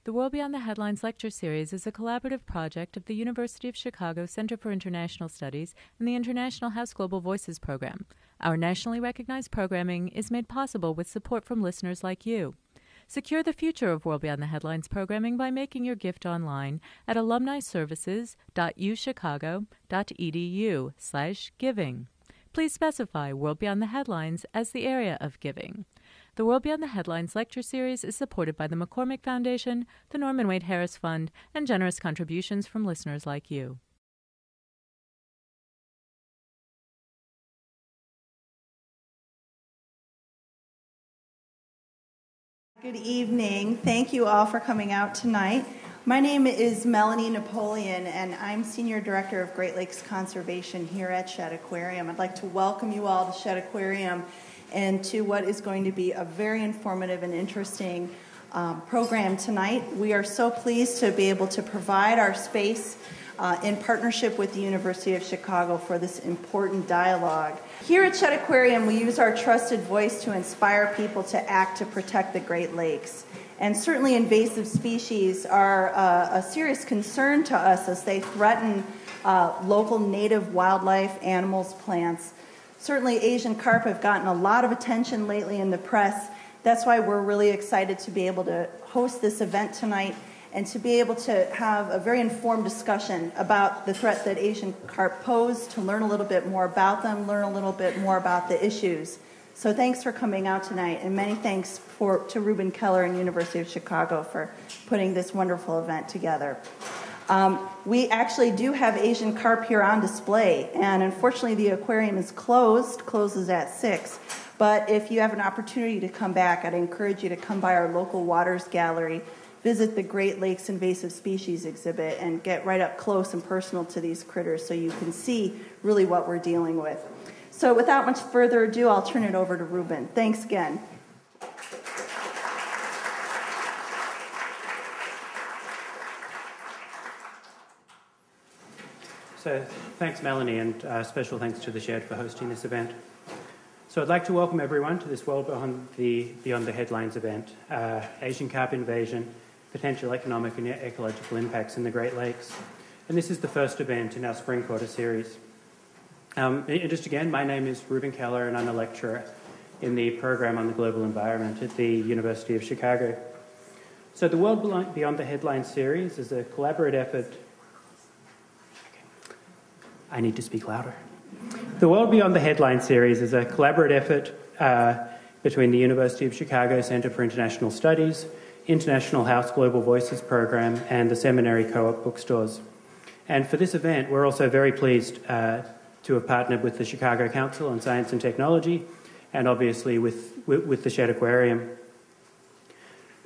The World Beyond the Headlines lecture series is a collaborative project of the University of Chicago Center for International Studies and the International House Global Voices program. Our nationally recognized programming is made possible with support from listeners like you. Secure the future of World Beyond the Headlines programming by making your gift online at alumniservices.uchicago.edu/giving. Please specify World Beyond the Headlines as the area of giving. The World Beyond the Headlines lecture series is supported by the McCormick Foundation, the Norman Wade Harris Fund, and generous contributions from listeners like you. Good evening. Thank you all for coming out tonight. My name is Melanie Napoleon, and I'm Senior Director of Great Lakes Conservation here at Shedd Aquarium. I'd like to welcome you all to Shedd Aquarium and to what is going to be a very informative and interesting program tonight. We are so pleased to be able to provide our space in partnership with the University of Chicago for this important dialogue. Here at Shedd Aquarium, we use our trusted voice to inspire people to act to protect the Great Lakes. And certainly invasive species are a serious concern to us as they threaten local native wildlife, animals, plants. Certainly Asian carp have gotten a lot of attention lately in the press. That's why we're really excited to be able to host this event tonight and to be able to have a very informed discussion about the threat that Asian carp pose, to learn a little bit more about them, learn a little bit more about the issues. So thanks for coming out tonight, and many thanks to Ruben Keller and University of Chicago for putting this wonderful event together. We actually do have Asian carp here on display, and unfortunately the aquarium is closes at 6. But if you have an opportunity to come back, I'd encourage you to come by our local waters gallery, visit the Great Lakes Invasive Species exhibit, and get right up close and personal to these critters so you can see really what we're dealing with. So without much further ado, I'll turn it over to Ruben. Thanks again. So thanks, Melanie, and special thanks to the Shedd for hosting this event. So I'd like to welcome everyone to this World Beyond the Headlines event, Asian carp invasion, potential economic and ecological impacts in the Great Lakes. And this is the first event in our spring quarter series. And just again, my name is Ruben Keller, and I'm a lecturer in the program on the global environment at the University of Chicago. So the World Beyond the Headlines series is a collaborative effort. I need to speak louder. The World Beyond the Headlines series is a collaborative effort between the University of Chicago Center for International Studies, International House Global Voices program, and the Seminary Co-op bookstores. And for this event, we're also very pleased to have partnered with the Chicago Council on Science and Technology, and obviously with the Shedd Aquarium.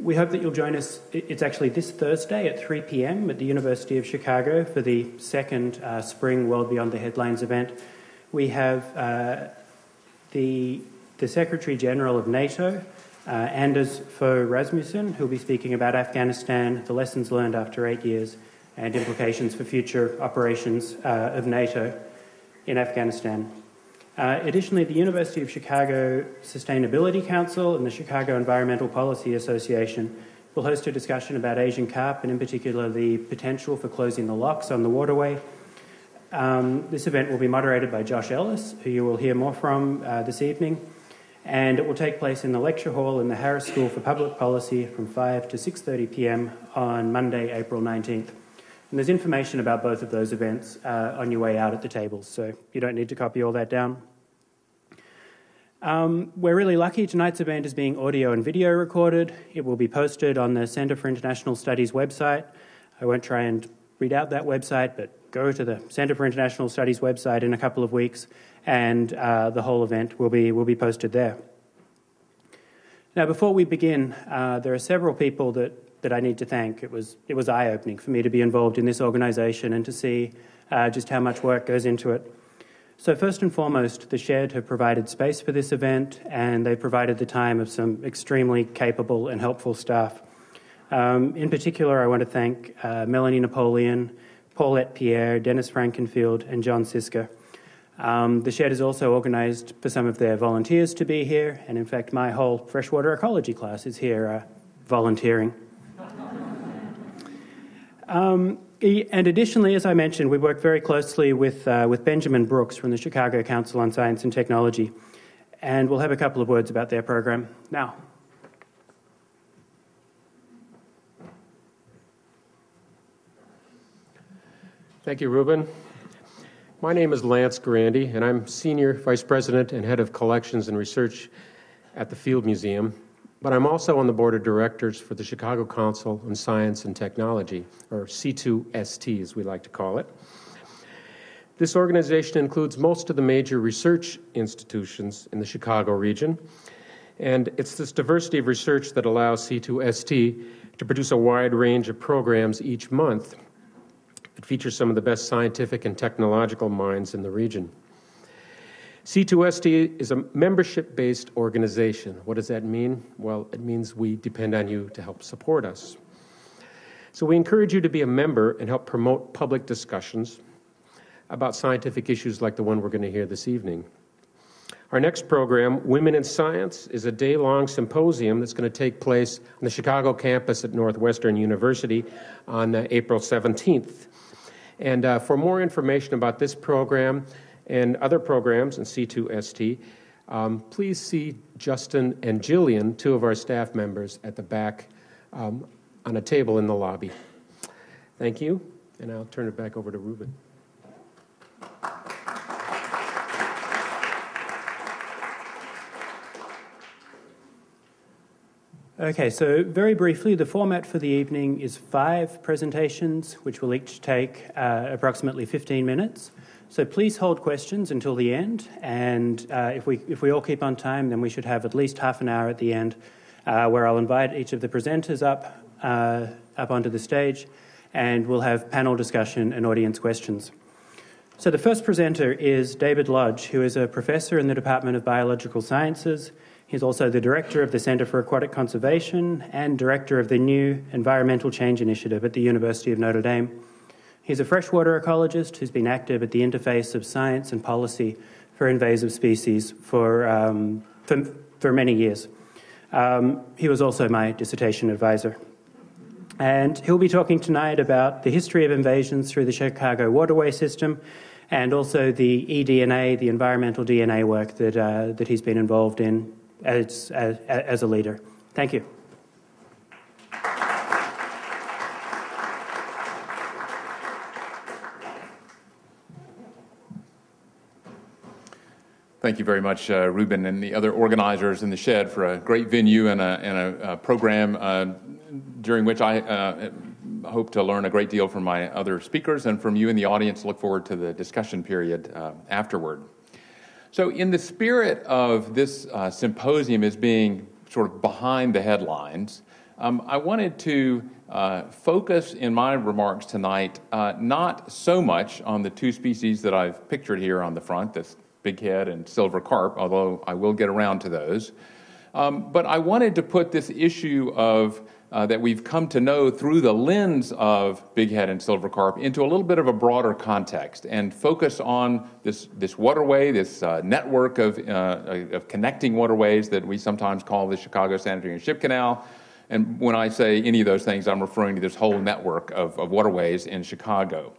We hope that you'll join us. It's actually this Thursday at 3 p.m. at the University of Chicago for the second Spring World Beyond the Headlines event. We have the Secretary General of NATO, Anders Fogh Rasmussen, who'll be speaking about Afghanistan, the lessons learned after 8 years, and implications for future operations of NATO in Afghanistan. Additionally, the University of Chicago Sustainability Council and the Chicago Environmental Policy Association will host a discussion about Asian carp, and in particular the potential for closing the locks on the waterway. This event will be moderated by Josh Ellis, who you will hear more from this evening, and it will take place in the lecture hall in the Harris School for Public Policy from 5 to 6:30 p.m. on Monday, April 19th. And there's information about both of those events on your way out at the tables, so you don't need to copy all that down. We're really lucky. Tonight's event is being audio and video recorded. It will be posted on the Center for International Studies website. I won't try and read out that website, but go to the Center for International Studies website in a couple of weeks, and the whole event will be posted there. Now, before we begin, there are several people that I need to thank. It was eye-opening for me to be involved in this organisation and to see just how much work goes into it. So first and foremost, the Shedd have provided space for this event, and they provided the time of some extremely capable and helpful staff. In particular, I want to thank Melanie Napoleon, Paulette Pierre, Dennis Frankenfield, and John Siska. The Shedd has also organised for some of their volunteers to be here, and in fact my whole freshwater ecology class is here volunteering. And additionally, as I mentioned, we work very closely with Benjamin Brooks from the Chicago Council on Science and Technology, and we'll have a couple of words about their program now. Thank you, Ruben. My name is Lance Garandy, and I'm Senior Vice President and Head of Collections and Research at the Field Museum, but I'm also on the Board of Directors for the Chicago Council on Science and Technology, or C2ST as we like to call it. This organization includes most of the major research institutions in the Chicago region, and it's this diversity of research that allows C2ST to produce a wide range of programs each month. It features some of the best scientific and technological minds in the region. C2ST is a membership-based organization. What does that mean? Well, it means we depend on you to help support us. So we encourage you to be a member and help promote public discussions about scientific issues like the one we're going to hear this evening. Our next program, Women in Science, is a day-long symposium that's going to take place on the Chicago campus at Northwestern University on April 17th. And for more information about this program and other programs in C2ST, please see Justin and Jillian, two of our staff members, at the back on a table in the lobby. Thank you, and I'll turn it back over to Ruben. Okay, so very briefly, the format for the evening is 5 presentations, which will each take approximately 15 minutes. So please hold questions until the end, and if we all keep on time, then we should have at least half an hour at the end, where I'll invite each of the presenters up onto the stage, and we'll have panel discussion and audience questions. So the first presenter is David Lodge, who is a professor in the Department of Biological Sciences. He's also the director of the Center for Aquatic Conservation and director of the new Environmental Change Initiative at the University of Notre Dame. He's a freshwater ecologist who's been active at the interface of science and policy for invasive species for many years. He was also my dissertation advisor. And he'll be talking tonight about the history of invasions through the Chicago waterway system, and also the eDNA, the environmental DNA work that he's been involved in as a leader. Thank you. Thank you very much, Ruben, and the other organizers in the Shedd for a great venue and a program during which I hope to learn a great deal from my other speakers and from you in the audience. Look forward to the discussion period afterward. So in the spirit of this symposium as being sort of behind the headlines, I wanted to focus in my remarks tonight not so much on the two species that I've pictured here on the front, this Bighead and silver carp, although I will get around to those. But I wanted to put this issue of that we've come to know through the lens of Bighead and silver carp into a little bit of a broader context and focus on this waterway, this network of connecting waterways that we sometimes call the Chicago Sanitary and Ship Canal. And when I say any of those things, I'm referring to this whole network of waterways in Chicago.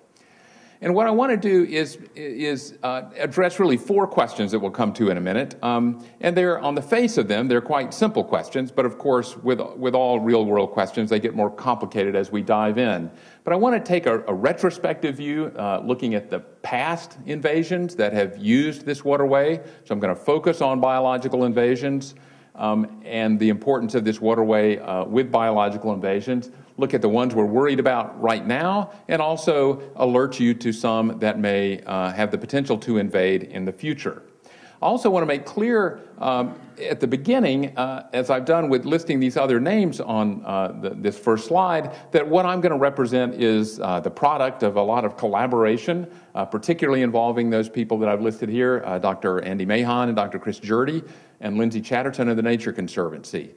And what I want to do is address really 4 questions that we'll come to in a minute. And they're, on the face of them, they're quite simple questions. But of course, with all real-world questions, they get more complicated as we dive in. But I want to take a retrospective view, looking at the past invasions that have used this waterway. So I'm going to focus on biological invasions and the importance of this waterway with biological invasions. Look at the ones we're worried about right now, and also alert you to some that may have the potential to invade in the future. I also want to make clear at the beginning, as I've done with listing these other names on this first slide, that what I'm going to represent is the product of a lot of collaboration, particularly involving those people that I've listed here, Dr. Andy Mahon and Dr. Chris Jurdy and Lindsay Chatterton of the Nature Conservancy.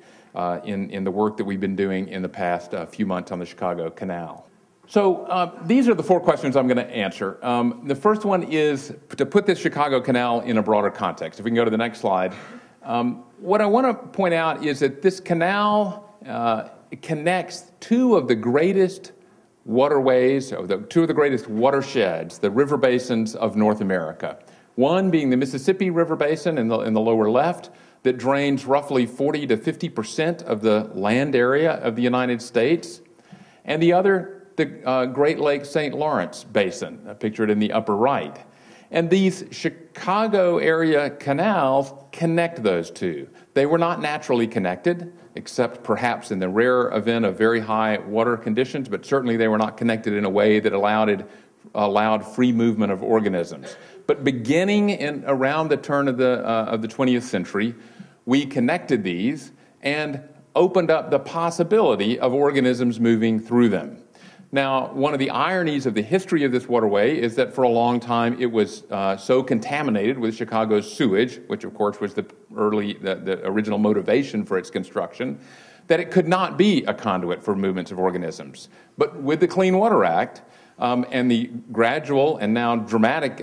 In the work that we've been doing in the past few months on the Chicago Canal. So these are the 4 questions I'm going to answer. The first one is to put this Chicago Canal in a broader context. If we can go to the next slide. What I want to point out is that this canal connects 2 of the greatest waterways, or two of the greatest watersheds, the river basins of North America. One being the Mississippi River Basin in the lower left, that drains roughly 40 to 50% of the land area of the United States, and the other, the Great Lakes St. Lawrence Basin, pictured in the upper right. And these Chicago area canals connect those two. They were not naturally connected, except perhaps in the rare event of very high water conditions, but certainly they were not connected in a way that allowed free movement of organisms. But beginning around the turn of the 20th century, we connected these and opened up the possibility of organisms moving through them. Now, one of the ironies of the history of this waterway is that for a long time it was so contaminated with Chicago's sewage, which of course was the original motivation for its construction, that it could not be a conduit for movements of organisms. But with the Clean Water Act and the gradual and now dramatic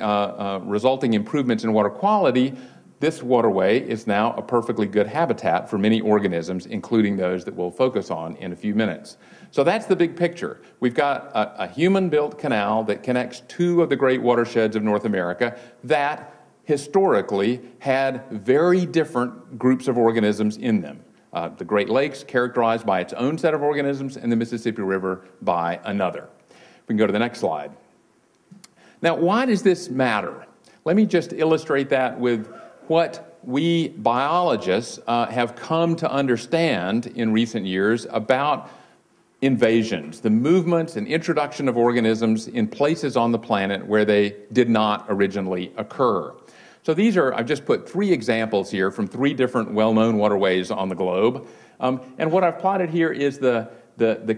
resulting improvements in water quality, this waterway is now a perfectly good habitat for many organisms, including those that we'll focus on in a few minutes. So that's the big picture. We've got a human-built canal that connects two of the great watersheds of North America that historically had very different groups of organisms in them. The Great Lakes characterized by its own set of organisms, and the Mississippi River by another. We can go to the next slide. Now, why does this matter? Let me just illustrate that with what we biologists have come to understand in recent years about invasions, the movements and introduction of organisms in places on the planet where they did not originally occur. So I've just put three examples here from three different well-known waterways on the globe. And what I've plotted here is the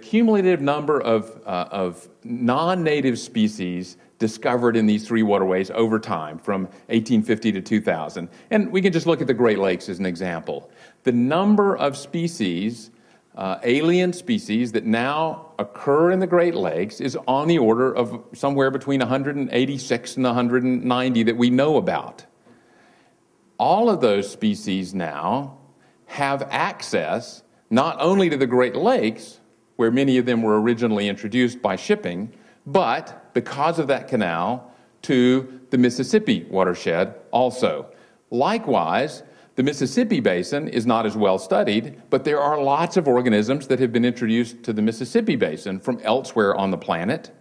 cumulative number of non-native species discovered in these three waterways over time, from 1850 to 2000. And we can just look at the Great Lakes as an example. The number of species, alien species, that now occur in the Great Lakes is on the order of somewhere between 186 and 190 that we know about. All of those species now have access not only to the Great Lakes, where many of them were originally introduced by shipping, but because of that canal, to the Mississippi watershed also. Likewise, the Mississippi Basin is not as well studied, but there are lots of organisms that have been introduced to the Mississippi Basin from elsewhere on the planet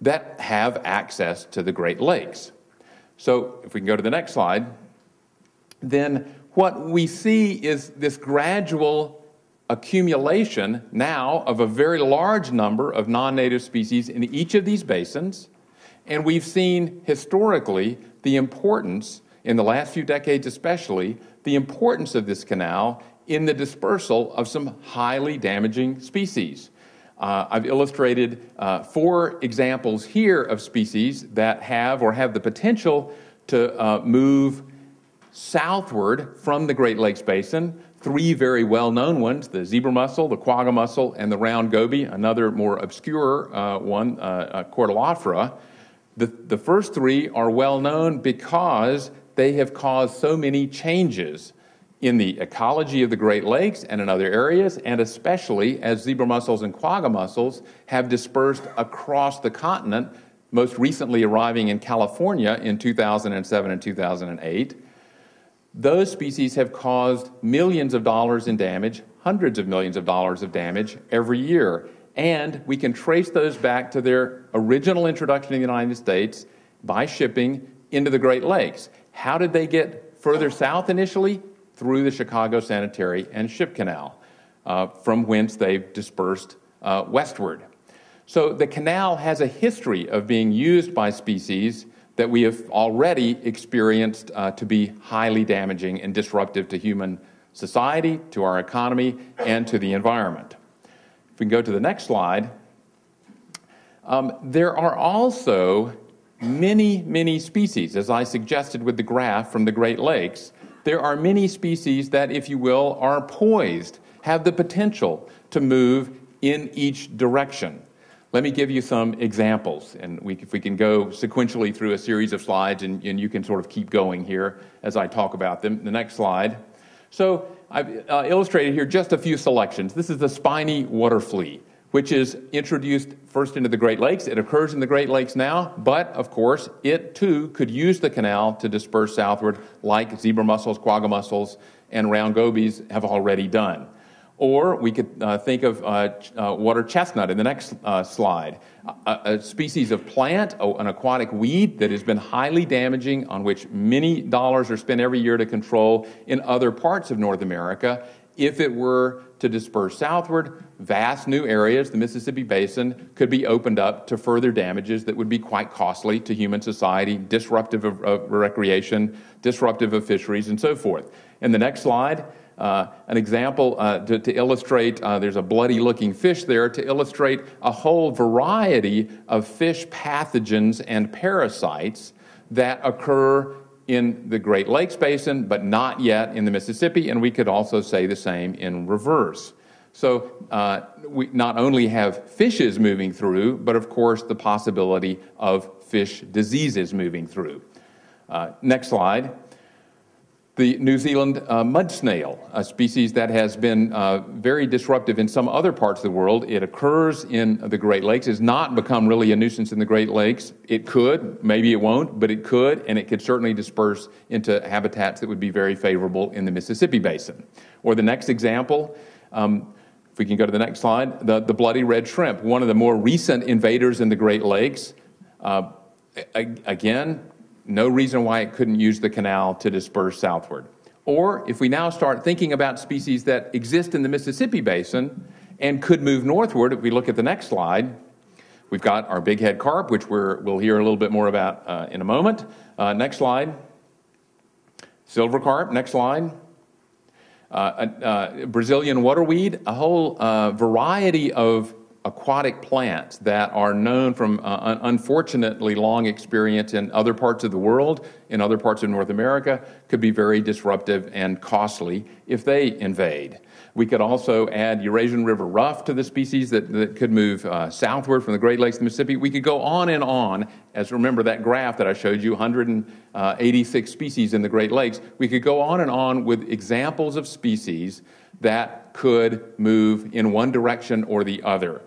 that have access to the Great Lakes. So if we can go to the next slide, then what we see is this gradual accumulation now of a very large number of non-native species in each of these basins, and we've seen historically the importance, in the last few decades especially, the importance of this canal in the dispersal of some highly damaging species. I've illustrated 4 examples here of species that have the potential to move southward from the Great Lakes Basin. 3 very well-known ones, the zebra mussel, the quagga mussel, and the round goby, another more obscure one, Cordylophora. The first 3 are well-known because they have caused so many changes in the ecology of the Great Lakes and in other areas, and especially as zebra mussels and quagga mussels have dispersed across the continent, most recently arriving in California in 2007 and 2008. Those species have caused millions of dollars in damage, hundreds of millions of dollars of damage every year. And we can trace those back to their original introduction in the United States by shipping into the Great Lakes. How did they get further south initially? Through the Chicago Sanitary and Ship Canal, from whence they've dispersed westward. So the canal has a history of being used by species that we have already experienced to be highly damaging and disruptive to human society, to our economy, and to the environment. If we can go to the next slide, there are also many species, as I suggested with the graph from the Great Lakes. There are many species that, if you will, are poised, have the potential to move in each direction. Let me give you some examples, and if we can go sequentially through a series of slides, and you can sort of keep going here as I talk about them. The next slide. So I've illustrated here just a few selections. This is the spiny water flea, which is introduced first into the Great Lakes. It occurs in the Great Lakes now, but of course, it too could use the canal to disperse southward like zebra mussels, quagga mussels, and round gobies have already done. Or we could think of water chestnut in the next slide, a species of plant, an aquatic weed that has been highly damaging, on which many dollars are spent every year to control in other parts of North America. If it were to disperse southward, vast new areas, the Mississippi Basin, could be opened up to further damages that would be quite costly to human society, disruptive of recreation, disruptive of fisheries, and so forth. In the next slide, an example to illustrate, there's a bloody-looking fish there, to illustrate a whole variety of fish pathogens and parasites that occur in the Great Lakes Basin, but not yet in the Mississippi, and we could also say the same in reverse. So we not only have fishes moving through, but of course the possibility of fish diseases moving through. Next slide. The New Zealand mud snail, a species that has been very disruptive in some other parts of the world. It occurs in the Great Lakes, has not become really a nuisance in the Great Lakes. It could, maybe it won't, but it could, and it could certainly disperse into habitats that would be very favorable in the Mississippi Basin. Or the next example, if we can go to the next slide, the bloody red shrimp, one of the more recent invaders in the Great Lakes. Again, no reason why it couldn't use the canal to disperse southward. Or if we now start thinking about species that exist in the Mississippi Basin and could move northward, if we look at the next slide, we've got our bighead carp, which we'll hear a little bit more about in a moment. Next slide. Silver carp, next slide. Brazilian waterweed, a whole variety of aquatic plants that are known from unfortunately long experience in other parts of the world, in other parts of North America, could be very disruptive and costly if they invade. We could also add Eurasian river ruff to the species that could move southward from the Great Lakes to the Mississippi. We could go on, as remember that graph that I showed you, 186 species in the Great Lakes. We could go on with examples of species that could move in one direction or the other.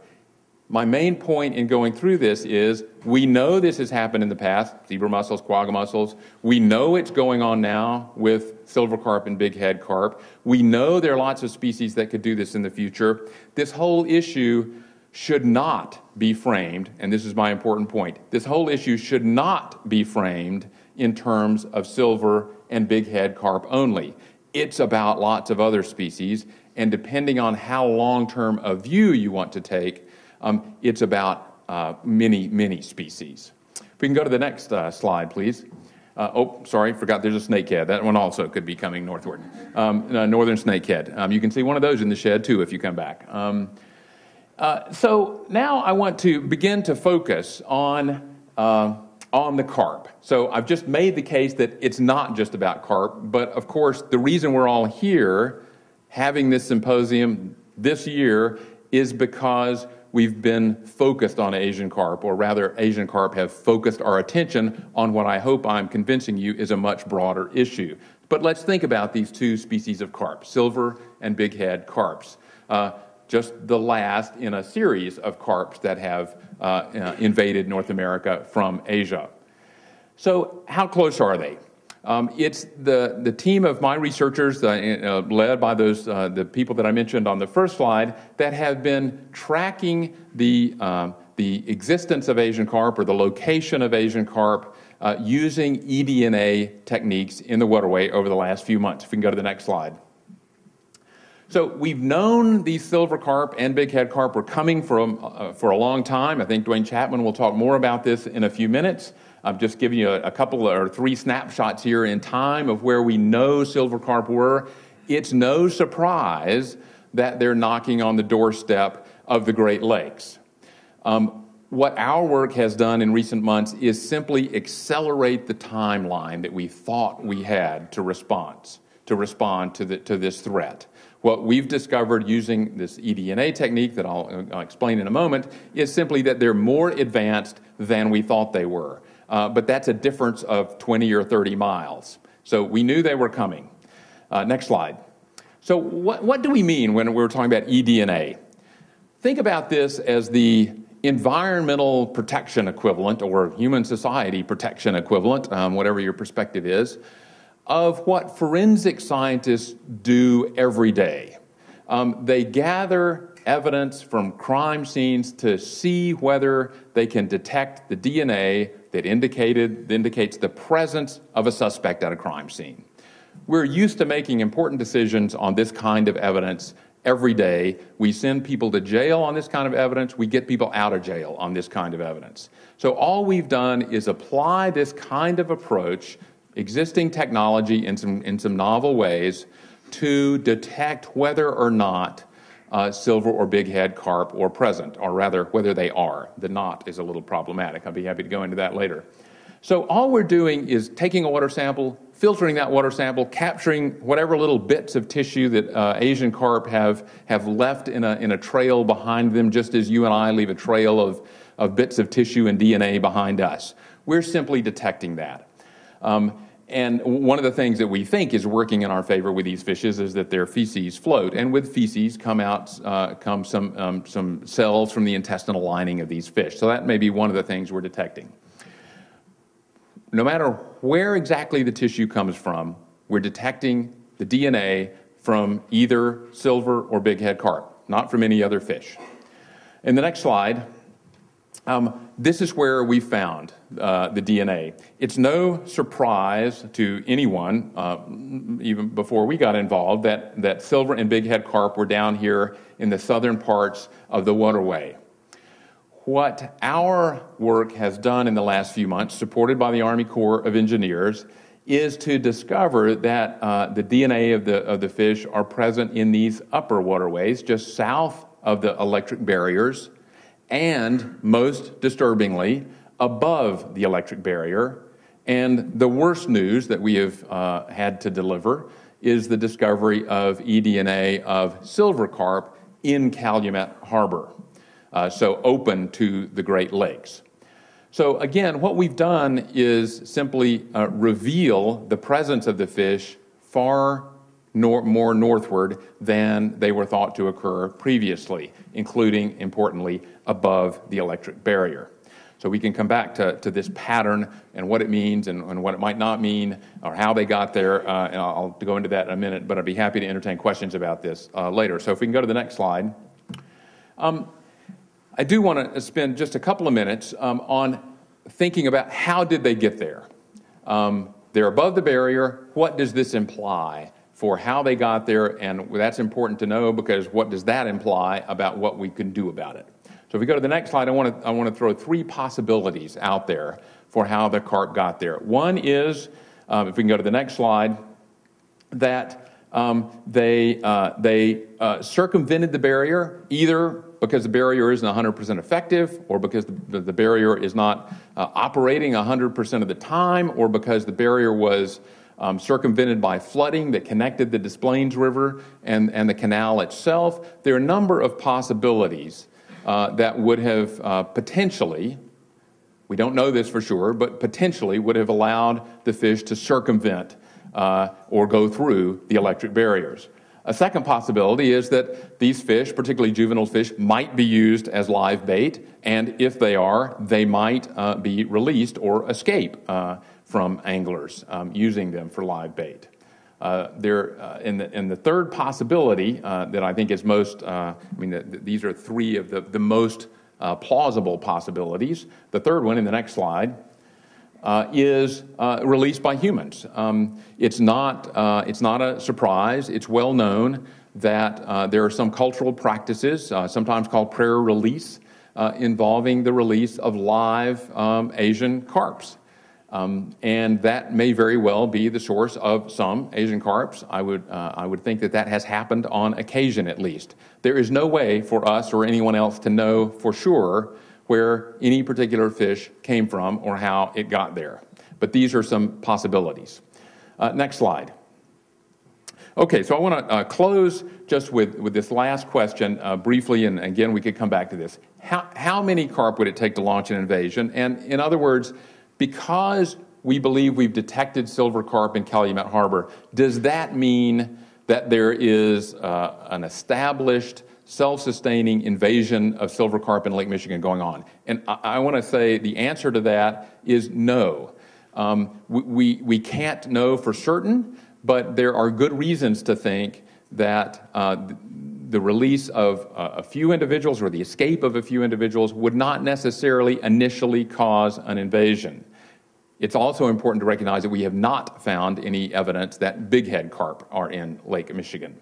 My main point in going through this is we know this has happened in the past, zebra mussels, quagga mussels. We know it's going on now with silver carp and bighead carp. We know there are lots of species that could do this in the future. This whole issue should not be framed, and this is my important point, this whole issue should not be framed in terms of silver and bighead carp only. It's about lots of other species, and depending on how long-term a view you want to take, it's about many species. If we can go to the next slide, please. Forgot there's a snakehead. That one also could be coming northward. Northern snakehead. You can see one of those in the shed, too, if you come back. So now I want to begin to focus on the carp. So I've just made the case that it's not just about carp, but of course the reason we're all here having this symposium this year is because we've been focused on Asian carp, or rather Asian carp have focused our attention on what I hope I'm convincing you is a much broader issue. But let's think about these two species of carp, silver and bighead carps. Just the last in a series of carps that have invaded North America from Asia. So how close are they? It's the team of my researchers, led by the people that I mentioned on the first slide, that have been tracking the existence of Asian carp or the location of Asian carp using eDNA techniques in the waterway over the last few months. If we can go to the next slide. So we've known these silver carp and bighead carp were coming for a long time. I think Dwayne Chapman will talk more about this in a few minutes. I'm just giving you a couple or three snapshots here in time of where we know silver carp were. It's no surprise that they're knocking on the doorstep of the Great Lakes. What our work has done in recent months is simply accelerate the timeline that we thought we had to respond to this threat. What we've discovered using this eDNA technique that I'll explain in a moment is simply that they're more advanced than we thought they were. But that's a difference of 20 or 30 miles. So we knew they were coming. Next slide. So what do we mean when we're talking about eDNA? Think about this as the environmental protection equivalent or human society protection equivalent, whatever your perspective is, of what forensic scientists do every day. They gather evidence from crime scenes to see whether they can detect the DNA that indicates the presence of a suspect at a crime scene. We're used to making important decisions on this kind of evidence every day. We send people to jail on this kind of evidence. We get people out of jail on this kind of evidence. So all we've done is apply this kind of approach, existing technology in some novel ways, to detect whether or not silver or bighead carp are present, or rather whether they are. The not is a little problematic. I'll be happy to go into that later. So all we're doing is taking a water sample, filtering that water sample, capturing whatever little bits of tissue that Asian carp have left in a trail behind them, just as you and I leave a trail of bits of tissue and DNA behind us. We're simply detecting that. And one of the things that we think is working in our favor with these fishes is that their feces float, and with feces come some cells from the intestinal lining of these fish. So that may be one of the things we're detecting. No matter where exactly the tissue comes from, we're detecting the DNA from either silver or bighead carp, not from any other fish. In the next slide, this is where we found the DNA. It's no surprise to anyone, even before we got involved, that silver and bighead carp were down here in the southern parts of the waterway. What our work has done in the last few months, supported by the Army Corps of Engineers, is to discover that the DNA of the fish are present in these upper waterways, just south of the electric barriers, and most disturbingly, above the electric barrier. And the worst news that we have had to deliver is the discovery of eDNA of silver carp in Calumet Harbor, so open to the Great Lakes. So again, what we've done is simply reveal the presence of the fish far more northward than they were thought to occur previously, including, importantly, above the electric barrier. So we can come back to this pattern and what it means and what it might not mean, or how they got there, and I'll go into that in a minute, but I'd be happy to entertain questions about this later. So if we can go to the next slide. I do want to spend just a couple of minutes on thinking about how did they get there. They're above the barrier. What does this imply for how they got there? And that's important to know, because what does that imply about what we can do about it? So if we go to the next slide, I want to throw three possibilities out there for how the carp got there. One is, if we can go to the next slide, that they circumvented the barrier, either because the barrier isn't 100% effective, or because the barrier is not operating 100% of the time, or because the barrier was circumvented by flooding that connected the Des Plaines River and the canal itself. There are a number of possibilities that would have potentially, we don't know this for sure, but potentially would have allowed the fish to circumvent or go through the electric barriers. A second possibility is that these fish, particularly juvenile fish, might be used as live bait, and if they are, they might be released or escape from anglers using them for live bait. In the third possibility that I think is most, these are three of the most plausible possibilities. The third one in the next slide is released by humans. It's not a surprise. It's well known that there are some cultural practices, sometimes called prayer release, involving the release of live Asian carps. And that may very well be the source of some Asian carps. I would think that has happened on occasion, at least. There is no way for us or anyone else to know for sure where any particular fish came from or how it got there. But these are some possibilities. Next slide. Okay, so I want to close just with this last question briefly, and again, we could come back to this. How many carp would it take to launch an invasion? And in other words, because we believe we've detected silver carp in Calumet Harbor, does that mean that there is an established self-sustaining invasion of silver carp in Lake Michigan going on? And I want to say the answer to that is no. We can't know for certain, but there are good reasons to think that the release of a few individuals or the escape of a few individuals would not necessarily initially cause an invasion. It's also important to recognize that we have not found any evidence that bighead carp are in Lake Michigan.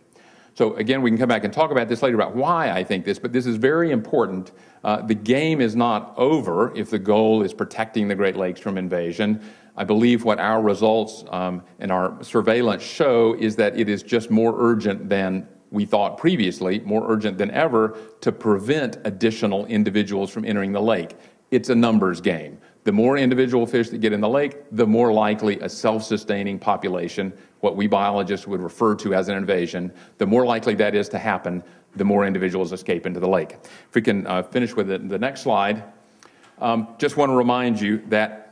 So again, we can come back and talk about this later about why I think this, but this is very important. The game is not over if the goal is protecting the Great Lakes from invasion. I believe what our results and our surveillance show is that it is just more urgent than we thought previously, more urgent than ever, to prevent additional individuals from entering the lake. It's a numbers game. The more individual fish that get in the lake, the more likely a self-sustaining population, what we biologists would refer to as an invasion, the more likely that is to happen, the more individuals escape into the lake. If we can finish with the next slide, just want to remind you that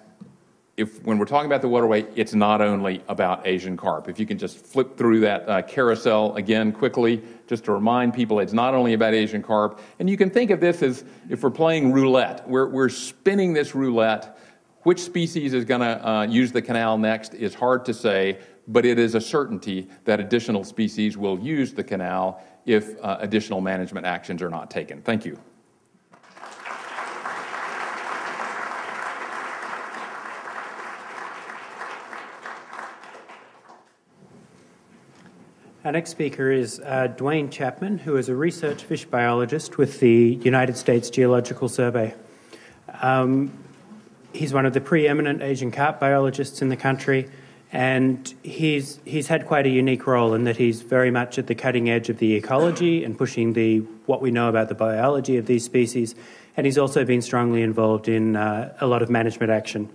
when we're talking about the waterway, it's not only about Asian carp. If you can just flip through that carousel again quickly, just to remind people it's not only about Asian carp. And you can think of this as if we're playing roulette. We're spinning this roulette. Which species is going to use the canal next is hard to say, but it is a certainty that additional species will use the canal if additional management actions are not taken. Thank you. Our next speaker is Dwayne Chapman, who is a research fish biologist with the United States Geological Survey. He's one of the preeminent Asian carp biologists in the country, and he's had quite a unique role in that he's very much at the cutting edge of the ecology and pushing what we know about the biology of these species, and he's also been strongly involved in a lot of management action.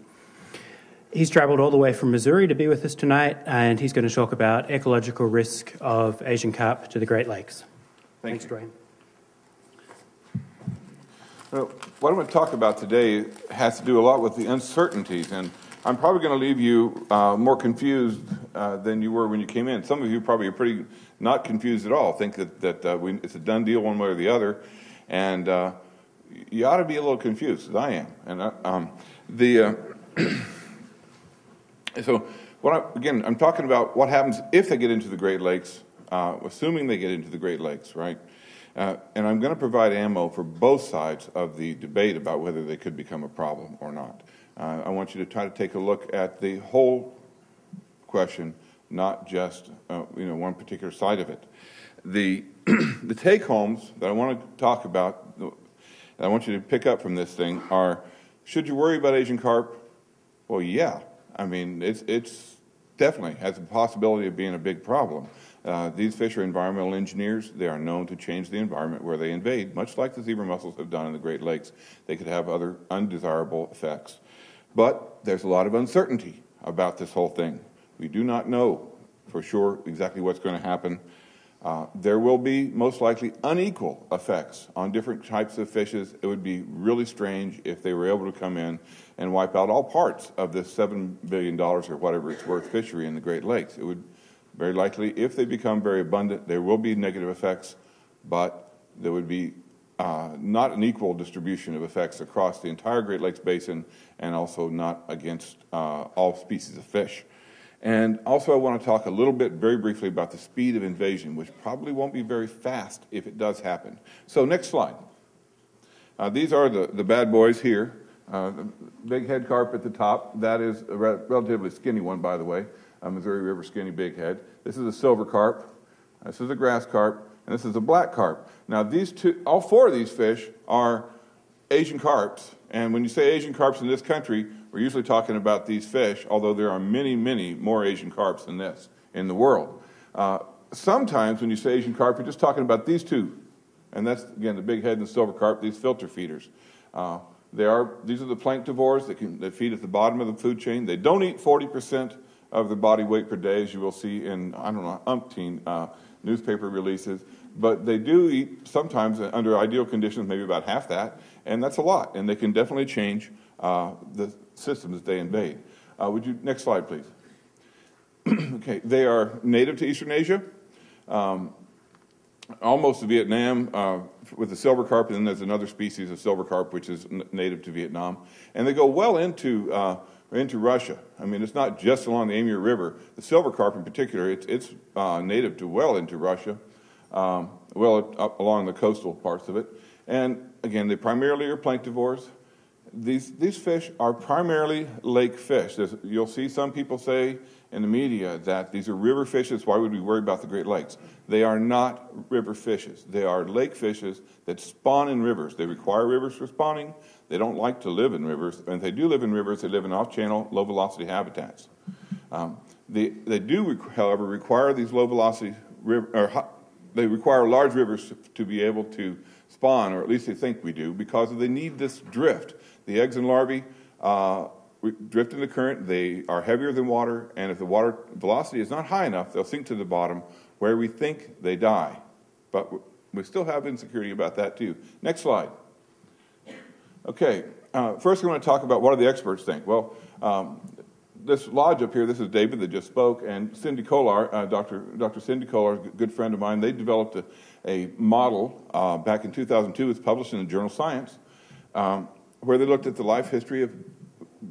He's travelled all the way from Missouri to be with us tonight, and he's going to talk about ecological risk of Asian carp to the Great Lakes. Thanks, Dwayne. Well, what I'm going to talk about today has to do a lot with the uncertainties, and I'm probably going to leave you more confused than you were when you came in. Some of you probably are pretty not confused at all, think that it's a done deal one way or the other, and you ought to be a little confused, as I am. And So, I'm talking about what happens if they get into the Great Lakes, assuming they get into the Great Lakes, right? And I'm going to provide ammo for both sides of the debate about whether they could become a problem or not. I want you to try to take a look at the whole question, not just one particular side of it. The take-homes that I want to talk about, that I want you to pick up from this thing are, should you worry about Asian carp? Well, yeah. I mean, it's definitely has the possibility of being a big problem. These fish are environmental engineers. They are known to change the environment where they invade, much like the zebra mussels have done in the Great Lakes. They could have other undesirable effects. But there's a lot of uncertainty about this whole thing. We do not know for sure exactly what's going to happen. There will be most likely unequal effects on different types of fishes. It would be really strange if they were able to come in and wipe out all parts of this $7 billion or whatever it's worth fishery in the Great Lakes. It would very likely, if they become very abundant, there will be negative effects, but there would be not an equal distribution of effects across the entire Great Lakes basin, and also not against all species of fish. And also I want to talk a little bit, very briefly, about the speed of invasion, which probably won't be very fast if it does happen. So next slide. These are the bad boys here. The bighead carp at the top. That is a relatively skinny one, by the way. Missouri River skinny bighead. This is a silver carp. This is a grass carp. And this is a black carp. Now, all four of these fish are Asian carps. And when you say Asian carps in this country, we're usually talking about these fish, although there are many, many more Asian carps than this in the world. Sometimes when you say Asian carp, you're just talking about these two. And that's, again, the bighead and the silver carp, these filter feeders. These are the planktivores that feed at the bottom of the food chain. They don't eat 40% of their body weight per day, as you will see in, umpteen newspaper releases. But they do eat, sometimes under ideal conditions, maybe about half that. And that's a lot. And they can definitely change the systems that they invade. Next slide, please. Okay, they are native to Eastern Asia. almost to Vietnam with the silver carp, and then there's another species of silver carp which is native to Vietnam, and they go well into Russia. I mean, it's not just along the Amur River. The silver carp in particular, it's native to well into Russia, well up along the coastal parts of it. And again, they primarily are planktivores. These fish are primarily lake fish. You'll see some people say in the media that these are river fishes. Why would we worry about the Great Lakes? They are not river fishes. They are lake fishes that spawn in rivers. They require rivers for spawning. They don't like to live in rivers. And if they do live in rivers, they live in off-channel, low-velocity habitats. They do, however, require these low-velocity they require large rivers to be able to spawn, or at least they think we do, because they need this drift. The eggs and larvae drift in the current. They are heavier than water, and if the water velocity is not high enough, they'll sink to the bottom, where we think they die. But we still have insecurity about that too. Next slide. Okay, first I want to talk about what do the experts think. Well, this lodge up here, this is David that just spoke, and Cindy Kolar, Dr. Cindy Kolar, a good friend of mine, they developed a model back in 2002. It's published in the journal Science, where they looked at the life history of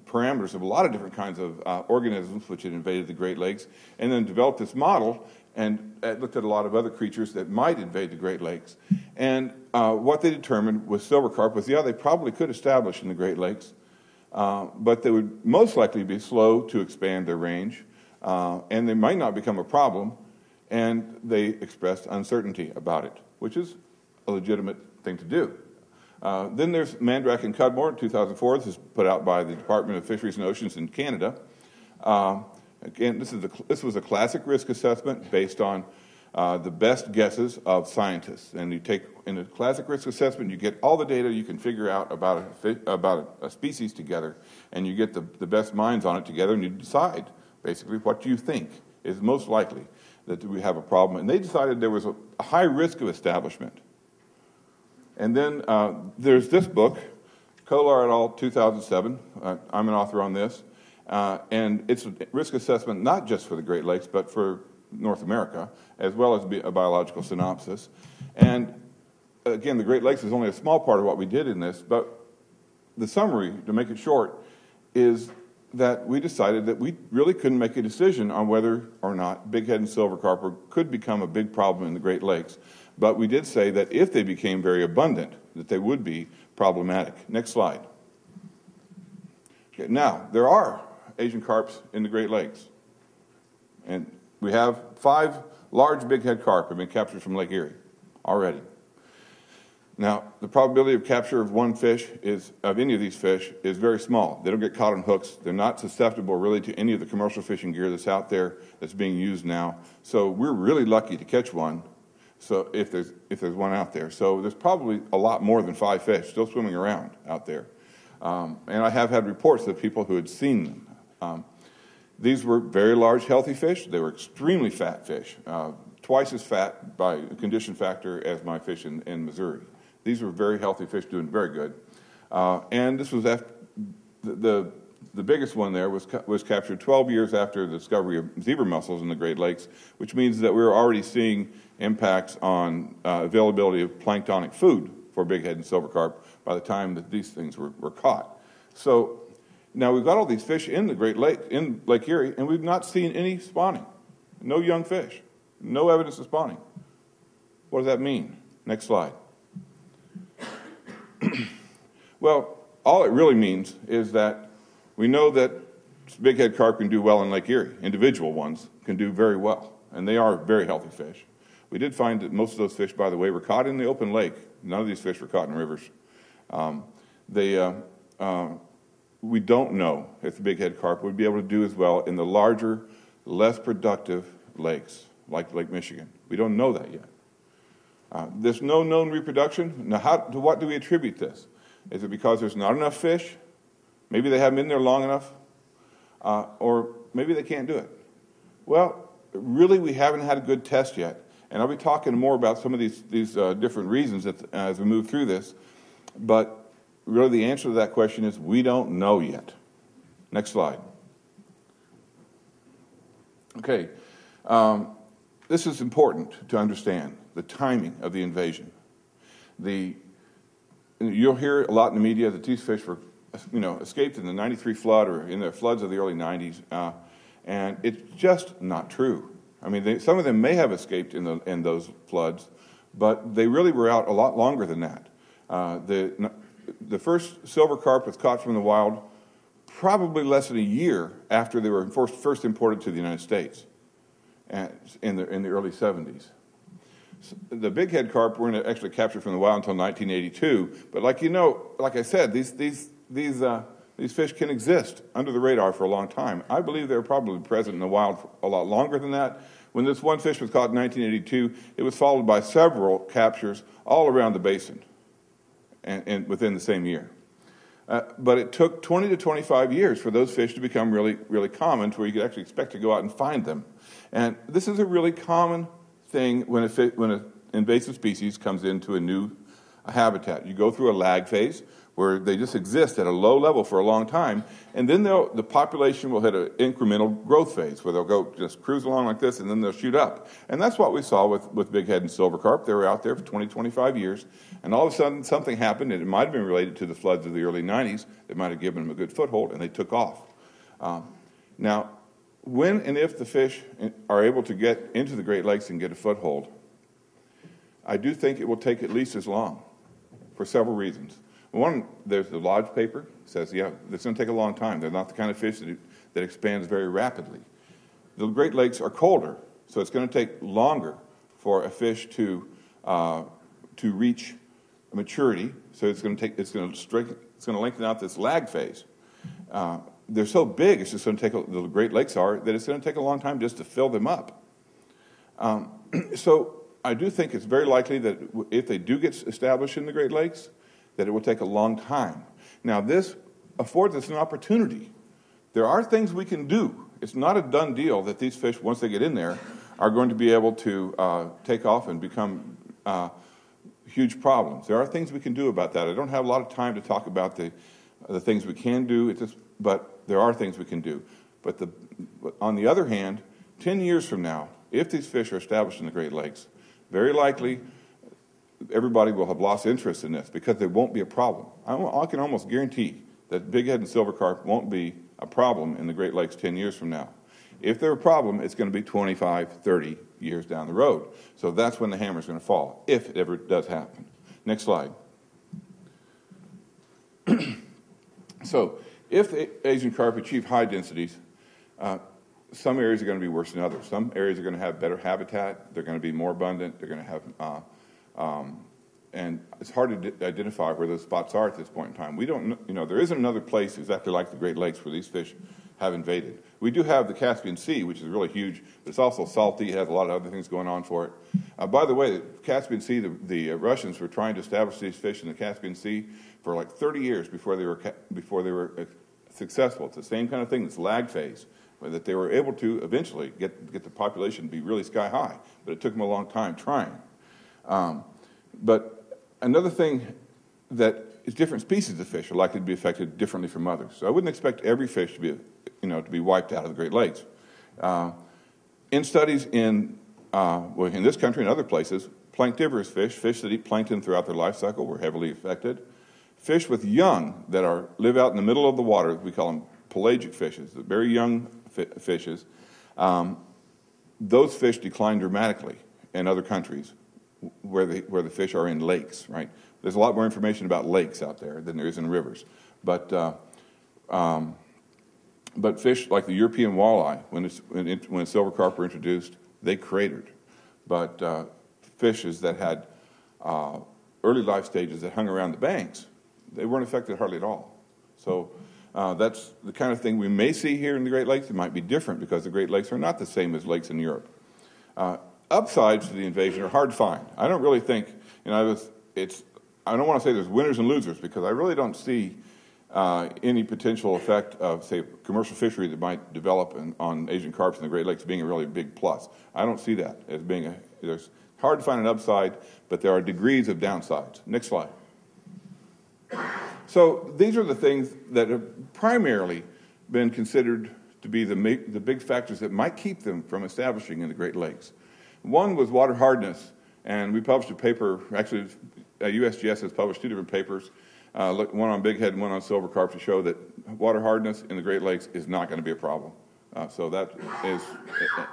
parameters of a lot of different kinds of organisms which had invaded the Great Lakes, and then developed this model and looked at a lot of other creatures that might invade the Great Lakes. And what they determined with silver carp was, yeah, they probably could establish in the Great Lakes, but they would most likely be slow to expand their range, and they might not become a problem, and they expressed uncertainty about it, which is a legitimate thing to do. Then there's Mandrake and Cudmore in 2004. This is put out by the Department of Fisheries and Oceans in Canada. Again, this was a classic risk assessment based on the best guesses of scientists. And you take, in a classic risk assessment, you get all the data you can figure out about a species together, and you get the best minds on it together, and you decide, basically, what you think is most likely that we have a problem. And they decided there was a high risk of establishment. And then there's this book, Kolar et al., 2007. I'm an author on this. And it's a risk assessment not just for the Great Lakes, but for North America, as well as a biological synopsis. And again, the Great Lakes is only a small part of what we did in this, but the summary, to make it short, is that we decided that we really couldn't make a decision on whether or not bighead and silver carp could become a big problem in the Great Lakes. But we did say that if they became very abundant, that they would be problematic. Next slide. Okay, now, there are Asian carps in the Great Lakes. And we have 5 large bighead carp have been captured from Lake Erie already. Now, the probability of capture of of any of these fish is very small. They don't get caught on hooks. They're not susceptible really to any of the commercial fishing gear that's out there that's being used now. So we're really lucky to catch one. So if there's one out there. So there's probably a lot more than 5 fish still swimming around out there. And I have had reports of people who had seen them. These were very large, healthy fish. They were extremely fat fish, twice as fat by condition factor as my fish in Missouri. These were very healthy fish doing very good. And this was after the biggest one there was captured 12 years after the discovery of zebra mussels in the Great Lakes, which means that we were already seeing impacts on availability of planktonic food for bighead and silver carp by the time that these things were caught. So now we've got all these fish in the Great Lake, in Lake Erie, and we've not seen any spawning. No young fish. No evidence of spawning. What does that mean? Next slide. Well, all it really means is that we know that bighead carp can do well in Lake Erie. Individual ones can do very well, and they are very healthy fish. We did find that most of those fish, by the way, were caught in the open lake. None of these fish were caught in rivers. We don't know if the bighead carp would be able to do as well in the larger, less productive lakes, like Lake Michigan. We don't know that yet. There's no known reproduction. Now, to what do we attribute this? Is it because there's not enough fish? Maybe they haven't been there long enough? Or maybe they can't do it. Well, really, we haven't had a good test yet. And I'll be talking more about some of these different reasons as we move through this. But really, the answer to that question is we don't know yet. Next slide. Okay. this is important to understand, the timing of the invasion. You'll hear a lot in the media that these fish were, escaped in the 93 flood or in the floods of the early 90s, and it's just not true. I mean, some of them may have escaped in those floods, but they really were out a lot longer than that. The first silver carp was caught from the wild probably less than a year after they were first imported to the United States in the early 70s. The bighead carp weren't actually captured from the wild until 1982, but like I said, these fish can exist under the radar for a long time. I believe they were probably present in the wild for a lot longer than that. When this one fish was caught in 1982, it was followed by several captures all around the basin and within the same year. But it took 20 to 25 years for those fish to become really, really common to where you could actually expect to go out and find them. And this is a really common thing when an invasive species comes into a new habitat. You go through a lag phase where they just exist at a low level for a long time, and then the population will hit an incremental growth phase where they'll go just cruise along like this, and then they'll shoot up. And that's what we saw with bighead and silver carp. They were out there for 20, 25 years, and all of a sudden something happened, and it might have been related to the floods of the early 90s. It might have given them a good foothold, and they took off. Now, when and if the fish are able to get into the Great Lakes and get a foothold, I do think it will take at least as long for several reasons. One, there's the Lodge paper says, it's going to take a long time. They're not the kind of fish that expands very rapidly. The Great Lakes are colder, so it's going to take longer for a fish to reach maturity. So it's going to lengthen out this lag phase. They're so big, it's just going to take the Great Lakes are that it's going to take a long time just to fill them up. So I do think it's very likely that if they do get established in the Great Lakes, that it will take a long time. Now, this affords us an opportunity. There are things we can do. It's not a done deal that these fish, once they get in there, are going to be able to take off and become huge problems. There are things we can do about that. I don't have a lot of time to talk about the things we can do, but there are things we can do. But on the other hand, 10 years from now, if these fish are established in the Great Lakes, very likely everybody will have lost interest in this because there won't be a problem. I can almost guarantee that bighead and silver carp won't be a problem in the Great Lakes 10 years from now. If they're a problem, it's going to be 25, 30 years down the road. So that's when the hammer's going to fall, if it ever does happen. Next slide. So if the Asian carp achieve high densities, some areas are going to be worse than others. Some areas are going to have better habitat. They're going to be more abundant. They're going to have and it's hard to identify where those spots are at this point in time. We don't, there isn't another place exactly like the Great Lakes where these fish have invaded. We do have the Caspian Sea, which is really huge, but it's also salty. It has a lot of other things going on for it. By the way, the Caspian Sea, the Russians were trying to establish these fish in the Caspian Sea for like 30 years before they were successful. It's the same kind of thing, this lag phase, that they were able to eventually get the population to be really sky high, but it took them a long time trying. But another thing that is different species of fish are likely to be affected differently from others. So I wouldn't expect every fish to be wiped out of the Great Lakes. In studies in this country and other places, planktivorous fish that eat plankton throughout their life cycle, were heavily affected. Fish with young that live out in the middle of the water, we call them pelagic fishes, the very young fishes. Those fish decline dramatically in other countries where the fish are in lakes, right? There's a lot more information about lakes out there than there is in rivers. But fish like the European walleye, when silver carp were introduced, they cratered. But fishes that had early life stages that hung around the banks, they weren't affected hardly at all. So that's the kind of thing we may see here in the Great Lakes. It might be different because the Great Lakes are not the same as lakes in Europe. Upsides to the invasion are hard to find. I don't really think, I don't want to say there's winners and losers because I really don't see any potential effect of, say, commercial fishery that might develop on Asian carps in the Great Lakes being a really big plus. I don't see that as being there's hard to find an upside, but there are degrees of downsides. Next slide. So these are the things that have primarily been considered to be the big factors that might keep them from establishing in the Great Lakes. One was water hardness, and we published a paper, actually USGS has published 2 different papers, one on Bighead and one on silver carp, to show that water hardness in the Great Lakes is not going to be a problem. So that is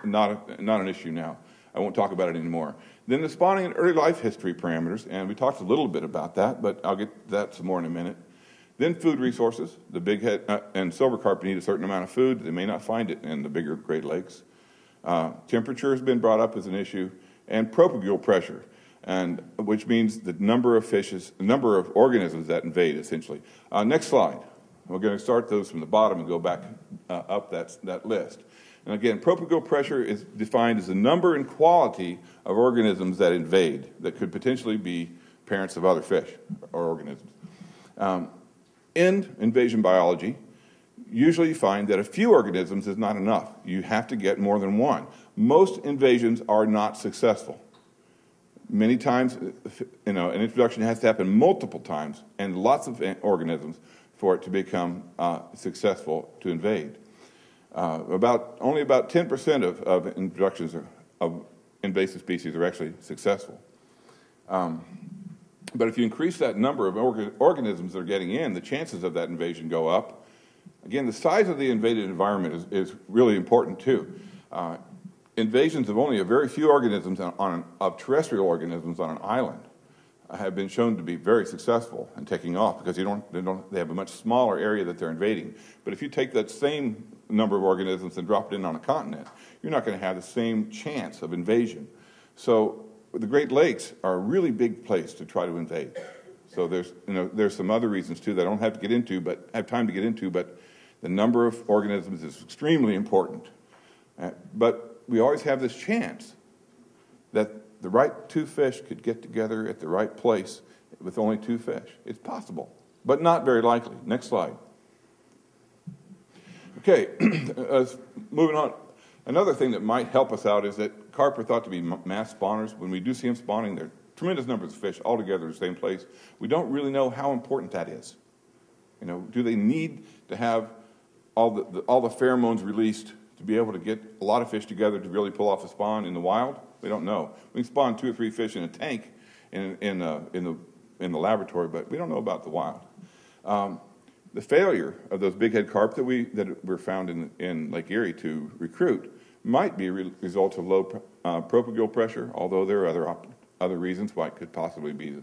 not an issue now. I won't talk about it anymore. Then the spawning and early life history parameters, and we talked a little bit about that, but I'll get to that some more in a minute. Then food resources. The Bighead and silver carp need a certain amount of food. They may not find it in the bigger Great Lakes. Temperature has been brought up as an issue, and propagule pressure, and which means the number of fishes, the number of organisms that invade, essentially. Next slide. We're going to start those from the bottom and go back up that list. And again, propagule pressure is defined as the number and quality of organisms that invade, that could potentially be parents of other fish or organisms. In invasion biology, usually you find that a few organisms is not enough. You have to get more than one. Most invasions are not successful. Many times, an introduction has to happen multiple times and lots of organisms for it to become successful to invade. Only about 10% of introductions of invasive species are actually successful. But if you increase that number of organisms that are getting in, the chances of that invasion go up. Again, the size of the invaded environment is really important too. Invasions of only a very few organisms of terrestrial organisms on an island have been shown to be very successful in taking off, because they have a much smaller area that they're invading. But if you take that same number of organisms and drop it in on a continent, you're not going to have the same chance of invasion. So the Great Lakes are a really big place to try to invade. So there's some other reasons too that I don't have time to get into, but the number of organisms is extremely important. But we always have this chance that the right 2 fish could get together at the right place with only 2 fish. It's possible, but not very likely. Next slide. Okay, moving on. Another thing that might help us out is that carp are thought to be mass spawners. When we do see them spawning, there are tremendous numbers of fish all together in the same place. We don't really know how important that is. Do they need to have all the pheromones released to be able to get a lot of fish together to really pull off a spawn in the wild? We don't know. We can spawn 2 or 3 fish in a tank in the laboratory, but we don't know about the wild. The failure of those bighead carp that were found in Lake Erie to recruit might be a result of low propagule pressure, although there are other reasons why it could possibly be.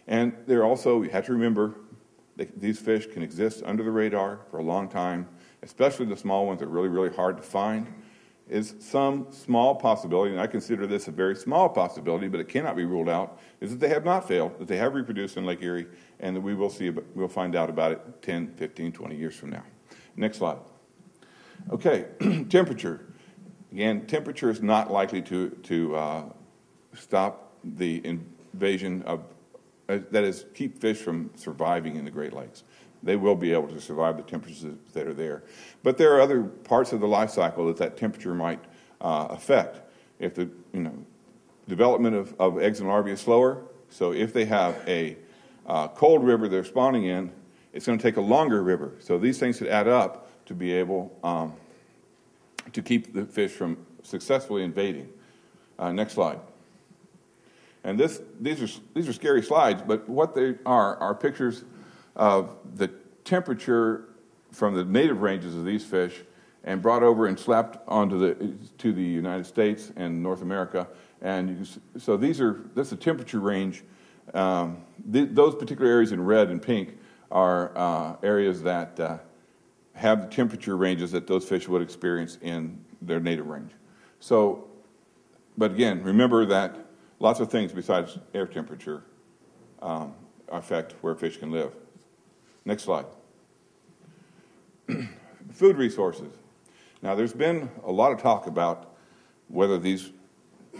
And there also, you have to remember, these fish can exist under the radar for a long time, especially the small ones that are really, really hard to find. Is some small possibility, and I consider this a very small possibility, but it cannot be ruled out, is that they have not failed, that they have reproduced in Lake Erie, and that we'll find out about it 10, 15, 20 years from now. Next slide. Okay, temperature. Again, temperature is not likely to stop the invasion of, that is, keep fish from surviving in the Great Lakes. They will be able to survive the temperatures that are there. But there are other parts of the life cycle that temperature might affect. If the development of eggs and larvae is slower, so if they have a cold river they're spawning in, it's going to take a longer river. So these things could add up to be able to keep the fish from successfully invading. Next slide. And these are scary slides, but what they are pictures of the temperature from the native ranges of these fish and brought over and slapped onto to the United States and North America. And so that's the temperature range. Those particular areas in red and pink are areas that have the temperature ranges that those fish would experience in their native range. So, but again, remember that lots of things besides air temperature affect where fish can live. Next slide. Food resources. Now, there's been a lot of talk about whether these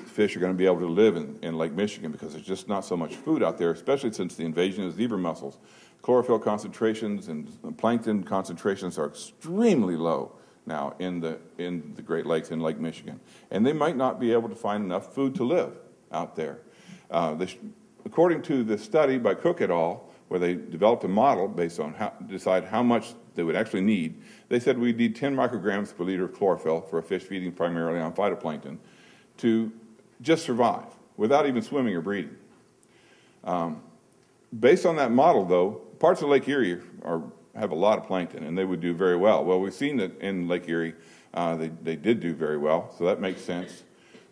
fish are going to be able to live in Lake Michigan, because there's just not so much food out there, especially since the invasion of zebra mussels. Chlorophyll concentrations and plankton concentrations are extremely low now in the Great Lakes in Lake Michigan. And they might not be able to find enough food to live out there. According to the study by Cook et al., where they developed a model based on decide how much they would actually need, they said we'd need 10 micrograms per liter of chlorophyll for a fish feeding primarily on phytoplankton to just survive without even swimming or breeding. Based on that model, though, parts of Lake Erie have a lot of plankton, and they would do very well. Well, we've seen that in Lake Erie, they did do very well, so that makes sense.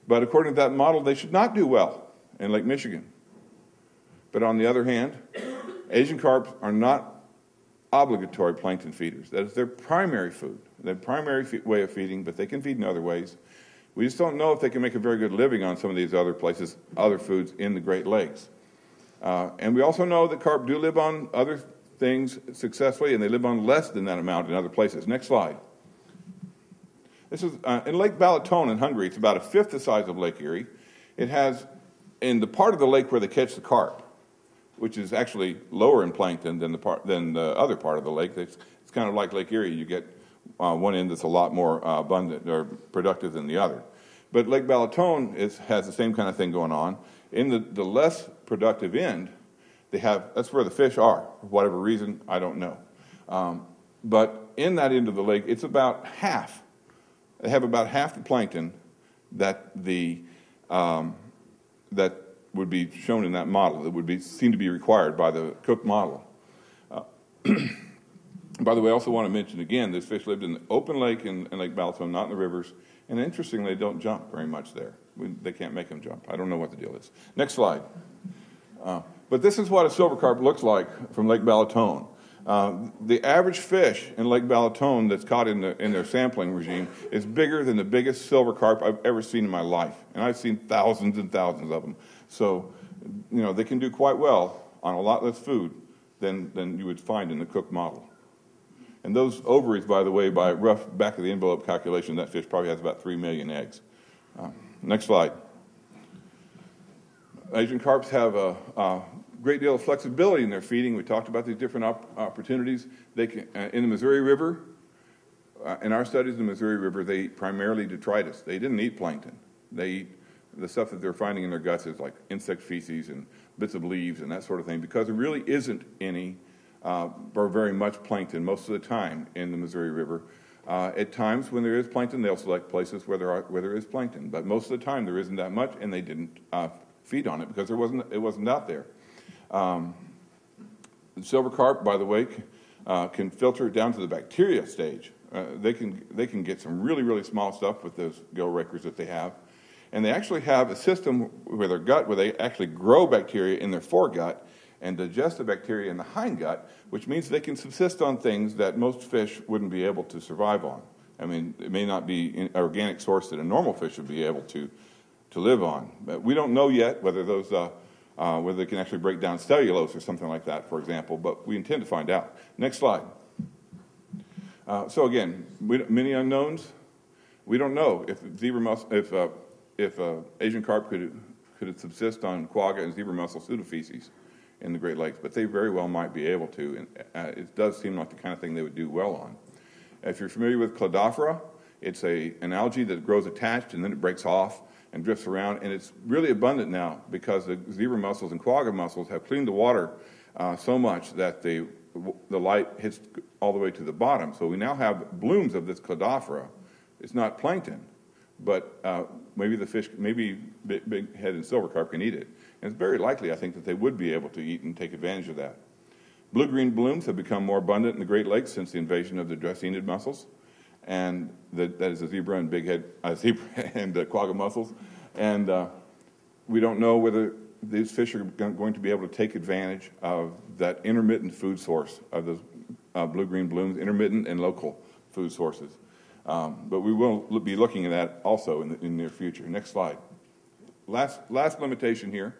But according to that model, they should not do well in Lake Michigan. But on the other hand, Asian carp are not obligatory plankton feeders. That is their primary food, their primary way of feeding, but they can feed in other ways. We just don't know if they can make a very good living on some of these other places, other foods in the Great Lakes. And we also know that carp do live on other things successfully, and they live on less than that amount in other places. Next slide. This is in Lake Balaton in Hungary. It's about a fifth the size of Lake Erie. It has, in the part of the lake where they catch the carp, which is actually lower in plankton than the other part of the lake. It's kind of like Lake Erie. You get one end that's a lot more abundant or productive than the other. But Lake Balaton has the same kind of thing going on. In the less productive end, that's where the fish are. For whatever reason, I don't know. But in that end of the lake, it's about half. They have about half the plankton that would be shown in that model, that would seem to be required by the Cook model. By the way, I also want to mention again, this fish lived in the open lake in Lake Balaton, not in the rivers, and interestingly, they don't jump very much there. They can't make them jump. I don't know what the deal is. Next slide. But this is what a silver carp looks like from Lake Balaton. The average fish in Lake Balaton that's caught in their sampling regime is bigger than the biggest silver carp I've ever seen in my life, and I've seen thousands and thousands of them. So, they can do quite well on a lot less food than you would find in the Cook model. And those ovaries, by the way, by rough back-of-the-envelope calculation, that fish probably has about 3 million eggs. Next slide. Asian carps have a great deal of flexibility in their feeding. We talked about these different opportunities. They can, in the Missouri River, in our studies in the Missouri River, they eat primarily detritus. They didn't eat plankton. They eat the stuff that they're finding in their guts is like insect feces and bits of leaves and that sort of thing, because there really isn't any or very much plankton most of the time in the Missouri River. At times when there is plankton, they'll select places where there is plankton, but most of the time there isn't that much, and they didn't feed on it because it wasn't out there. The silver carp, by the way, can filter down to the bacteria stage. They can get some really, really small stuff with those gill rakers that they have. And they actually have a system with their gut where they actually grow bacteria in their foregut and digest the bacteria in the hindgut, which means they can subsist on things that most fish wouldn't be able to survive on. I mean, it may not be an organic source that a normal fish would be able to live on. But we don't know yet whether whether they can actually break down cellulose or something like that, for example, but we intend to find out. Next slide. So again, many unknowns. We don't know if Asian carp could subsist on quagga and zebra mussel pseudofeces in the Great Lakes, but they very well might be able to, and it does seem like the kind of thing they would do well on. If you're familiar with Cladophora, it's an algae that grows attached and then it breaks off and drifts around, and it's really abundant now because the zebra mussels and quagga mussels have cleaned the water so much that the light hits all the way to the bottom. So we now have blooms of this Cladophora. It's not plankton, but maybe Bighead and silver carp can eat it. And it's very likely, I think, that they would be able to eat and take advantage of that. Blue-green blooms have become more abundant in the Great Lakes since the invasion of the draceniid mussels, and that is the zebra and Bighead, zebra and quagga mussels. And we don't know whether these fish are going to be able to take advantage of that intermittent food source of those blue-green blooms, intermittent and local food sources. But we will be looking at that also in the near future. Next slide. Last limitation here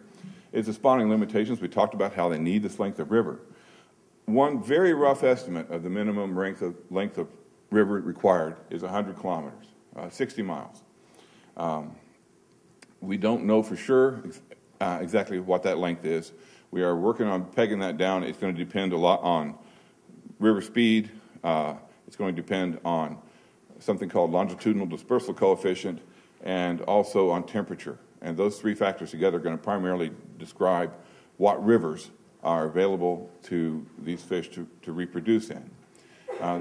is the spawning limitations. We talked about how they need this length of river. One very rough estimate of the minimum length of river required is 100 kilometers, 60 miles. We don't know for sure exactly what that length is. We are working on pegging that down. It's going to depend a lot on river speed. It's going to depend on something called longitudinal dispersal coefficient, and also on temperature. And those three factors together are going to primarily describe what rivers are available to these fish to reproduce in.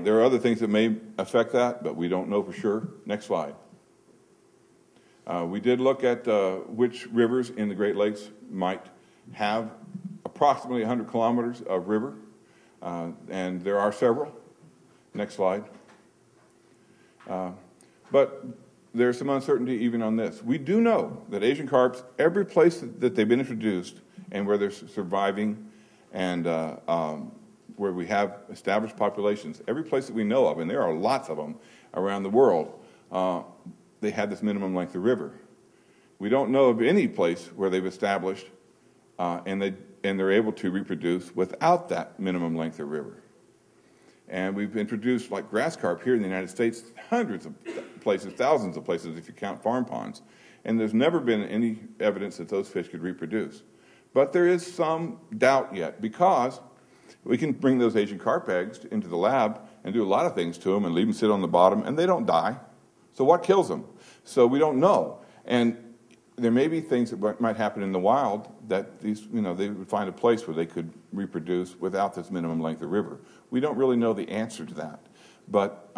There are other things that may affect that, but we don't know for sure. Next slide. We did look at which rivers in the Great Lakes might have approximately 100 kilometers of river, and there are several. Next slide. But there's some uncertainty even on this. We do know that Asian carps, every place that they've been introduced and where they're surviving and where we have established populations, every place that we know of, and there are lots of them around the world, they have this minimum length of river. We don't know of any place where they've established and they're able to reproduce without that minimum length of river. And we've introduced, like grass carp here in the United States, hundreds of places, thousands of places if you count farm ponds. And there's never been any evidence that those fish could reproduce. But there is some doubt yet, because we can bring those Asian carp eggs into the lab and do a lot of things to them and leave them sit on the bottom, and they don't die. So what kills them? So we don't know. And there may be things that might happen in the wild that these, they would find a place where they could reproduce without this minimum length of river. We don't really know the answer to that. But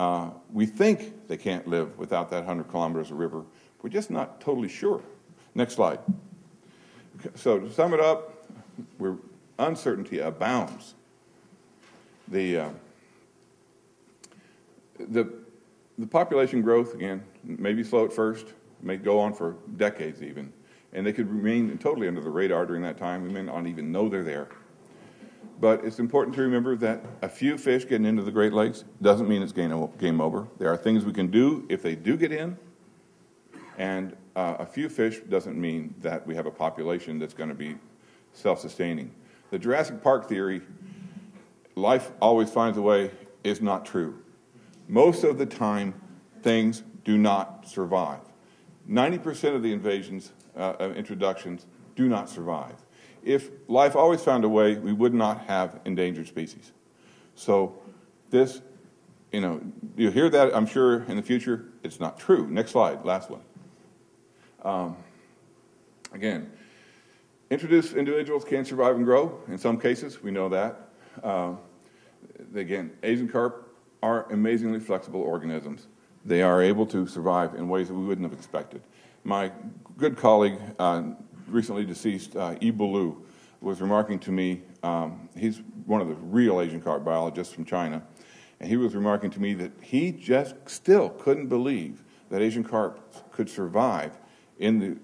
we think they can't live without that 100 kilometers of river. We're just not totally sure. Next slide. So to sum it up, uncertainty abounds. The population growth, again, may be slow at first, may go on for decades even, and they could remain totally under the radar during that time. We may not even know they're there. But it's important to remember that a few fish getting into the Great Lakes doesn't mean it's game over. There are things we can do if they do get in, and a few fish doesn't mean that we have a population that's going to be self-sustaining. The Jurassic Park theory, life always finds a way, is not true. Most of the time, things do not survive. 90% of the invasions, introductions, do not survive. If life always found a way, we would not have endangered species. So this, you'll hear that, I'm sure, in the future. It's not true. Next slide, last one. Again, introduced individuals can survive and grow. In some cases, we know that. Again, Asian carp are amazingly flexible organisms. They are able to survive in ways that we wouldn't have expected. My good colleague, recently deceased, Bulu, was remarking to me, he's one of the real Asian carp biologists from China, and he was remarking to me that he just still couldn't believe that Asian carp could survive in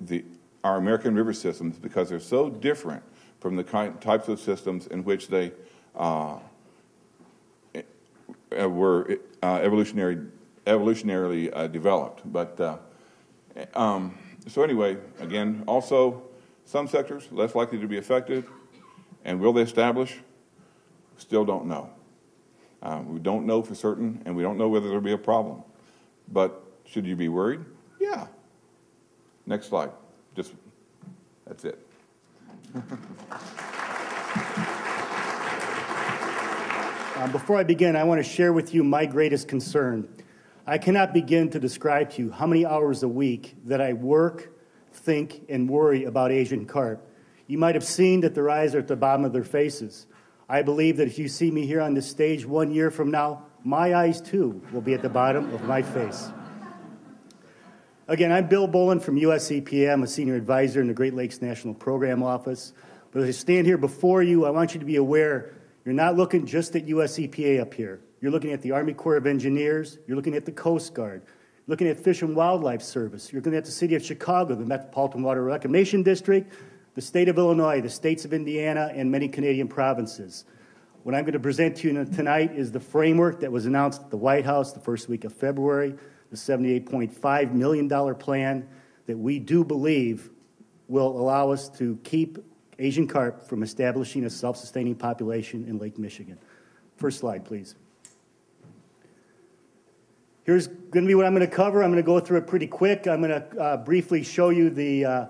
our American river systems because they're so different from the types of systems in which they were evolutionarily developed. But so anyway, again, also some sectors less likely to be affected, and will they establish? Still don't know. We don't know for certain, and we don't know whether there'll be a problem. But should you be worried? Yeah. Next slide. That's it. Before I begin, I want to share with you my greatest concern. I cannot begin to describe to you how many hours a week that I work, think, and worry about Asian carp. You might have seen that their eyes are at the bottom of their faces. I believe that if you see me here on this stage 1 year from now, my eyes too will be at the bottom of my face. Again, I'm Bill Bolin from US EPA. I'm a senior advisor in the Great Lakes National Program Office. But as I stand here before you, I want you to be aware you're not looking just at US EPA up here. You're looking at the Army Corps of Engineers. You're looking at the Coast Guard. You're looking at Fish and Wildlife Service. You're looking at the City of Chicago, the Metropolitan Water Reclamation District, the state of Illinois, the states of Indiana, and many Canadian provinces. What I'm going to present to you tonight is the framework that was announced at the White House the first week of February, the $78.5 million plan that we do believe will allow us to keep Asian carp from establishing a self-sustaining population in Lake Michigan. First slide, please. Here's going to be what I'm going to cover. I'm going to go through it pretty quick. I'm going to briefly show you the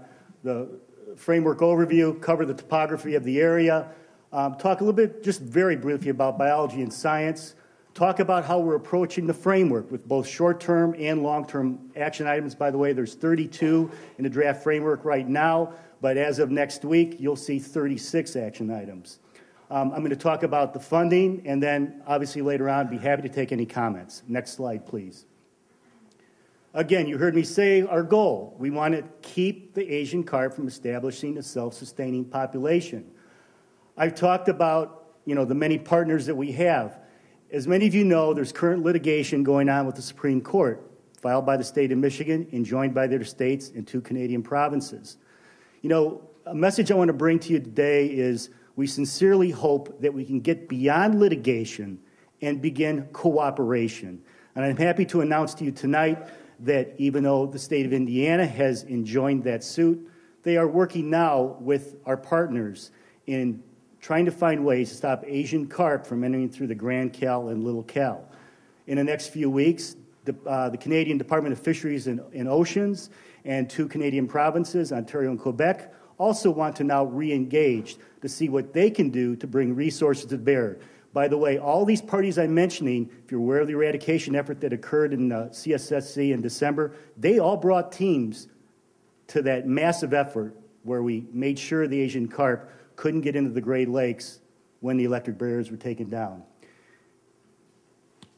framework overview, cover the topography of the area, talk a little bit, just very briefly, about biology and science, talk about how we're approaching the framework with both short-term and long-term action items. By the way, there's 32 in the draft framework right now, but as of next week, you'll see 36 action items. I'm going to talk about the funding, and then obviously later on, be happy to take any comments. Next slide, please. Again, you heard me say our goal. We want to keep the Asian carp from establishing a self-sustaining population. I've talked about, the many partners that we have. As many of you know, there's current litigation going on with the Supreme Court, filed by the state of Michigan and joined by their states and 2 Canadian provinces. A message I want to bring to you today is we sincerely hope that we can get beyond litigation and begin cooperation. And I'm happy to announce to you tonight that even though the state of Indiana has enjoined that suit, they are working now with our partners in trying to find ways to stop Asian carp from entering through the Grand Cal and Little Cal. In the next few weeks, the Canadian Department of Fisheries and Oceans and 2 Canadian provinces, Ontario and Quebec, also want to now re-engage to see what they can do to bring resources to bear. By the way, all these parties I'm mentioning, if you're aware of the eradication effort that occurred in CSSC in December, they all brought teams to that massive effort where we made sure the Asian carp couldn't get into the Great Lakes when the electric barriers were taken down.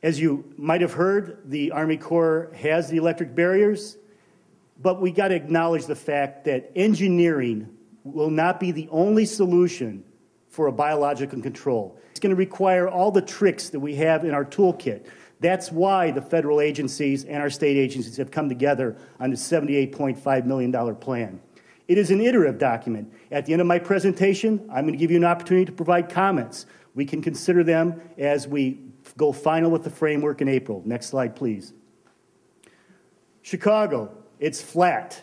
As you might have heard, the Army Corps has the electric barriers, but we got to acknowledge the fact that engineering will not be the only solution for a biological control. It's going to require all the tricks that we have in our toolkit. That's why the federal agencies and our state agencies have come together on the $78.5 million plan. It is an iterative document. At the end of my presentation, I'm going to give you an opportunity to provide comments. We can consider them as we go final with the framework in April. Next slide, please. Chicago, it's flat.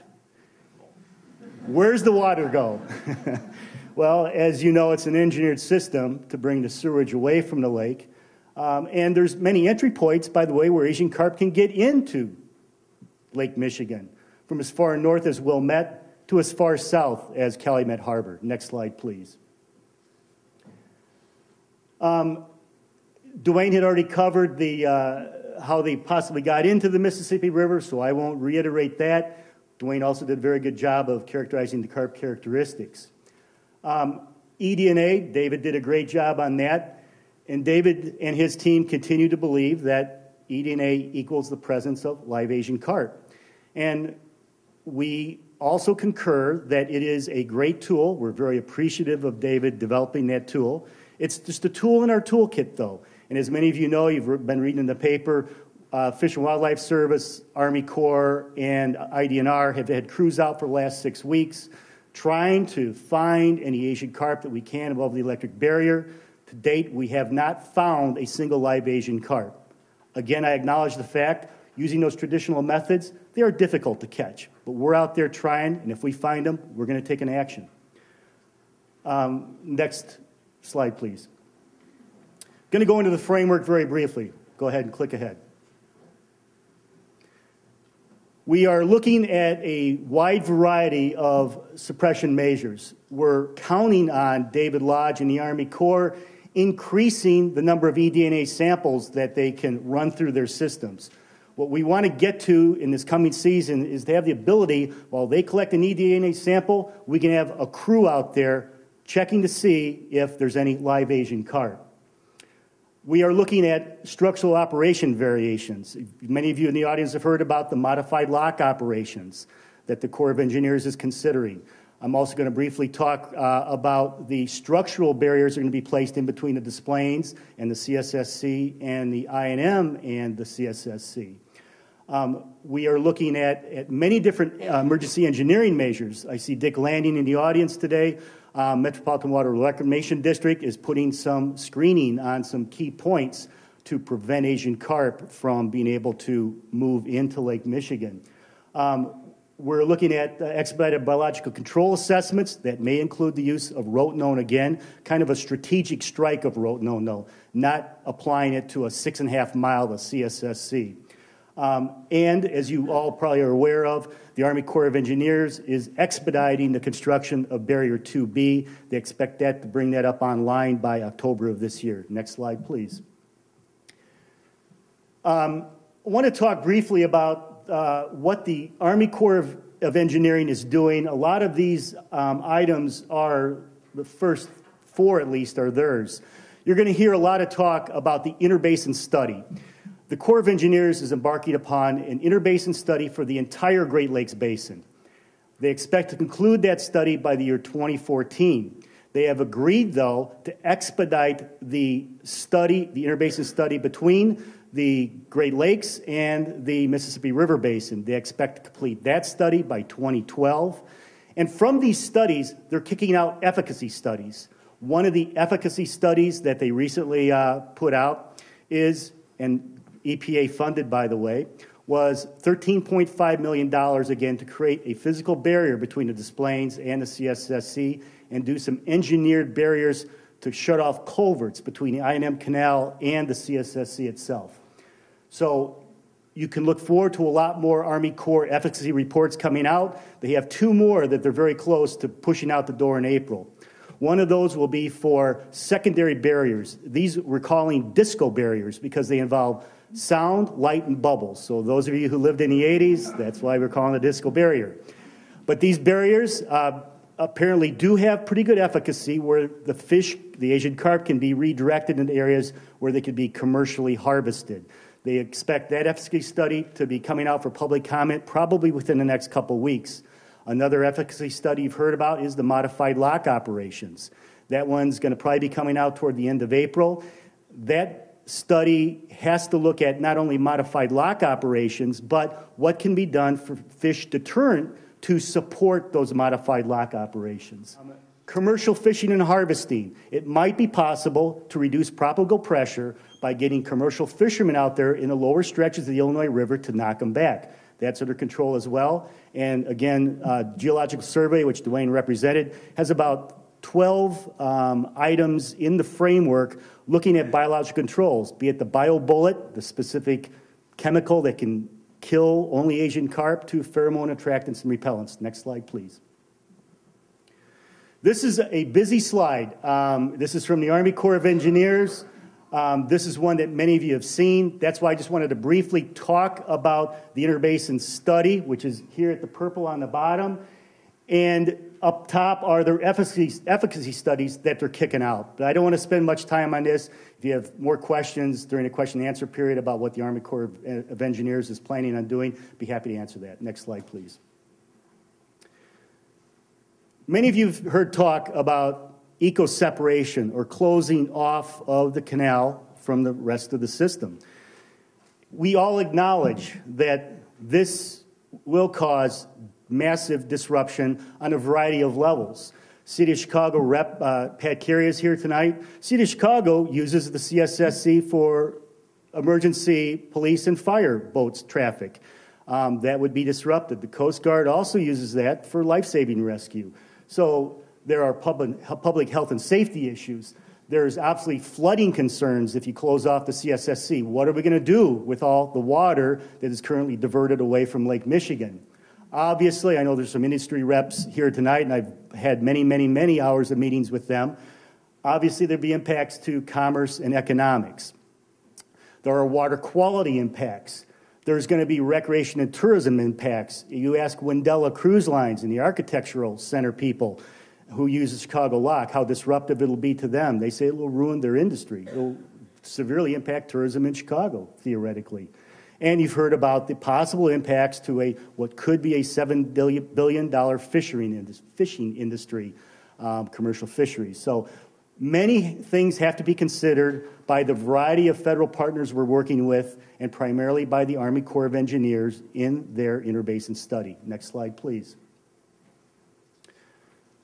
Where's the water go? Well, as you know, it's an engineered system to bring the sewage away from the lake. And there's many entry points, by the way, where Asian carp can get into Lake Michigan, from as far north as Wilmette to as far south as Calumet Harbor. Next slide, please. Dwayne had already covered how they possibly got into the Mississippi River, so I won't reiterate that. Dwayne also did a very good job of characterizing the carp characteristics. eDNA, David did a great job on that, and David and his team continue to believe that eDNA equals the presence of live Asian carp. And we also concur that it is a great tool. We're very appreciative of David developing that tool. It's just a tool in our toolkit, though. And as many of you know, you've been reading in the paper, Fish and Wildlife Service, Army Corps, and IDNR have had crews out for the last 6 weeks trying to find any Asian carp that we can above the electric barrier. To date, we have not found a single live Asian carp. Again, I acknowledge the fact, using those traditional methods, they are difficult to catch. But we're out there trying, and if we find them, we're going to take an action. Next slide, please. Going to go into the framework very briefly. Go ahead and click ahead. We are looking at a wide variety of suppression measures. We're counting on David Lodge and the Army Corps increasing the number of eDNA samples that they can run through their systems. What we want to get to in this coming season is to have the ability, while they collect an eDNA sample, we can have a crew out there checking to see if there's any live Asian carp. We are looking at structural operation variations. Many of you in the audience have heard about the modified lock operations that the Corps of Engineers is considering. I'm also going to briefly talk about the structural barriers that are going to be placed in between the displanes and the CSSC and the INM and the CSSC. We are looking at many different emergency engineering measures. I see Dick Landing in the audience today. Metropolitan Water Reclamation District is putting some screening on some key points to prevent Asian carp from being able to move into Lake Michigan. We're looking at expedited biological control assessments that may include the use of rotenone again, kind of a strategic strike of rotenone, though, not applying it to a 6.5 mile of CSSC. And as you all probably are aware of, the Army Corps of Engineers is expediting the construction of Barrier 2B. They expect that to bring that up online by October of this year. Next slide, please. I want to talk briefly about what the Army Corps of Engineering is doing. A lot of these items are, the first 4 at least, are theirs. You're going to hear a lot of talk about the interbasin study. The Corps of Engineers is embarking upon an interbasin study for the entire Great Lakes Basin. They expect to conclude that study by the year 2014. They have agreed, though, to expedite the study, the interbasin study between the Great Lakes and the Mississippi River Basin. They expect to complete that study by 2012. And from these studies, they're kicking out efficacy studies. One of the efficacy studies that they recently put out is, and EPA funded, by the way, was $13.5 million, again, to create a physical barrier between the Des Plaines and the CSSC and do some engineered barriers to shut off culverts between the I&M Canal and the CSSC itself. So you can look forward to a lot more Army Corps efficacy reports coming out. They have 2 more that they're very close to pushing out the door in April. One of those will be for secondary barriers. These we're calling disco barriers because they involve sound, light, and bubbles. So those of you who lived in the 80s, that's why we're calling it a disco barrier. But these barriers apparently do have pretty good efficacy where the fish, the Asian carp, can be redirected into areas where they could be commercially harvested. They expect that efficacy study to be coming out for public comment probably within the next couple weeks. Another efficacy study you've heard about is the modified lock operations. That one's going to probably be coming out toward the end of April. That study has to look at not only modified lock operations, but what can be done for fish deterrent to support those modified lock operations. Commercial fishing and harvesting. It might be possible to reduce propagule pressure by getting commercial fishermen out there in the lower stretches of the Illinois River to knock them back. That's under control as well. And again, Geological Survey, which Dwayne represented, has about 12 items in the framework looking at biological controls, be it the bio-bullet, the specific chemical that can kill only Asian carp, to pheromone attractants and repellents. Next slide, please. This is a busy slide. This is from the Army Corps of Engineers. This is one that many of you have seen. That's why I just wanted to briefly talk about the interbasin study, which is here at the purple on the bottom. And up top are their efficacy studies that they're kicking out. But I don't want to spend much time on this. If you have more questions during the question and answer period about what the Army Corps of Engineers is planning on doing, I'd be happy to answer that. Next slide, please. Many of you have heard talk about eco-separation or closing off of the canal from the rest of the system. We all acknowledge that this will cause massive disruption on a variety of levels. City of Chicago Rep Pat Carey is here tonight. City of Chicago uses the CSSC for emergency police and fire boats traffic. That would be disrupted. The Coast Guard also uses that for life-saving rescue. So there are public health and safety issues. There's obviously flooding concerns if you close off the CSSC. What are we going to do with all the water that is currently diverted away from Lake Michigan? Obviously, I know there's some industry reps here tonight, and I've had many hours of meetings with them. Obviously, there'll be impacts to commerce and economics. There are water quality impacts. There's going to be recreation and tourism impacts. You ask Wendella Cruise Lines and the Architectural Center people who use the Chicago Lock how disruptive it'll be to them. They say it will ruin their industry. It will severely impact tourism in Chicago, theoretically. And you've heard about the possible impacts to what could be a $7 billion fishing industry, commercial fisheries. So many things have to be considered by the variety of federal partners we're working with, and primarily by the Army Corps of Engineers in their interbasin study. Next slide, please.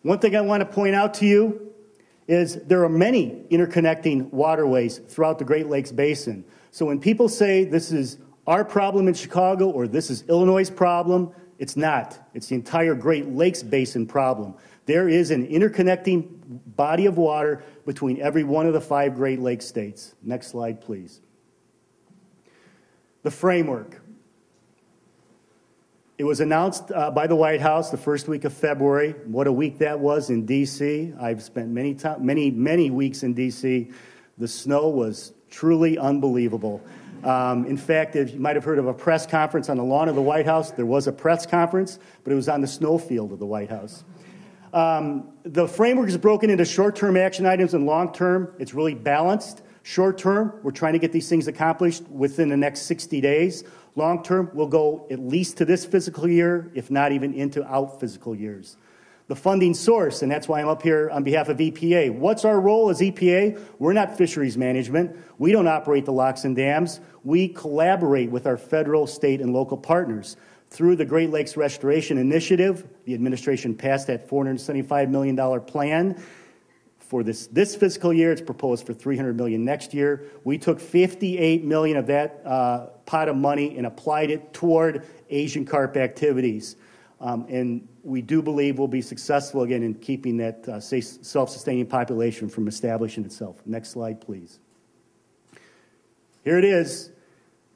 One thing I want to point out to you is there are many interconnecting waterways throughout the Great Lakes Basin. So when people say this is our problem in Chicago or this is Illinois' problem, it's not. It's the entire Great Lakes Basin problem. There is an interconnecting body of water between every one of the 5 Great Lakes states. Next slide, please. The framework. It was announced by the White House the first week of February. What a week that was in D.C. I've spent many weeks in D.C. The snow was truly unbelievable. In fact, if you might have heard of a press conference on the lawn of the White House, there was a press conference, but it was on the snowfield of the White House. The framework is broken into short-term action items and long-term. It's really balanced. Short term, we're trying to get these things accomplished within the next 60 days. Long term, we'll go at least to this fiscal year, if not even into out fiscal years. The funding source, and that's why I'm up here on behalf of EPA. What's our role as EPA? We're not fisheries management. We don't operate the locks and dams. We collaborate with our federal, state, and local partners. Through the Great Lakes Restoration Initiative, the administration passed that $475 million plan. For this fiscal year, it's proposed for $300 million next year. We took $58 million of that pot of money and applied it toward Asian carp activities. And we do believe we'll be successful again in keeping that self-sustaining population from establishing itself. Next slide, please. Here it is.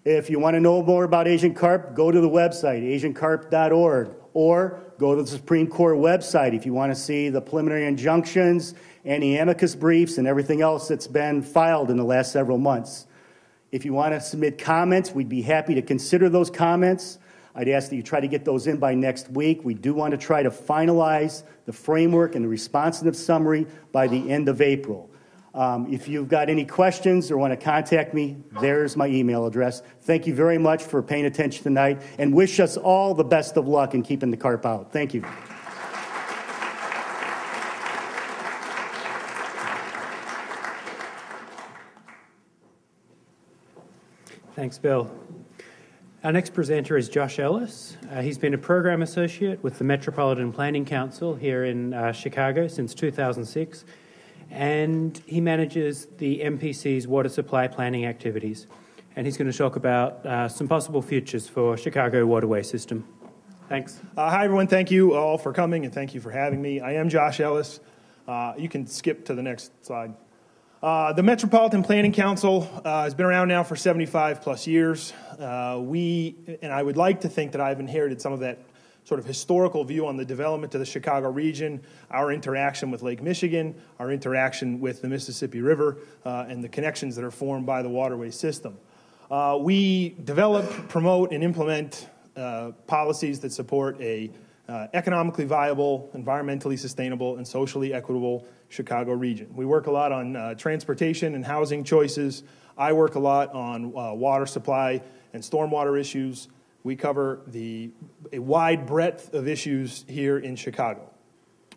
If you want to know more about Asian carp, go to the website, asiancarp.org, or go to the Supreme Court website if you want to see the preliminary injunctions, any amicus briefs, and everything else that's been filed in the last several months. If you want to submit comments, we'd be happy to consider those comments. I'd ask that you try to get those in by next week. We do want to try to finalize the framework and the responsive summary by the end of April. If you've got any questions or want to contact me, there's my email address. Thank you very much for paying attention tonight, and wish us all the best of luck in keeping the carp out. Thank you. Thanks, Bill. Our next presenter is Josh Ellis. He's been a program associate with the Metropolitan Planning Council here in Chicago since 2006, and he manages the MPC's water supply planning activities. And he's going to talk about some possible futures for Chicago waterway system. Thanks. Hi, everyone. Thank you all for coming, and thank you for having me. I am Josh Ellis. You can skip to the next slide. The Metropolitan Planning Council has been around now for 75-plus years. And I would like to think that I've inherited some of that sort of historical view on the development of the Chicago region, our interaction with Lake Michigan, our interaction with the Mississippi River, and the connections that are formed by the waterway system. We develop, promote, and implement policies that support a economically viable, environmentally sustainable, and socially equitable Chicago region. We work a lot on transportation and housing choices. I work a lot on water supply and stormwater issues. We cover a wide breadth of issues here in Chicago.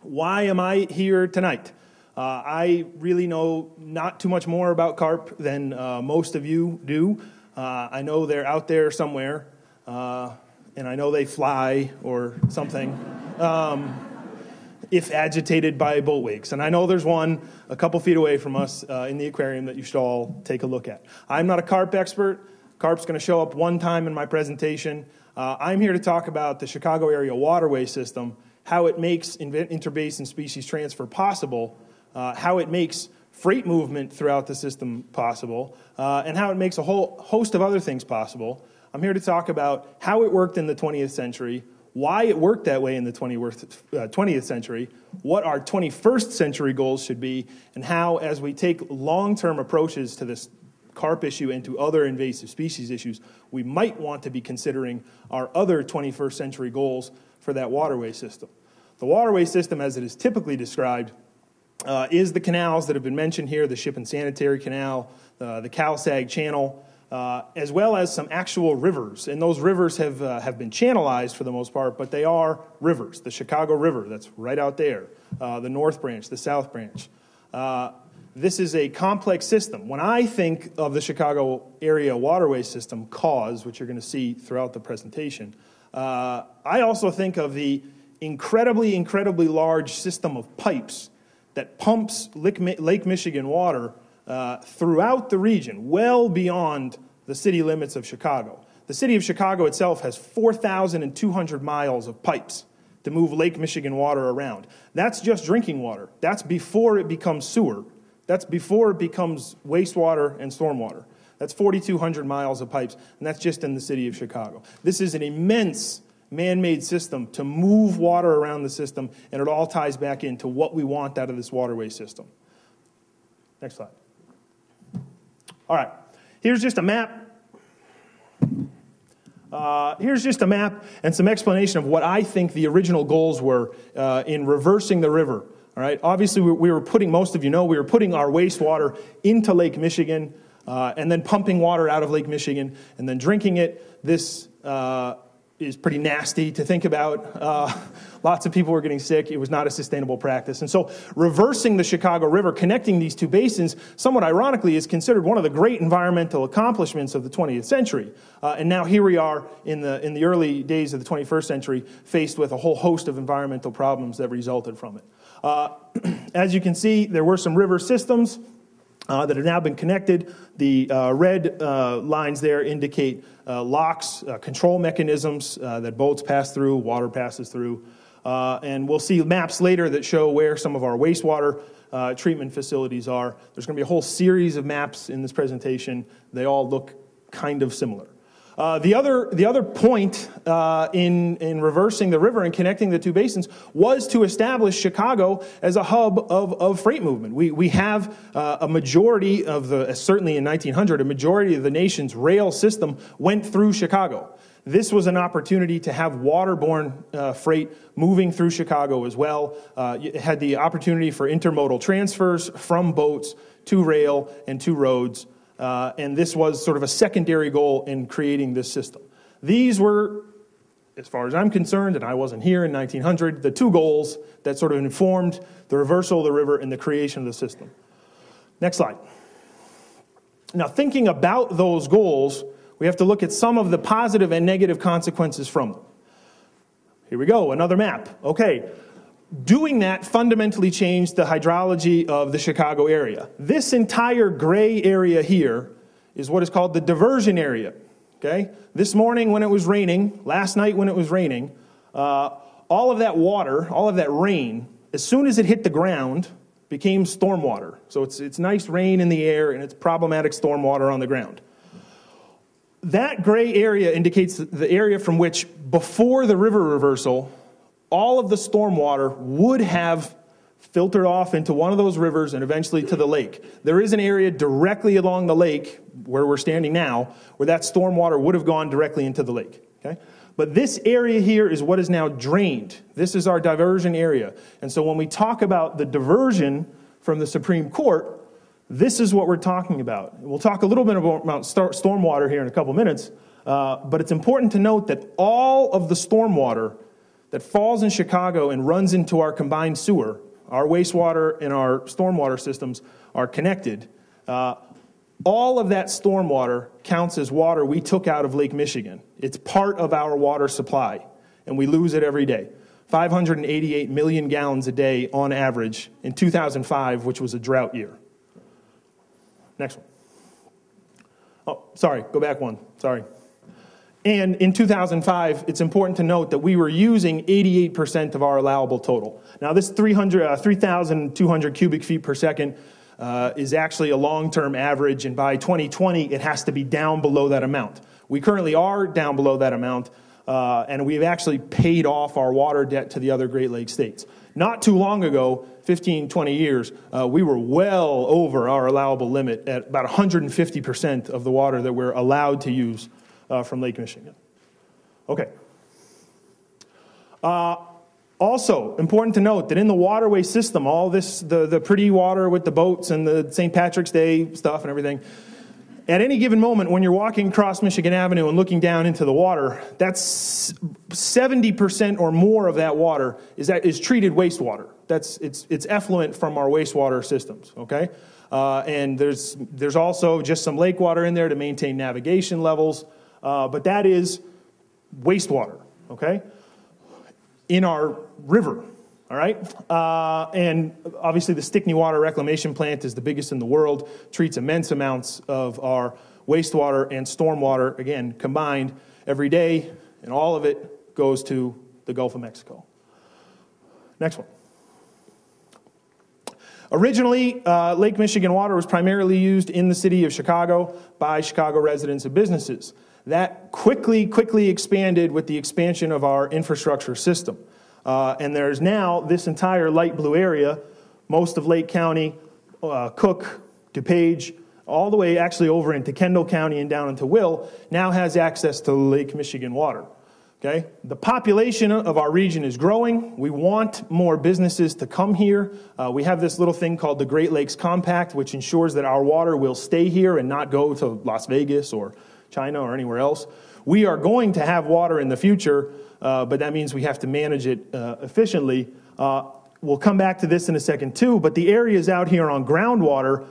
Why am I here tonight? I really know not too much more about carp than most of you do. I know they're out there somewhere, and I know they fly or something, if agitated by boat wakes. And I know there's one a couple feet away from us in the aquarium that you should all take a look at. I'm not a carp expert. Carp's going to show up one time in my presentation. I'm here to talk about the Chicago area waterway system, how it makes interbasin species transfer possible, how it makes freight movement throughout the system possible, and how it makes a whole host of other things possible. I'm here to talk about how it worked in the 20th century, why it worked that way in the 20th century, what our 21st century goals should be, and how, as we take long-term approaches to this carp issue and to other invasive species issues, we might want to be considering our other 21st century goals for that waterway system. The waterway system, as it is typically described, is the canals that have been mentioned here, the Ship and Sanitary Canal, the Cal-Sag Channel, as well as some actual rivers. And those rivers have been channelized for the most part, but they are rivers. The Chicago River, that's right out there, the North Branch, the South Branch. This is a complex system. When I think of the Chicago area waterway system, CAWS, which you're going to see throughout the presentation, I also think of the incredibly, incredibly large system of pipes that pumps Lake Michigan water throughout the region, well beyond the city limits of Chicago. The city of Chicago itself has 4,200 miles of pipes to move Lake Michigan water around. That's just drinking water. That's before it becomes sewer. That's before it becomes wastewater and stormwater. That's 4,200 miles of pipes, and that's just in the city of Chicago. This is an immense man-made system to move water around the system, and it all ties back into what we want out of this waterway system. Next slide. All right, here's just a map. Here's just a map and some explanation of what I think the original goals were in reversing the river All right. Obviously, we were putting, most of you know, we were putting our wastewater into Lake Michigan and then pumping water out of Lake Michigan and then drinking it. This is pretty nasty to think about. Lots of people were getting sick. It was not a sustainable practice. And so reversing the Chicago River, connecting these two basins, somewhat ironically, is considered one of the great environmental accomplishments of the 20th century. And now here we are in the early days of the 21st century, faced with a whole host of environmental problems that resulted from it. As you can see, there were some river systems that have now been connected. The red lines there indicate locks, control mechanisms that boats pass through, water passes through. And we'll see maps later that show where some of our wastewater treatment facilities are. There's going to be a whole series of maps in this presentation. They all look kind of similar. The other point in reversing the river and connecting the two basins was to establish Chicago as a hub of freight movement. We have a majority of certainly in 1900, a majority of the nation's rail system went through Chicago. This was an opportunity to have waterborne freight moving through Chicago as well. It had the opportunity for intermodal transfers from boats to rail and to roads. And this was sort of a secondary goal in creating this system. These were, as far as I'm concerned, and I wasn't here in 1900, the two goals that sort of informed the reversal of the river and the creation of the system. Next slide. Now, thinking about those goals, we have to look at some of the positive and negative consequences from them. Here we go, another map. Okay. Doing that fundamentally changed the hydrology of the Chicago area. This entire gray area here is what is called the diversion area. Okay? This morning when it was raining, last night when it was raining, all of that water, all of that rain, as soon as it hit the ground, became stormwater. So it's nice rain in the air and it's problematic stormwater on the ground. That gray area indicates the area from which, before the river reversal, all of the stormwater would have filtered off into one of those rivers and eventually to the lake. There is an area directly along the lake, where we're standing now, where that stormwater would have gone directly into the lake. Okay? But this area here is what is now drained. This is our diversion area. And so when we talk about the diversion from the Supreme Court, this is what we're talking about. We'll talk a little bit about stormwater here in a couple minutes, but it's important to note that all of the stormwater that falls in Chicago and runs into our combined sewer, our wastewater and our stormwater systems are connected. All of that stormwater counts as water we took out of Lake Michigan. It's part of our water supply, and we lose it every day. 588 million gallons a day on average in 2005, which was a drought year. Next one. Oh, sorry, go back one. Sorry. And in 2005, it's important to note that we were using 88% of our allowable total. Now, this 3,200 cubic feet per second is actually a long-term average, and by 2020, it has to be down below that amount. We currently are down below that amount, and we've actually paid off our water debt to the other Great Lakes states. Not too long ago, 15, 20 years, we were well over our allowable limit at about 150% of the water that we're allowed to use from Lake Michigan. Okay. Also, important to note that in the waterway system, all this, the pretty water with the boats and the St. Patrick's Day stuff and everything, at any given moment when you're walking across Michigan Avenue and looking down into the water, that's 70% or more of that water is treated wastewater. It's effluent from our wastewater systems, okay? And there's also just some lake water in there to maintain navigation levels, but that is wastewater, okay, in our river, all right? And obviously the Stickney Water Reclamation Plant is the biggest in the world, treats immense amounts of our wastewater and stormwater, again, combined every day, and all of it goes to the Gulf of Mexico. Next one. Originally, Lake Michigan water was primarily used in the city of Chicago by Chicago residents and businesses. That quickly expanded with the expansion of our infrastructure system. And there's now this entire light blue area, most of Lake County, Cook, DuPage, all the way actually over into Kendall County and down into Will, now has access to Lake Michigan water. Okay? The population of our region is growing. We want more businesses to come here. We have this little thing called the Great Lakes Compact, which ensures that our water will stay here and not go to Las Vegas or China or anywhere else. We are going to have water in the future, but that means we have to manage it efficiently. We'll come back to this in a second too, but the areas out here on groundwater,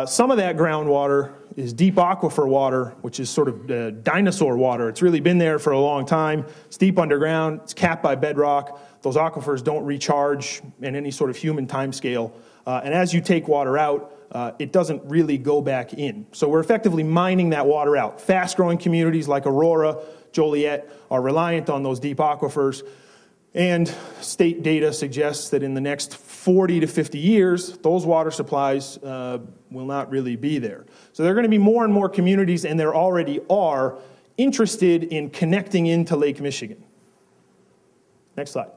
some of that groundwater is deep aquifer water, which is sort of dinosaur water. It's really been there for a long time. It's deep underground. It's capped by bedrock. Those aquifers don't recharge in any sort of human time scale. And as you take water out, it doesn't really go back in. So we're effectively mining that water out. Fast-growing communities like Aurora, Joliet are reliant on those deep aquifers. And state data suggests that in the next 40 to 50 years, those water supplies will not really be there. So there are going to be more and more communities, and there already are, interested in connecting into Lake Michigan. Next slide.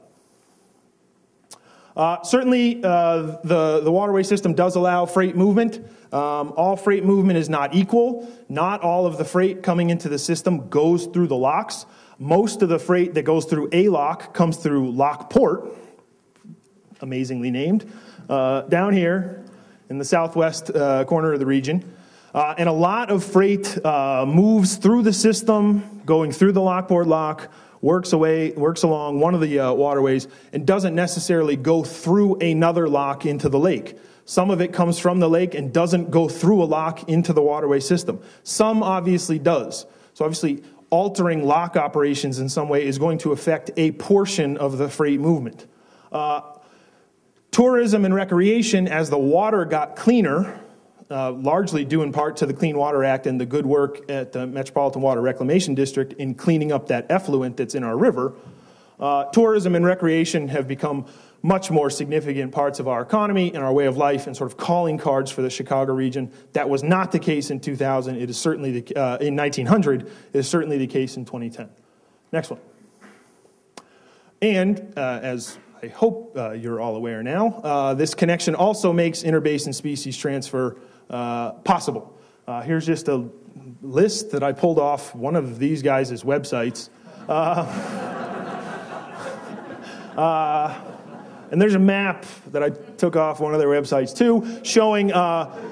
Certainly, the waterway system does allow freight movement. All freight movement is not equal. Not all of the freight coming into the system goes through the locks. Most of the freight that goes through a lock comes through Lockport, amazingly named, down here in the southwest corner of the region. And a lot of freight moves through the system, going through the Lockport lock, works along one of the waterways, and doesn't necessarily go through another lock into the lake. Some of it comes from the lake and doesn't go through a lock into the waterway system. Some obviously does. So obviously, altering lock operations in some way is going to affect a portion of the freight movement. Tourism and recreation, as the water got cleaner, largely due in part to the Clean Water Act and the good work at the Metropolitan Water Reclamation District in cleaning up that effluent that's in our river, tourism and recreation have become much more significant parts of our economy and our way of life and sort of calling cards for the Chicago region. That was not the case in 2000. It is certainly in 1900. It is certainly the case in 2010. Next one. And as I hope you're all aware now, this connection also makes interbasin species transfer possible. Here's just a list that I pulled off one of these guys' websites. And there's a map that I took off one of their websites too, showing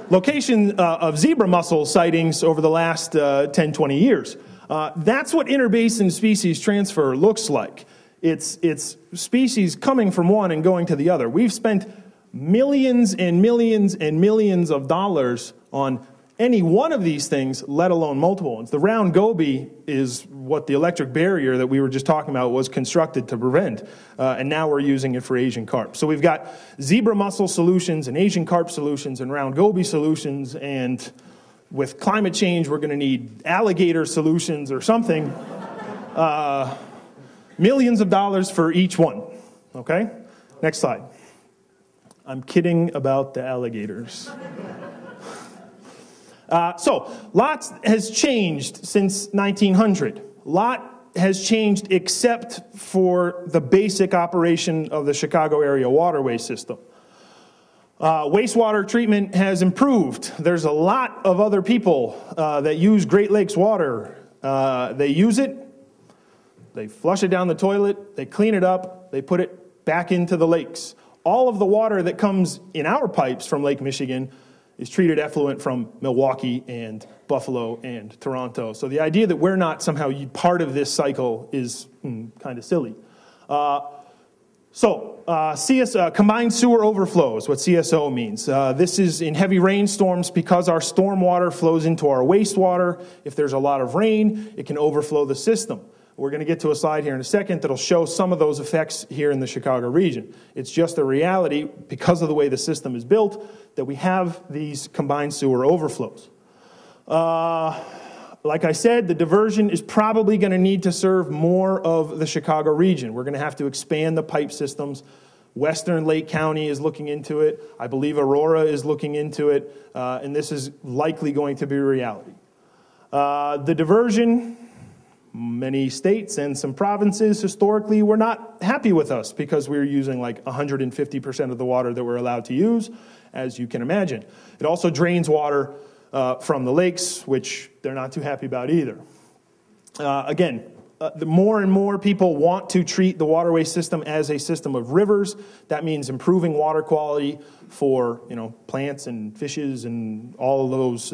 location of zebra mussel sightings over the last 10, 20 years. That's what interbasin species transfer looks like. It's species coming from one and going to the other. We've spent millions and millions and millions of dollars on any one of these things, let alone multiple ones. The round goby is what the electric barrier that we were just talking about was constructed to prevent, and now we're using it for Asian carp. So we've got zebra mussel solutions and Asian carp solutions and round goby solutions, and with climate change, we're going to need alligator solutions or something. Millions of dollars for each one. Okay? Next slide. I'm kidding about the alligators. So, lots has changed since 1900. Lot has changed except for the basic operation of the Chicago area waterway system. Wastewater treatment has improved. There's a lot of other people that use Great Lakes water. They use it, they flush it down the toilet, they clean it up, they put it back into the lakes. All of the water that comes in our pipes from Lake Michigan is treated effluent from Milwaukee and Buffalo and Toronto. So the idea that we're not somehow part of this cycle is kind of silly. Combined sewer overflow is what CSO means. This is in heavy rainstorms because our storm water flows into our wastewater. If there's a lot of rain, it can overflow the system. We're going to get to a slide here in a second that'll show some of those effects here in the Chicago region. It's just a reality, because of the way the system is built, that we have these combined sewer overflows. Like I said, the diversion is probably going to need to serve more of the Chicago region. We're going to have to expand the pipe systems. Western Lake County is looking into it. I believe Aurora is looking into it. And this is likely going to be a reality. The diversion, many states and some provinces historically were not happy with us because we were using like 150% of the water that we're allowed to use, as you can imagine. It also drains water from the lakes, which they're not too happy about either. Again, the more and more people want to treat the waterway system as a system of rivers. That means improving water quality for plants and fishes and all of those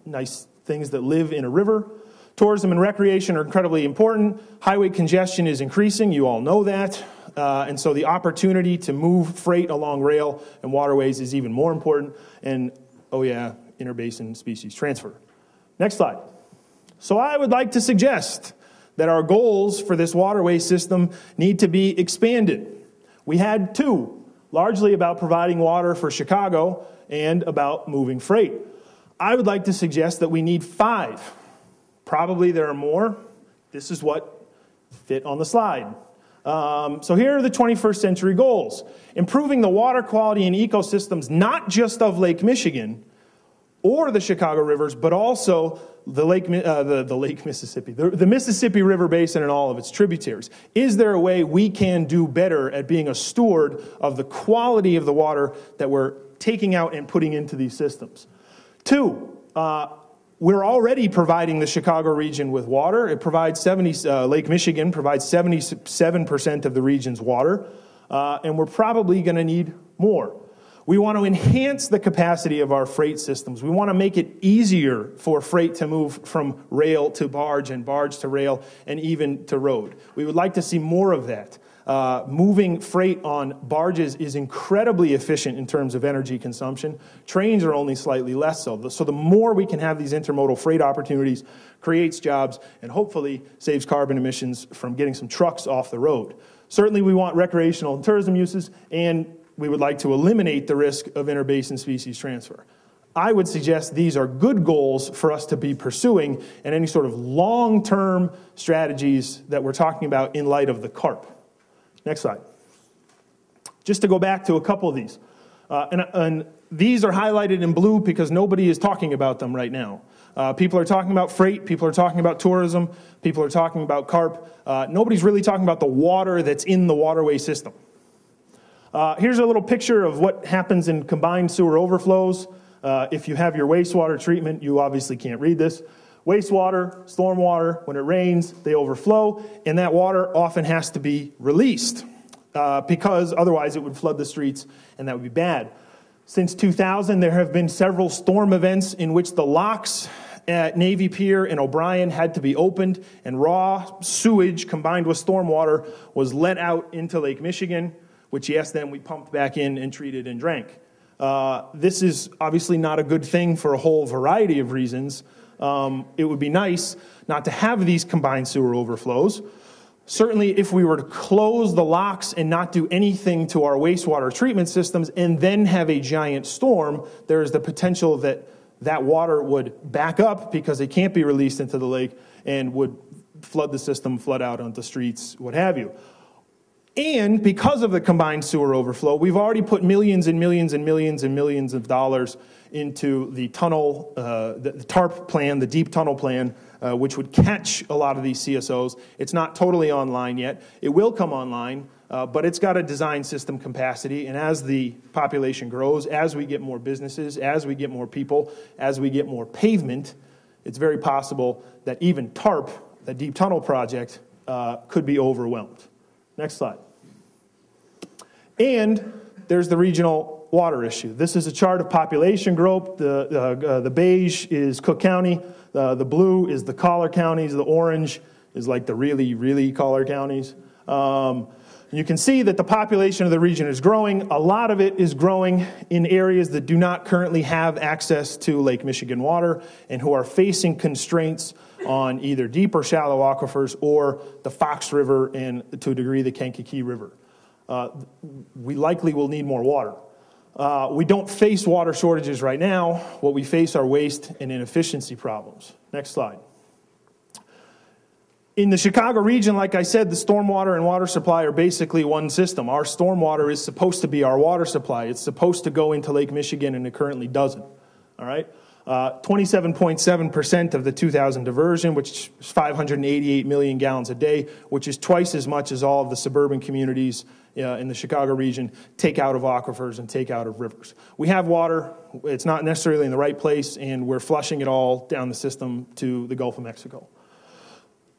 nice things that live in a river. Tourism and recreation are incredibly important. Highway congestion is increasing. You all know that. And so the opportunity to move freight along rail and waterways is even more important. And, interbasin species transfer. Next slide. So I would like to suggest that our goals for this waterway system need to be expanded. We had 2, largely about providing water for Chicago and about moving freight. I would like to suggest that we need 5. Probably there are more. This is what fit on the slide. So here are the 21st century goals. Improving the water quality and ecosystems, not just of Lake Michigan or the Chicago rivers, but also the Lake Mississippi, the Mississippi River Basin and all of its tributaries. Is there a way we can do better at being a steward of the quality of the water that we're taking out and putting into these systems? 2, we're already providing the Chicago region with water. It provides Lake Michigan provides 77% of the region's water, and we're probably going to need more. We want to enhance the capacity of our freight systems. We want to make it easier for freight to move from rail to barge and barge to rail and even to road. We would like to see more of that. Moving freight on barges is incredibly efficient in terms of energy consumption. Trains are only slightly less so. So the more we can have these intermodal freight opportunities, creates jobs, and hopefully saves carbon emissions from getting some trucks off the road. Certainly we want recreational and tourism uses, and we would like to eliminate the risk of interbasin species transfer. I would suggest these are good goals for us to be pursuing and any sort of long-term strategies that we're talking about in light of the carp. Next slide. Just to go back to a couple of these. And these are highlighted in blue because nobody is talking about them right now. People are talking about freight. People are talking about tourism. People are talking about carp. Nobody's really talking about the water that's in the waterway system. Here's a little picture of what happens in combined sewer overflows. If you have your wastewater treatment, you obviously can't read this. Wastewater, stormwater, when it rains, they overflow, and that water often has to be released because otherwise it would flood the streets, and that would be bad. Since 2000, there have been several storm events in which the locks at Navy Pier and O'Brien had to be opened, and raw sewage combined with stormwater was let out into Lake Michigan, which, yes, then we pumped back in and treated and drank. This is obviously not a good thing for a whole variety of reasons. It would be nice not to have these combined sewer overflows. Certainly, if we were to close the locks and not do anything to our wastewater treatment systems and then have a giant storm, there is the potential that that water would back up because it can't be released into the lake and would flood the system, flood out onto streets, what have you. And because of the combined sewer overflow, we've already put millions and millions and millions and millions of dollars into the tunnel, the TARP plan, the deep tunnel plan, which would catch a lot of these CSOs. It's not totally online yet. It will come online, but it's got a design system capacity. And as the population grows, as we get more businesses, as we get more people, as we get more pavement, it's very possible that even TARP, the deep tunnel project, could be overwhelmed. Next slide. And there's the regional water issue. This is a chart of population growth. The beige is Cook County. The blue is the collar counties. The orange is like the really, really collar counties. You can see that the population of the region is growing. A lot of it is growing in areas that do not currently have access to Lake Michigan water and who are facing constraints on either deep or shallow aquifers or the Fox River and, to a degree, the Kankakee River. We likely will need more water. We don't face water shortages right now. What we face are waste and inefficiency problems. Next slide. In the Chicago region, like I said, the stormwater and water supply are basically one system. Our stormwater is supposed to be our water supply. It's supposed to go into Lake Michigan, and it currently doesn't. All right? 27.7% of the 2000 diversion, which is 588 million gallons a day, which is twice as much as all of the suburban communities in the Chicago region take out of aquifers and take out of rivers. We have water. It's not necessarily in the right place, and we're flushing it all down the system to the Gulf of Mexico.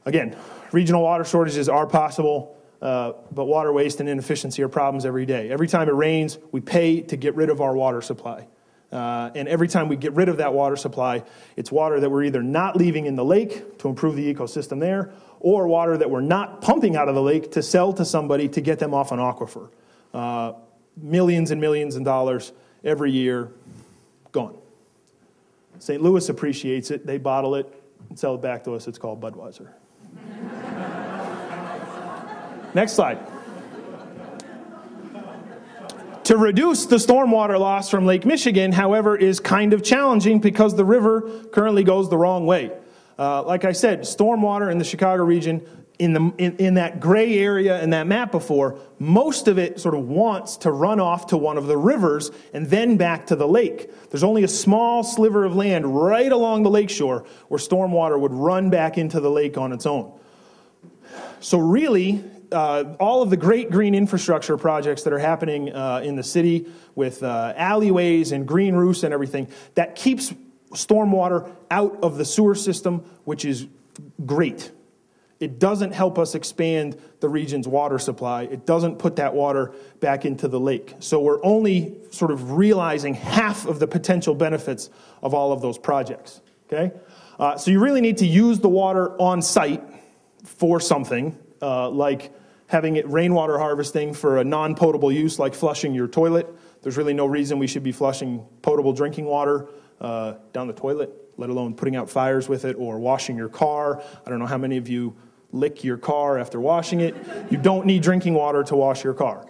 Again, regional water shortages are possible, but water waste and inefficiency are problems every day. Every time it rains, we pay to get rid of our water supply. And every time we get rid of that water supply, it's water that we're either not leaving in the lake to improve the ecosystem there, or water that we're not pumping out of the lake to sell to somebody to get them off an aquifer. Millions and millions of dollars every year, gone. St. Louis appreciates it. They bottle it and sell it back to us. It's called Budweiser. Next slide. To reduce the stormwater loss from Lake Michigan, however, is kind of challenging because the river currently goes the wrong way. Like I said, stormwater in the Chicago region, in that gray area in that map before, most of it sort of wants to run off to one of the rivers and then back to the lake. There's only a small sliver of land right along the lakeshore where stormwater would run back into the lake on its own. So really, all of the great green infrastructure projects that are happening in the city with alleyways and green roofs and everything, that keeps stormwater out of the sewer system, which is great. It doesn't help us expand the region's water supply. It doesn't put that water back into the lake. So we're only sort of realizing half of the potential benefits of all of those projects. Okay? So you really need to use the water on site for something, like having it rainwater harvesting for a non-potable use, like flushing your toilet. There's really no reason we should be flushing potable drinking water down the toilet, let alone putting out fires with it, or washing your car. I don't know how many of you lick your car after washing it. You don't need drinking water to wash your car.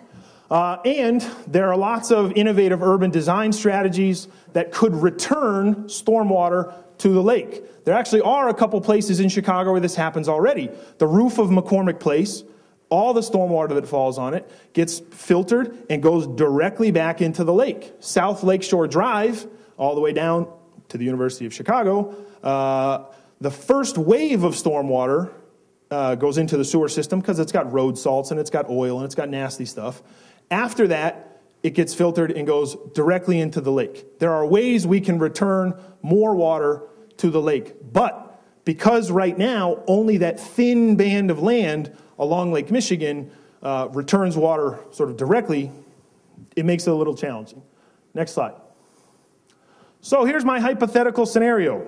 And there are lots of innovative urban design strategies that could return stormwater to the lake. There actually are a couple places in Chicago where this happens already. The roof of McCormick Place, all the stormwater that falls on it gets filtered and goes directly back into the lake. South Lakeshore Drive, all the way down to the University of Chicago, the first wave of stormwater goes into the sewer system because it's got road salts and it's got oil and it's got nasty stuff. After that, it gets filtered and goes directly into the lake. There are ways we can return more water to the lake. But because right now only that thin band of land along Lake Michigan returns water sort of directly, it makes it a little challenging. Next slide. So here's my hypothetical scenario.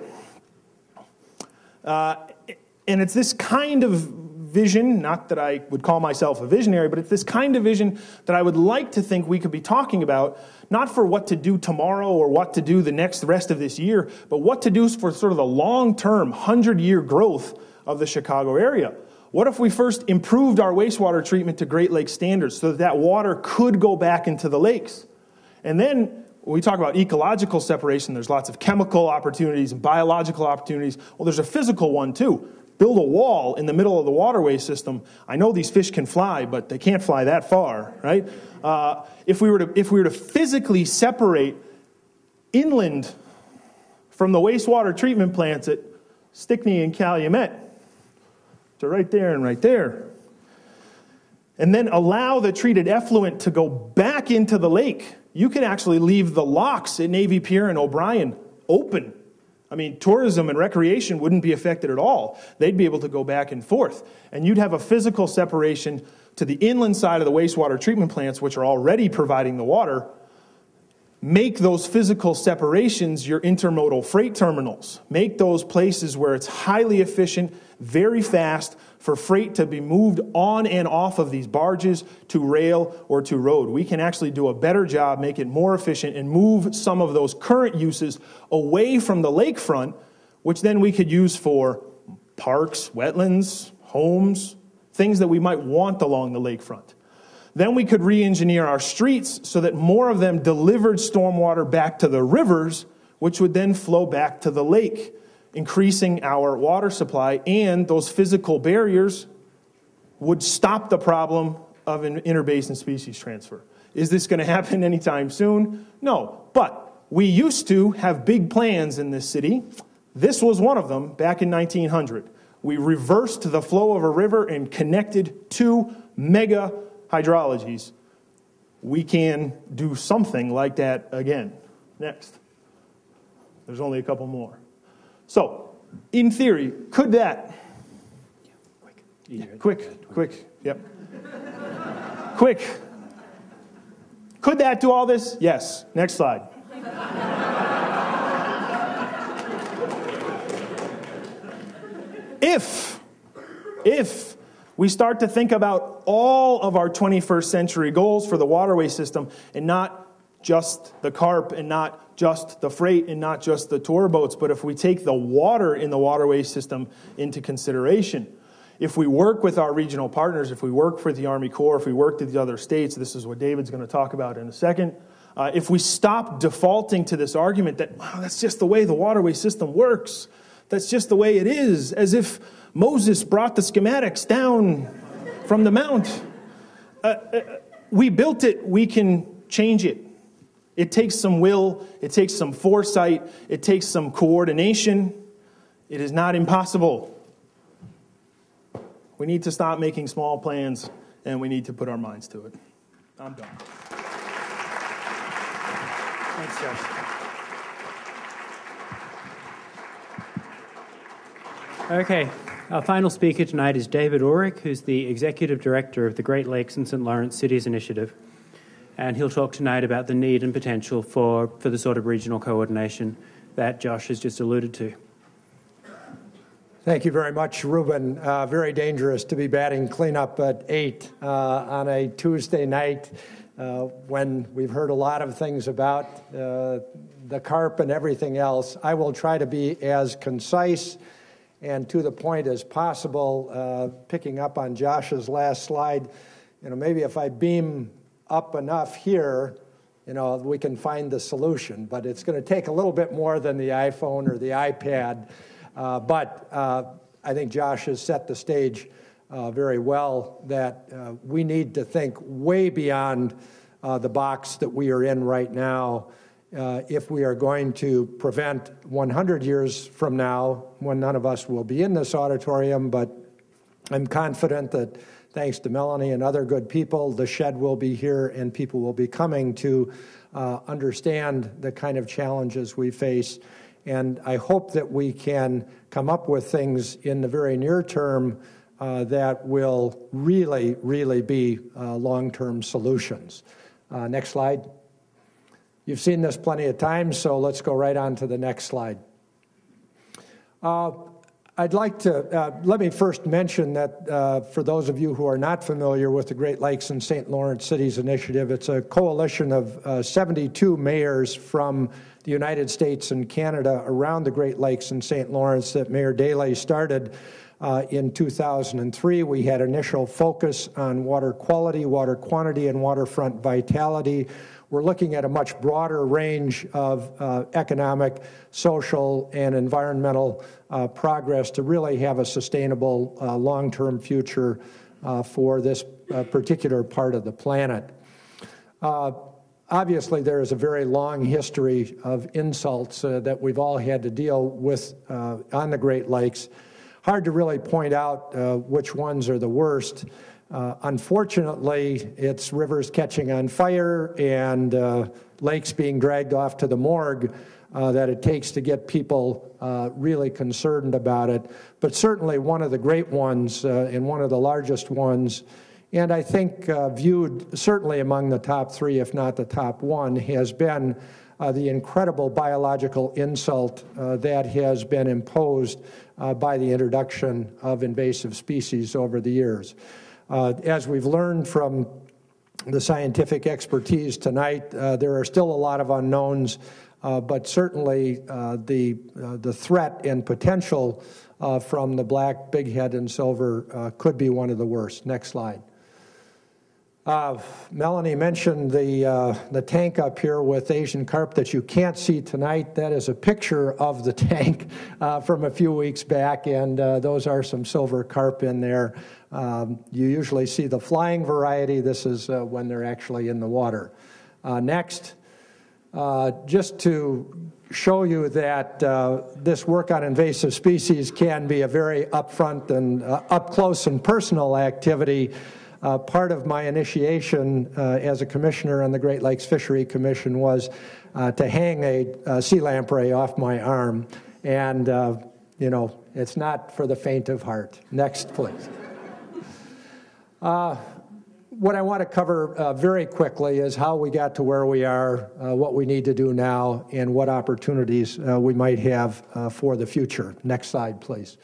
And it's this kind of vision, not that I would call myself a visionary, but it's this kind of vision that I would like to think we could be talking about, not for what to do tomorrow or what to do the rest of this year, but what to do for sort of the long-term, 100-year growth of the Chicago area. What if we first improved our wastewater treatment to Great Lakes standards so that water could go back into the lakes? And then when we talk about ecological separation, there's lots of chemical opportunities and biological opportunities. Well, there's a physical one too. Build a wall in the middle of the waterway system. I know these fish can fly, but they can't fly that far, right? If we were to physically separate inland from the wastewater treatment plants at Stickney and Calumet, so right there and right there, and then allow the treated effluent to go back into the lake, you could actually leave the locks at Navy Pier and O'Brien open. I mean, tourism and recreation wouldn't be affected at all. They'd be able to go back and forth. And you'd have a physical separation to the inland side of the wastewater treatment plants, which are already providing the water. Make those physical separations your intermodal freight terminals. Make those places where it's highly efficient, very fast, for freight to be moved on and off of these barges to rail or to road. We can actually do a better job, make it more efficient, and move some of those current uses away from the lakefront, which then we could use for parks, wetlands, homes, things that we might want along the lakefront. Then we could re-engineer our streets so that more of them delivered stormwater back to the rivers, which would then flow back to the lake, increasing our water supply, and those physical barriers would stop the problem of an interbasin species transfer. Is this going to happen anytime soon? No, but we used to have big plans in this city. This was one of them back in 1900. We reversed the flow of a river and connected two mega hydrologies. We can do something like that again. Next. There's only a couple more. So, in theory, could that Quick. Yep. Quick. Could that do all this? Yes. Next slide. If we start to think about all of our 21st century goals for the waterway system, and not just the carp, and not just the freight, and not just the tour boats, but if we take the water in the waterway system into consideration, if we work with our regional partners, if we work with the Army Corps, if we work with the other states, this is what David's going to talk about in a second, if we stop defaulting to this argument that, wow, that's just the way the waterway system works, that's just the way it is, as if Moses brought the schematics down from the mount. We built it, we can change it. It takes some will, it takes some foresight, it takes some coordination. It is not impossible. We need to stop making small plans, and we need to put our minds to it. I'm done. Thanks, Josh. Okay, our final speaker tonight is David Ulrich, who's the Executive Director of the Great Lakes and St. Lawrence Cities Initiative. And he'll talk tonight about the need and potential for the sort of regional coordination that Josh has just alluded to. Thank you very much, Ruben. Very dangerous to be batting cleanup at 8 on a Tuesday night when we've heard a lot of things about the carp and everything else. I will try to be as concise and to the point as possible, picking up on Josh's last slide. Maybe if I beam up enough here, we can find the solution, but it's going to take a little bit more than the iPhone or the iPad. But I think Josh has set the stage very well that we need to think way beyond the box that we are in right now if we are going to prevent 100 years from now, when none of us will be in this auditorium, but I'm confident that thanks to Melanie and other good people, the Shedd will be here and people will be coming to understand the kind of challenges we face. And I hope that we can come up with things in the very near term that will really, really be long-term solutions. Next slide. You've seen this plenty of times, so let's go right on to the next slide. I'd like to, let me first mention that for those of you who are not familiar with the Great Lakes and St. Lawrence Cities Initiative, it's a coalition of 72 mayors from the United States and Canada around the Great Lakes and St. Lawrence that Mayor Daley started in 2003. We had initial focus on water quality, water quantity, and waterfront vitality. We're looking at a much broader range of economic, social, and environmental progress to really have a sustainable long-term future for this particular part of the planet. Obviously, there is a very long history of insults that we've all had to deal with on the Great Lakes. Hard to really point out which ones are the worst. Unfortunately, it's rivers catching on fire and lakes being dragged off to the morgue that it takes to get people really concerned about it. But certainly one of the great ones and one of the largest ones, and I think viewed certainly among the top three, if not the top one, has been the incredible biological insult that has been imposed by the introduction of invasive species over the years. As we've learned from the scientific expertise tonight, there are still a lot of unknowns, but certainly the threat and potential from the black bighead and silver could be one of the worst. Next slide. Melanie mentioned the tank up here with Asian carp that you can't see tonight. That is a picture of the tank from a few weeks back, and those are some silver carp in there. You usually see the flying variety. This is when they're actually in the water. Next, just to show you that this work on invasive species can be a very upfront and up close and personal activity. Part of my initiation as a commissioner on the Great Lakes Fishery Commission was to hang a sea lamprey off my arm. And, it's not for the faint of heart. Next, please. What I want to cover very quickly is how we got to where we are, what we need to do now, and what opportunities we might have for the future. Next slide, please.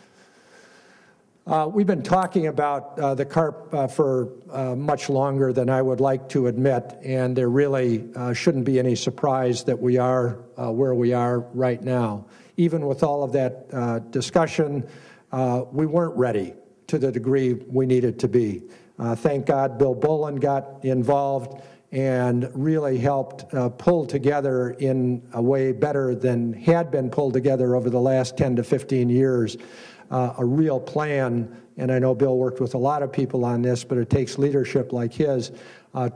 We've been talking about the carp for much longer than I would like to admit, and there really shouldn't be any surprise that we are where we are right now. Even with all of that discussion, we weren't ready to the degree we needed to be. Thank God Bill Bolin got involved and really helped pull together in a way better than had been pulled together over the last 10 to 15 years, a real plan. And I know Bill worked with a lot of people on this, but it takes leadership like his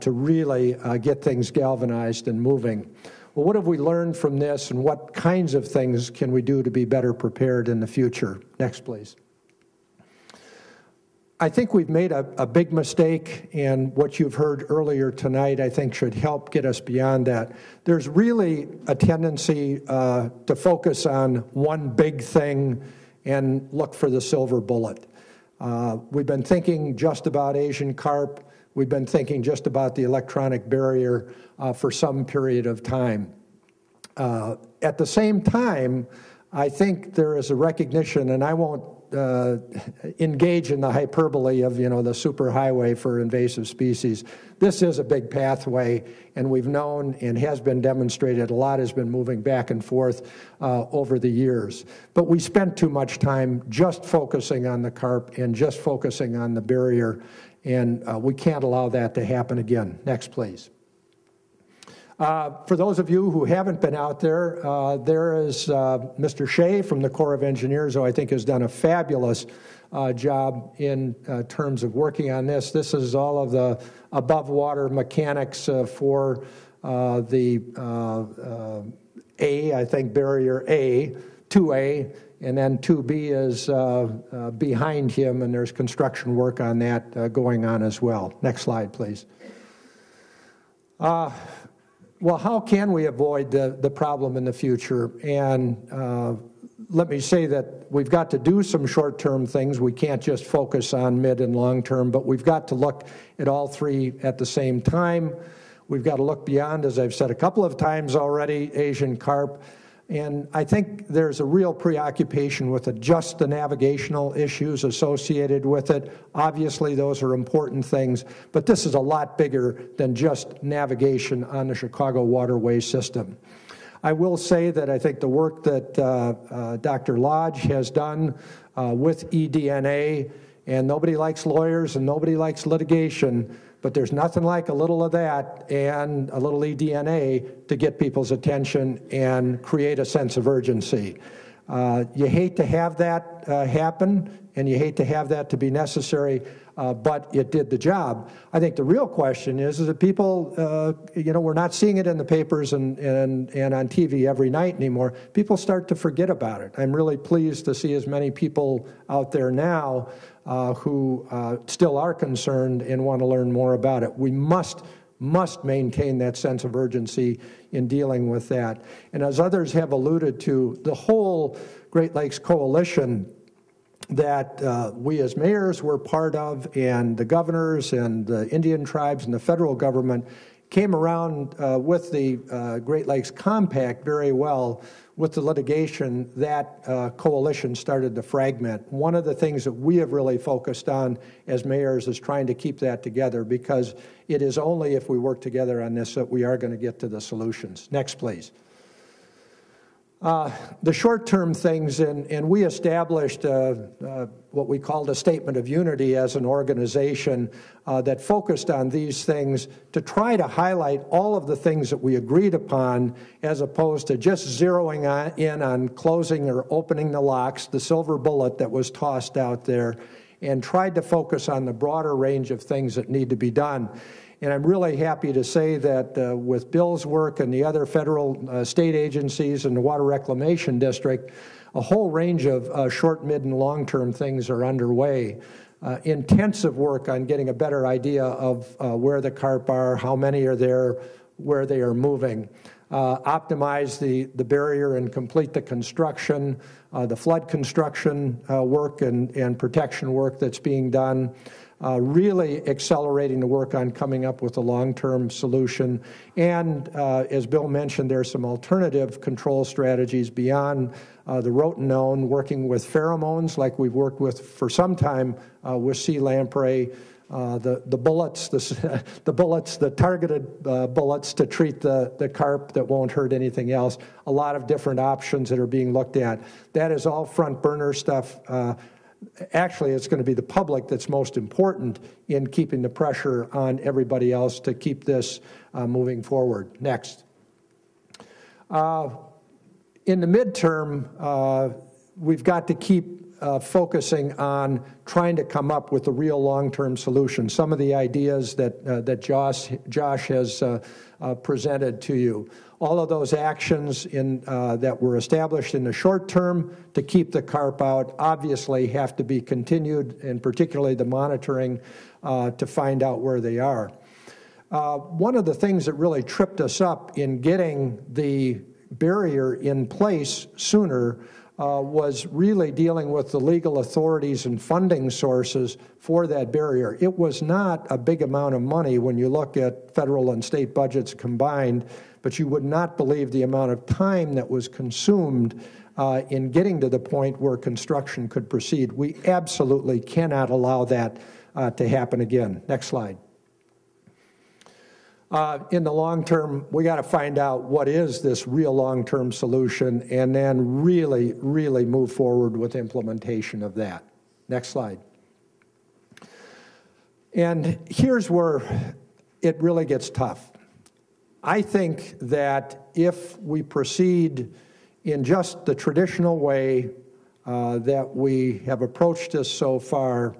to really get things galvanized and moving. Well, what have we learned from this, and what kinds of things can we do to be better prepared in the future? Next, please. I think we've made a big mistake, and what you've heard earlier tonight I think should help get us beyond that. There's really a tendency to focus on one big thing and look for the silver bullet. We've been thinking just about Asian carp. We've been thinking just about the electronic barrier for some period of time. At the same time, I think there is a recognition, and I won't engage in the hyperbole of, the superhighway for invasive species. This is a big pathway, and we've known and has been demonstrated a lot has been moving back and forth over the years. But we spent too much time just focusing on the carp and just focusing on the barrier, and we can't allow that to happen again. Next, please. For those of you who haven't been out there, there is Mr. Shea from the Corps of Engineers, who I think has done a fabulous job in terms of working on this. This is all of the above water mechanics for the A, I think barrier A, 2A, and then 2B is behind him, and there's construction work on that going on as well. Next slide, please. Well, how can we avoid the problem in the future? And let me say that we've got to do some short-term things. We can't just focus on mid and long-term, but we've got to look at all three at the same time. We've got to look beyond, as I've said a couple of times already, Asian carp. And I think there's a real preoccupation with just the navigational issues associated with it. Obviously, those are important things, but this is a lot bigger than just navigation on the Chicago waterway system. I will say that I think the work that Dr. Lodge has done with eDNA, and nobody likes lawyers and nobody likes litigation, but there's nothing like a little of that and a little eDNA to get people's attention and create a sense of urgency. You hate to have that happen, and you hate to have that to be necessary, but it did the job. I think the real question is that people, we're not seeing it in the papers and on TV every night anymore. People start to forget about it. I'm really pleased to see as many people out there now who still are concerned and want to learn more about it. We must maintain that sense of urgency in dealing with that. And as others have alluded to, the whole Great Lakes Coalition that we as mayors were part of, and the governors and the Indian tribes and the federal government came around with the Great Lakes Compact very well. With the litigation, that coalition started to fragment. One of the things that we have really focused on as mayors is trying to keep that together, because it is only if we work together on this that we are going to get to the solutions. Next, please. The short-term things, and we established what we called a statement of unity as an organization that focused on these things to try to highlight all of the things that we agreed upon, as opposed to just zeroing in on closing or opening the locks, the silver bullet that was tossed out there, and tried to focus on the broader range of things that need to be done. And I'm really happy to say that with Bill's work and the other federal state agencies and the Water Reclamation District, a whole range of short, mid, and long-term things are underway. Intensive work on getting a better idea of where the carp are, how many are there, where they are moving. Optimize the barrier and complete the construction, the flood construction work and protection work that's being done. really accelerating the work on coming up with a long-term solution. And as Bill mentioned, there are some alternative control strategies beyond the rotenone, working with pheromones like we've worked with for some time with sea lamprey, the bullets, the targeted bullets to treat the carp that won't hurt anything else. A lot of different options that are being looked at. That is all front burner stuff. Actually, it's going to be the public that's most important in keeping the pressure on everybody else to keep this moving forward. Next. In the midterm, we've got to keep focusing on trying to come up with a real long-term solution. Some of the ideas that Josh has presented to you. All of those actions that were established in the short term to keep the carp out obviously have to be continued, and particularly the monitoring to find out where they are. One of the things that really tripped us up in getting the barrier in place sooner was really dealing with the legal authorities and funding sources for that barrier. It was not a big amount of money when you look at federal and state budgets combined, but you would not believe the amount of time that was consumed in getting to the point where construction could proceed. We absolutely cannot allow that to happen again. Next slide. In the long term, we got to find out what is this real long-term solution and then really, really move forward with implementation of that. Next slide. And here's where it really gets tough. I think that if we proceed in just the traditional way that we have approached this so far,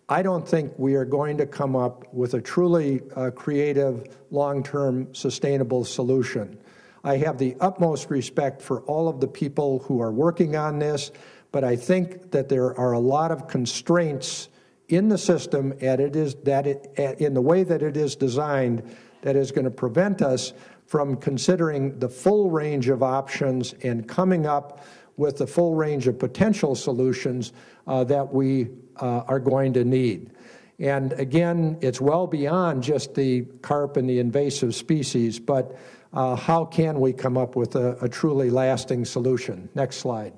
I don't think we are going to come up with a truly creative, long-term, sustainable solution. I have the utmost respect for all of the people who are working on this, but I think that there are a lot of constraints in the system in the way that it is designed that is going to prevent us from considering the full range of options and coming up with the full range of potential solutions that we are going to need. And again, it's well beyond just the carp and the invasive species, but how can we come up with a truly lasting solution? Next slide.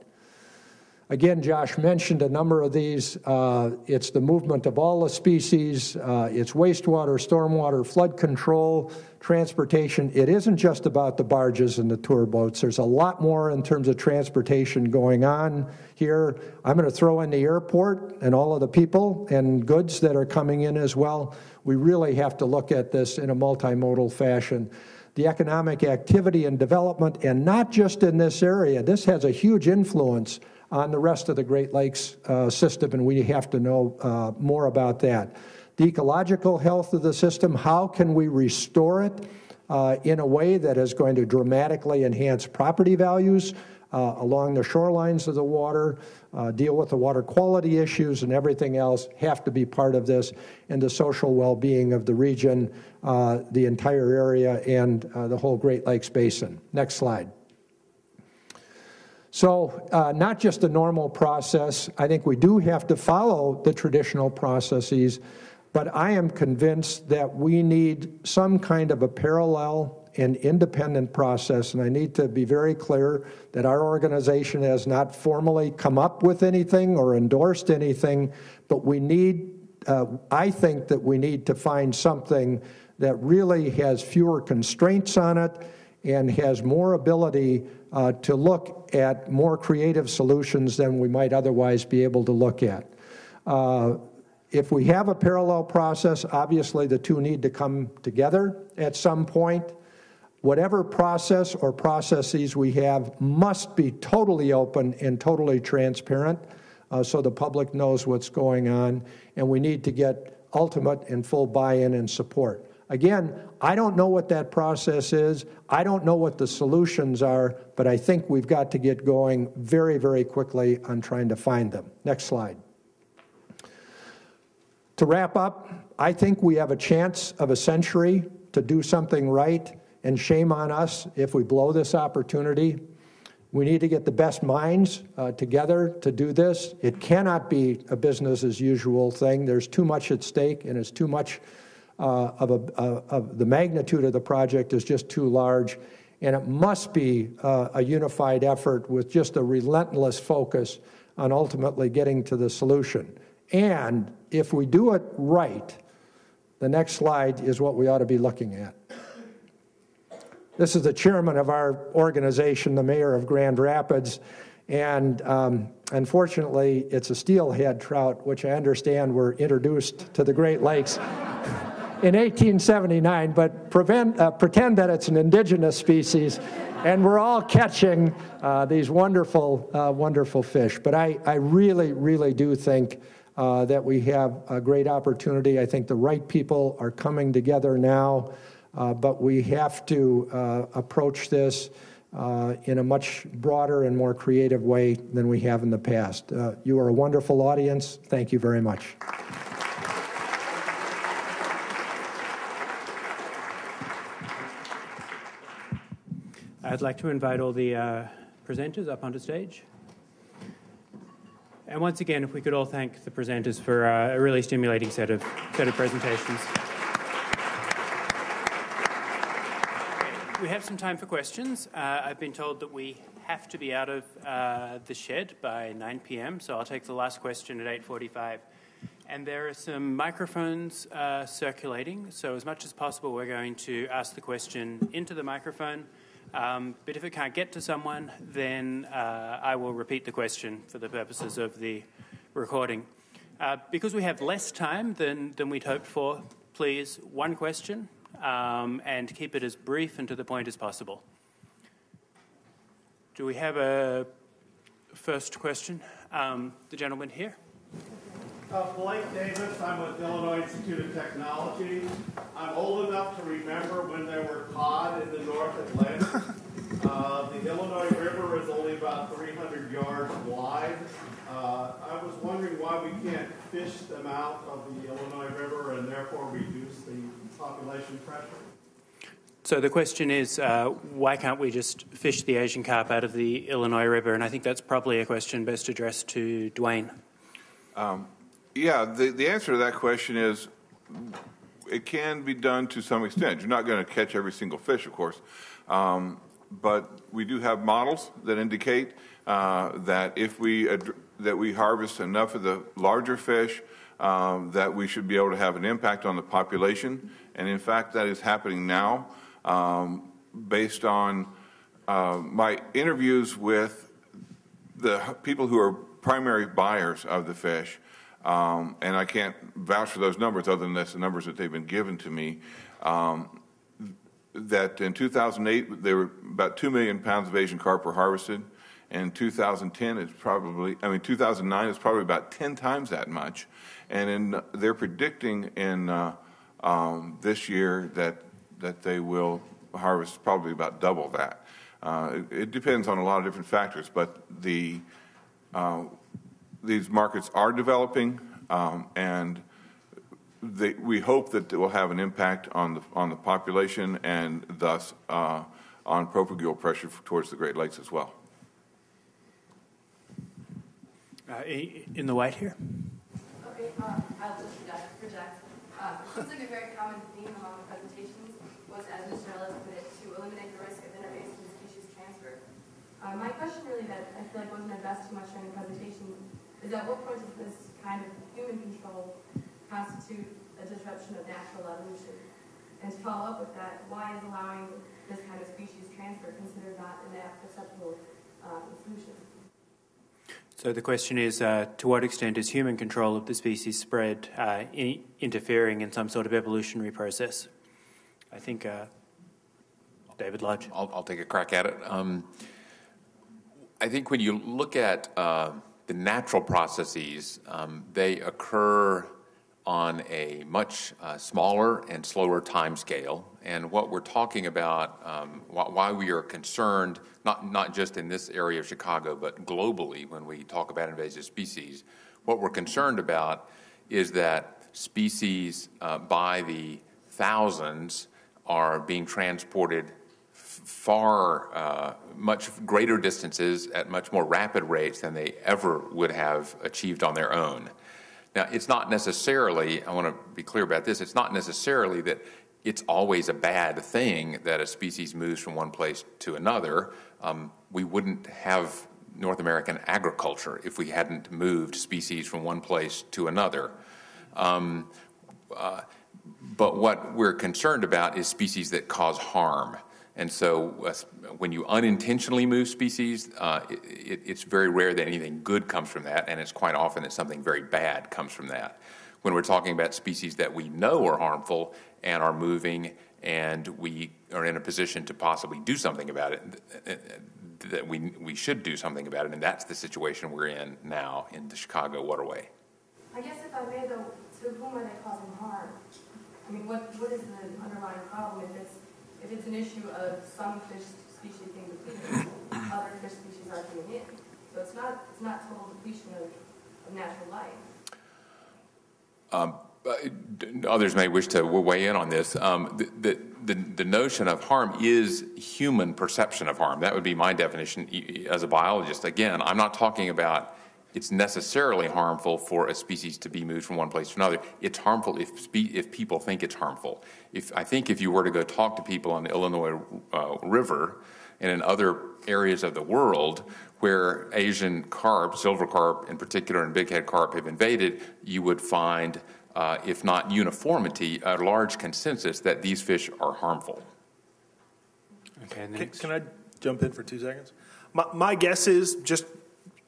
Again, Josh mentioned a number of these. It's the movement of all the species. It's wastewater, stormwater, flood control, transportation. It isn't just about the barges and the tour boats. There's a lot more in terms of transportation going on here. I'm going to throw in the airport and all of the people and goods that are coming in as well. We really have to look at this in a multimodal fashion. The economic activity and development, and not just in this area. This has a huge influence on the rest of the Great Lakes system, and we have to know more about that. The ecological health of the system, how can we restore it in a way that is going to dramatically enhance property values along the shorelines of the water, deal with the water quality issues and everything else have to be part of this, and the social well-being of the region, the entire area, and the whole Great Lakes Basin. Next slide. So not just a normal process. I think we do have to follow the traditional processes, but I am convinced that we need some kind of a parallel and independent process, and I need to be very clear that our organization has not formally come up with anything or endorsed anything, but we need, I think that we need to find something that really has fewer constraints on it and has more ability to look at more creative solutions than we might otherwise be able to look at. If we have a parallel process, obviously the two need to come together at some point. Whatever process or processes we have must be totally open and totally transparent so the public knows what's going on, and we need to get ultimate and full buy-in and support. Again, I don't know what that process is. I don't know what the solutions are, but I think we've got to get going very, very quickly on trying to find them. Next slide. To wrap up, I think we have a chance of a century to do something right, and shame on us if we blow this opportunity. We need to get the best minds together to do this. It cannot be a business as usual thing. There's too much at stake, and it's too much of the magnitude of the project is just too large. And it must be a unified effort with just a relentless focus on ultimately getting to the solution. And if we do it right, the next slide is what we ought to be looking at. This is the chairman of our organization, the mayor of Grand Rapids, and unfortunately, it's a steelhead trout, which I understand were introduced to the Great Lakes in 1879, but pretend that it's an indigenous species, and we're all catching these wonderful, wonderful fish. But I really, really do think that we have a great opportunity. I think the right people are coming together now. But we have to approach this in a much broader and more creative way than we have in the past. You are a wonderful audience. Thank you very much. I'd like to invite all the presenters up onto stage. And once again, if we could all thank the presenters for a really stimulating set of presentations. We have some time for questions. I've been told that we have to be out of the shed by 9 p.m., so I'll take the last question at 8:45. And there are some microphones circulating, so as much as possible we're going to ask the question into the microphone. But if it can't get to someone, then I will repeat the question for the purposes of the recording. Because we have less time than we'd hoped for, please, one question. And keep it as brief and to the point as possible. Do we have a first question? The gentleman here. Blake Davis. I'm with Illinois Institute of Technology. I'm old enough to remember when there were cod in the North Atlantic. The Illinois River is only about 300 yards wide. I was wondering why we can't fish them out of the Illinois River and therefore reduce the population pressure. So the question is, why can't we just fish the Asian carp out of the Illinois River? And I think that's probably a question best addressed to Dwayne. Yeah, the answer to that question is it can be done to some extent. You're not going to catch every single fish, of course. But we do have models that indicate that if we harvest enough of the larger fish, that we should be able to have an impact on the population. And in fact, that is happening now based on my interviews with the people who are primary buyers of the fish. And I can't vouch for those numbers other than that's the numbers that they've been given to me. That in 2008, there were about 2 million pounds of Asian carp were harvested. In 2010, 2009 is probably about 10 times that much. And they're predicting in this year that they will harvest probably about double that. It depends on a lot of different factors, but these markets are developing, and we hope that it will have an impact on the population and thus on propagule pressure towards the Great Lakes as well. In the white here. Okay, I'll just project. It seems like a very common theme among the presentations was, as Mr. Ellis put it, to eliminate the risk of invasive species transfer. My question really that I feel like wasn't addressed too much during the presentation is at what point does this kind of human control constitute a disruption of natural evolution? And to follow up with that, why is allowing this kind of species transfer considered not an acceptable solution? So the question is, to what extent is human control of the species spread interfering in some sort of evolutionary process? I think David Lodge. I'll take a crack at it. I think when you look at the natural processes, they occur on a much smaller and slower time scale. And what we're talking about, why we are concerned, not just in this area of Chicago, but globally when we talk about invasive species, what we're concerned about is that species by the thousands are being transported far much greater distances at much more rapid rates than they ever would have achieved on their own. Now, it's not necessarily, I want to be clear about this, it's not necessarily that it's always a bad thing that a species moves from one place to another. We wouldn't have North American agriculture if we hadn't moved species from one place to another. But what we're concerned about is species that cause harm. And so when you unintentionally move species, it's very rare that anything good comes from that, and it's quite often that something very bad comes from that. When we're talking about species that we know are harmful and are moving, and we are in a position to possibly do something about it, that we should do something about it, and that's the situation we're in now in the Chicago waterway. I guess if I may, though, to whom are they causing harm? I mean, what is the underlying problem if it's an issue of some fish species being depleted, other fish species are coming in? So it's not total depletion of natural life. Others may wish to weigh in on this. The notion of harm is human perception of harm. That would be my definition as a biologist. Again, I'm not talking about it's necessarily harmful for a species to be moved from one place to another. It's harmful if people think it's harmful. I think if you were to go talk to people on the Illinois River and in other areas of the world where Asian carp, silver carp in particular, and bighead carp have invaded, you would find, if not uniformity, a large consensus that these fish are harmful. Okay, can I jump in for 2 seconds? My guess is, just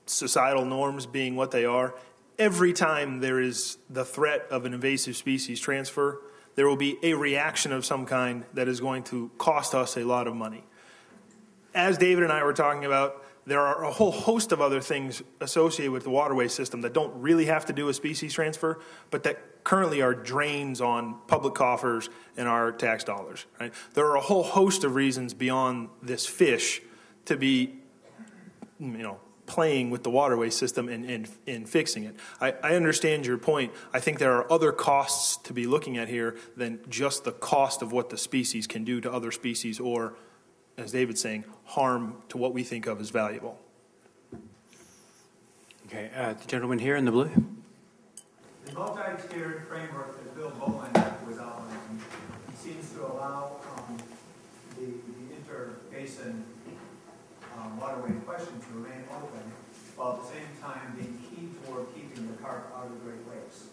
societal norms being what they are, every time there is the threat of an invasive species transfer, there will be a reaction of some kind that is going to cost us a lot of money. As David and I were talking about, there are a whole host of other things associated with the waterway system that don't really have to do with species transfer, but that currently are drains on public coffers and our tax dollars. Right? There are a whole host of reasons beyond this fish to be, playing with the waterway system and fixing it. I understand your point. I think there are other costs to be looking at here than just the cost of what the species can do to other species or, as David's saying, harm to what we think of as valuable. Okay, the gentleman here in the blue. The multi-tiered framework that Bill Boland was outlining seems to allow the interbasin waterway question to remain open, while at the same time being key toward keeping the carp out of the Great Lakes.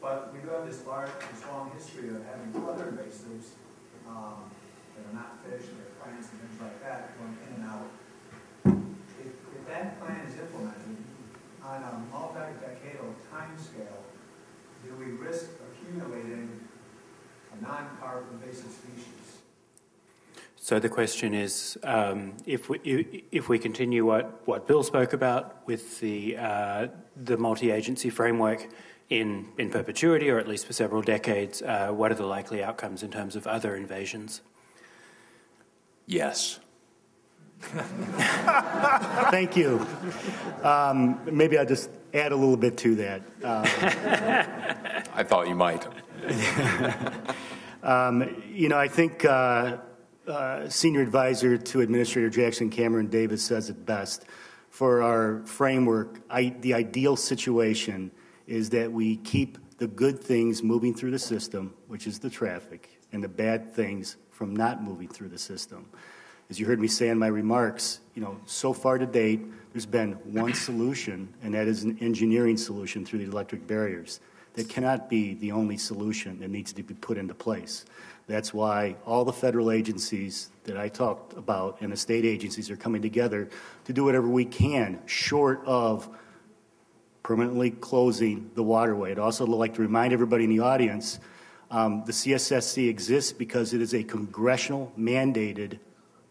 But we do have this long history of having other invasives that are not fish, they're plants and things like that going in and out. If that plan is implemented on a multi-decadal time scale, do we risk accumulating a non-carp invasive species? So the question is, if we continue what Bill spoke about with the multi-agency framework in perpetuity, or at least for several decades, what are the likely outcomes in terms of other invasions? Yes. Thank you. Maybe I'll just add a little bit to that. I thought you might. I think Senior Advisor to Administrator Jackson Cameron Davis says it best. For our framework, the ideal situation is that we keep the good things moving through the system, which is the traffic, and the bad things from not moving through the system. As you heard me say in my remarks, so far to date, there's been one solution, and that is an engineering solution through the electric barriers. That cannot be the only solution that needs to be put into place. That's why all the federal agencies that I talked about and the state agencies are coming together to do whatever we can short of permanently closing the waterway. I'd also like to remind everybody in the audience, the CSSC exists because it is a congressional mandated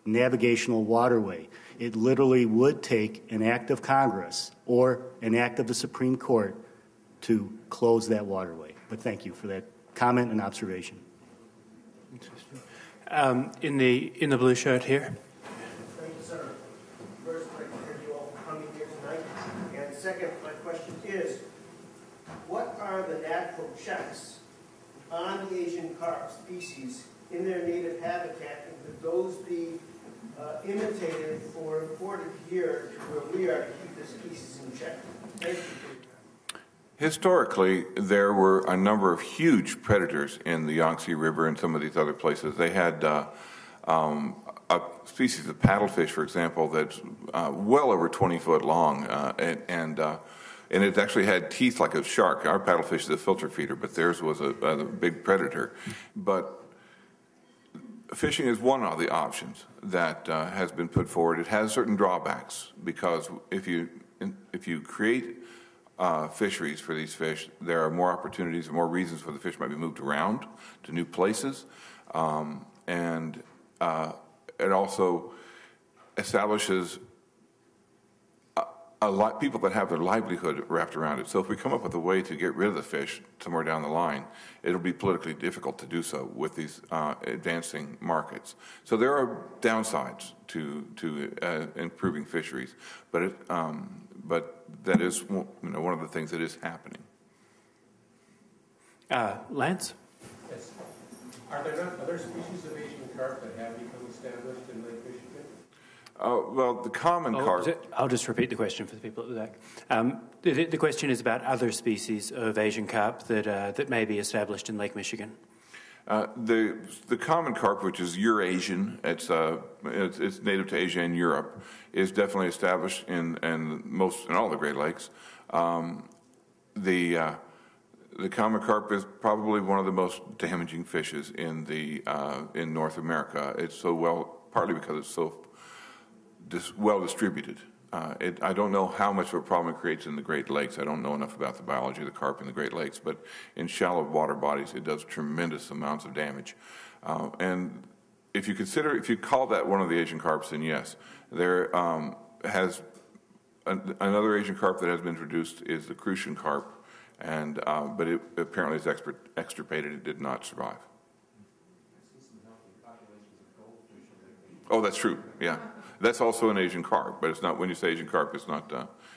navigational waterway. It literally would take an act of Congress or an act of the Supreme Court to close that waterway. But thank you for that comment and observation. In the blue shirt here. Thank you, sir. First, I'd like to thank you all for coming here tonight. And second, my question is, what are the natural checks on the Asian carp species in their native habitat, and could those be imitated or imported here to where we are to keep the species in check? Thank you. Historically, there were a number of huge predators in the Yangtze River and some of these other places. They had a species of paddlefish, for example, that's well over 20 foot long, and it actually had teeth like a shark. Our paddlefish is a filter feeder, but theirs was a big predator. But fishing is one of the options that has been put forward. It has certain drawbacks because if you create fisheries for these fish, there are more opportunities and more reasons for the fish might be moved around to new places, and it also establishes a lot people that have their livelihood wrapped around it. So if we come up with a way to get rid of the fish somewhere down the line, it'll be politically difficult to do so with these advancing markets. So there are downsides to improving fisheries, but that is one of the things that is happening. Lance? Yes. Are there not other species of Asian carp that have become established in Lake Michigan? Well, the common carp... I'll just repeat the question for the people at the back. The question is about other species of Asian carp that may be established in Lake Michigan. The common carp, which is Eurasian, it's native to Asia and Europe, is definitely established in all the Great Lakes. The common carp is probably one of the most damaging fishes in North America. It's partly because it's so well distributed. I don't know how much of a problem it creates in the Great Lakes. I don't know enough about the biology of the carp in the Great Lakes, but in shallow water bodies, it does tremendous amounts of damage. And if you call that one of the Asian carps, then yes, there has another Asian carp that has been introduced is the Crucian carp, but it apparently is extirpated. It did not survive. Oh, that's true. Yeah. That's also an Asian carp, but it's not. When you say Asian carp, it's not.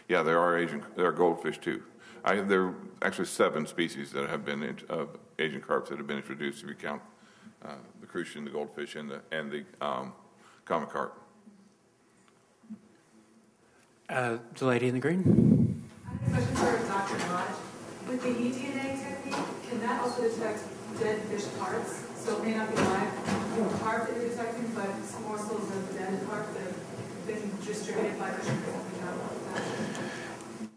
There are goldfish too. There are actually 7 species that have been of Asian carps that have been introduced. If you count the crucian, the goldfish, and the common carp. The lady in the green. I have a question for Dr. Lodge. With the eDNA technique, can that also detect dead fish parts? So it may not be live carp that you're detecting, but morsels of dead carp that have been distributed by fish.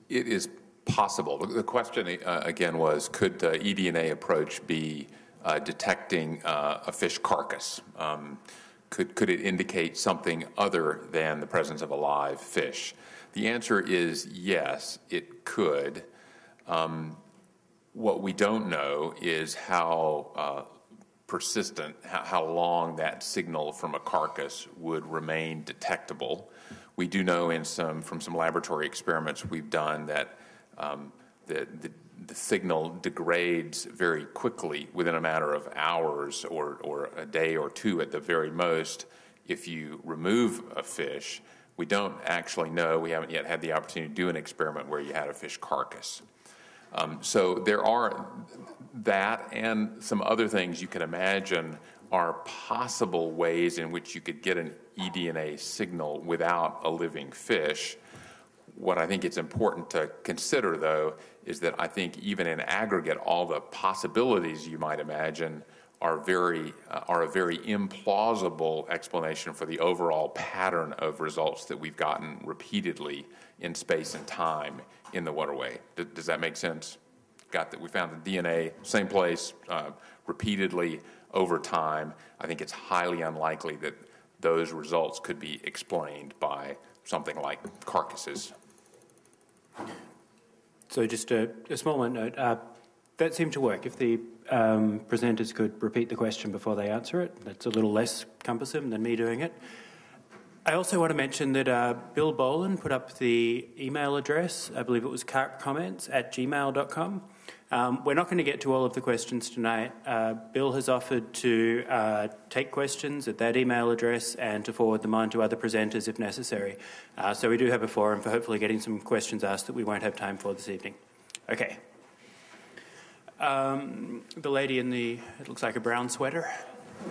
It is possible. The question again was, could the eDNA approach be detecting a fish carcass? Could it indicate something other than the presence of a live fish? The answer is yes, it could. What we don't know is how persistent, how long that signal from a carcass would remain detectable. We do know from some laboratory experiments we've done that the signal degrades very quickly within a matter of hours or a day or two at the very most if you remove a fish. We don't actually know. We haven't yet had the opportunity to do an experiment where you had a fish carcass. So there are that and some other things you can imagine are possible ways in which you could get an eDNA signal without a living fish. What I think it's important to consider, though, is that I think even in aggregate, all the possibilities you might imagine are a very implausible explanation for the overall pattern of results that we've gotten repeatedly in space and time in the waterway. Does that make sense? We found the DNA, same place, repeatedly over time. I think it's highly unlikely that those results could be explained by something like carcasses. So just a small note. That seemed to work. If the presenters could repeat the question before they answer it, that's a little less cumbersome than me doing it. I also want to mention that Bill Boland put up the email address. I believe it was carpcomments@gmail.com. We're not going to get to all of the questions tonight. Bill has offered to take questions at that email address and to forward them on to other presenters if necessary. So we do have a forum for hopefully getting some questions asked that we won't have time for this evening. Okay. The lady in it looks like a brown sweater.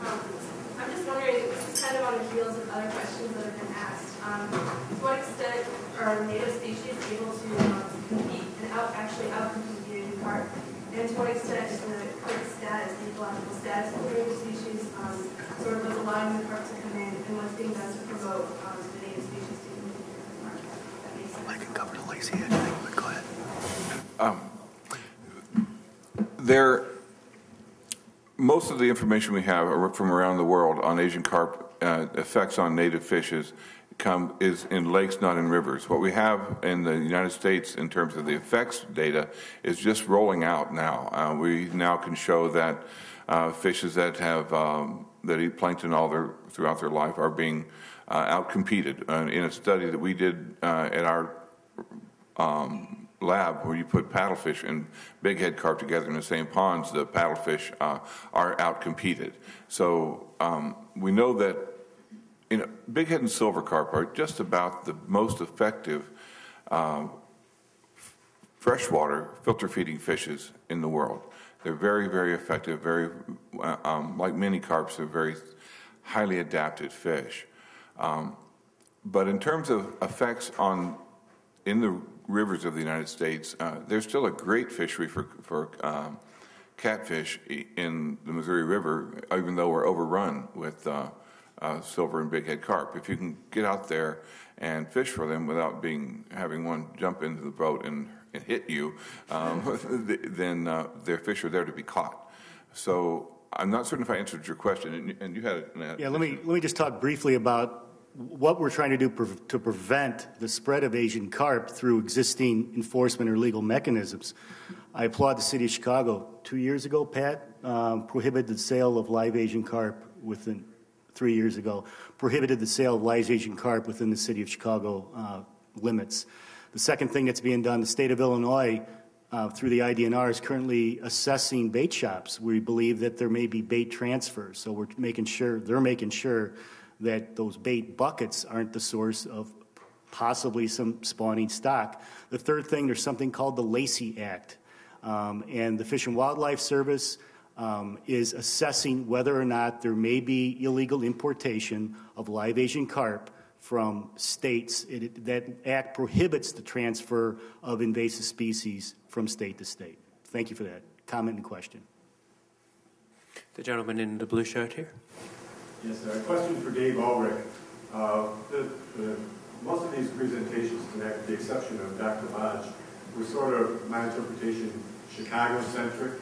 I'm just wondering, this is kind of on the heels of other questions that have been asked. To what extent are native species able to compete and actually outcompete the Asian carp? And to what extent is the current status, the ecological status of the native species, sort of what's allowing the carp to come in and what's being done to promote the native species to compete with the carp? That makes sense. I can cover the lazy edge thing, but go ahead. Most of the information we have from around the world on Asian carp effects on native fishes is in lakes, not in rivers. What we have in the United States in terms of the effects data is just rolling out now. We now can show that fishes that have that eat plankton throughout their life are being outcompeted. In a study that we did at our lab, where you put paddlefish and bighead carp together in the same ponds, the paddlefish are outcompeted. So we know that bighead and silver carp are just about the most effective freshwater filter feeding fishes in the world. They're very, very effective, very, like many carps, they're very highly adapted fish. But in terms of effects in the rivers of the United States, there's still a great fishery for catfish in the Missouri River, even though we're overrun with silver and bighead carp. If you can get out there and fish for them without having one jump into the boat and hit you, then their fish are there to be caught. So I'm not certain if I answered your question, and you had it. Yeah, let me just talk briefly about what we're trying to do to prevent the spread of Asian carp through existing enforcement or legal mechanisms. I applaud the city of Chicago. 2 years ago, Pat, prohibited the sale of live Asian carp 3 years ago, prohibited the sale of live Asian carp within the city of Chicago limits. The second thing that's being done, the state of Illinois, through the IDNR, is currently assessing bait shops. We believe that there may be bait transfers, so they're making sure that those bait buckets aren't the source of possibly some spawning stock. The third thing, there's something called the Lacey Act, and the Fish and Wildlife Service is assessing whether or not there may be illegal importation of live Asian carp from states. That act prohibits the transfer of invasive species from state to state. Thank you for that comment and question. The gentleman in the blue shirt here. Yes, sir. A question for Dave Ulrich. Most of these presentations tonight, with the exception of Dr. Lodge, were sort of, my interpretation, Chicago-centric.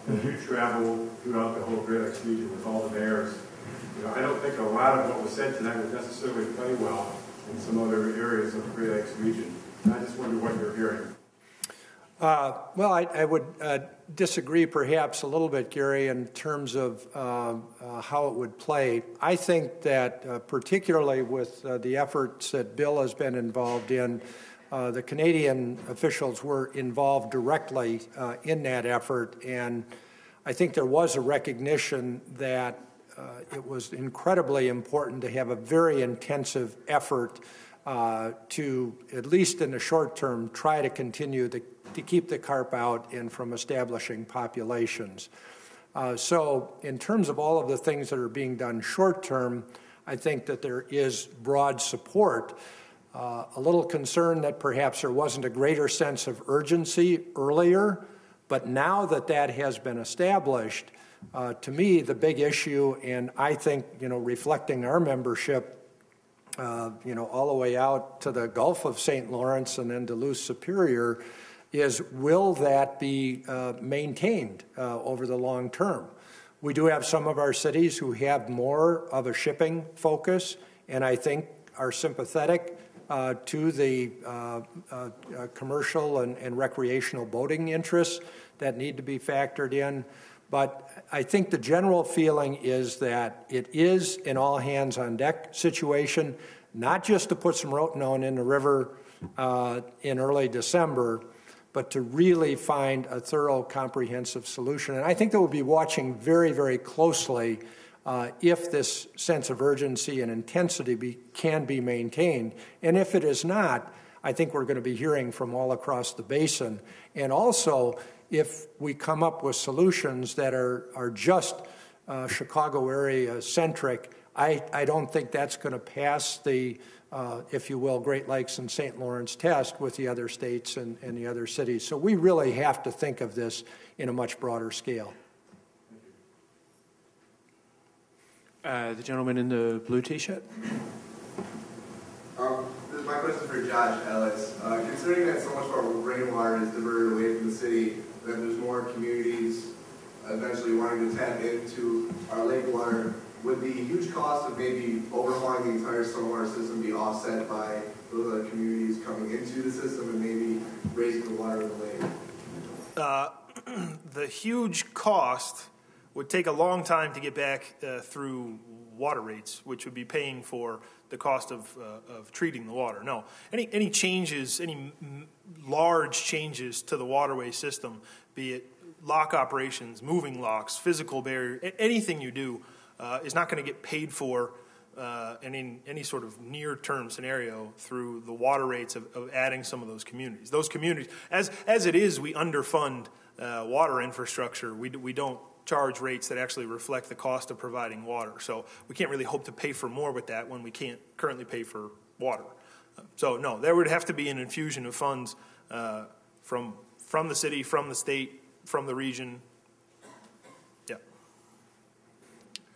As you travel throughout the whole Great Lakes region with all the mayors, I don't think a lot of what was said tonight would necessarily play well in some other areas of the Great Lakes region. And I just wonder what you're hearing. Well, I would disagree perhaps a little bit, Gary, in terms of how it would play. I think that particularly with the efforts that Bill has been involved in, the Canadian officials were involved directly in that effort, and I think there was a recognition that it was incredibly important to have a very intensive effort to, at least in the short term, try to continue to keep the carp out and from establishing populations. So in terms of all of the things that are being done short term, I think that there is broad support. A little concern that perhaps there wasn't a greater sense of urgency earlier, but now that that has been established, to me, the big issue, and I think, reflecting our membership, all the way out to the Gulf of St. Lawrence and then Duluth Superior, is will that be maintained over the long term? We do have some of our cities who have more of a shipping focus, and I think are sympathetic to the commercial and recreational boating interests that need to be factored in. But I think the general feeling is that it is an all-hands-on-deck situation, not just to put some rotenone in the river in early December, but to really find a thorough, comprehensive solution. And I think that we'll be watching very, very closely if this sense of urgency and intensity can be maintained. And if it is not, I think we're going to be hearing from all across the basin. And also, if we come up with solutions that are just Chicago area centric, I don't think that's going to pass the, if you will, Great Lakes and St. Lawrence test with the other states and the other cities. So we really have to think of this in a much broader scale. The gentleman in the blue T-shirt. This is my question for Josh Ellis. Considering that so much of our rainwater is diverted away from the city, that there's more communities eventually wanting to tap into our lake water, would the huge cost of maybe overhauling the entire stormwater system be offset by those other communities coming into the system and maybe raising the water of the lake? The huge cost would take a long time to get back through water rates, which would be paying for the cost of treating the water. No, any changes, any large changes to the waterway system, be it lock operations, moving locks, physical barrier, anything you do is not going to get paid for in any sort of near-term scenario through the water rates of adding some of those communities. Those communities, as it is, we underfund water infrastructure. We don't charge rates that actually reflect the cost of providing water. So we can't really hope to pay for more with that when we can't currently pay for water. So no, there would have to be an infusion of funds from the city, from the state, from the region. Yeah.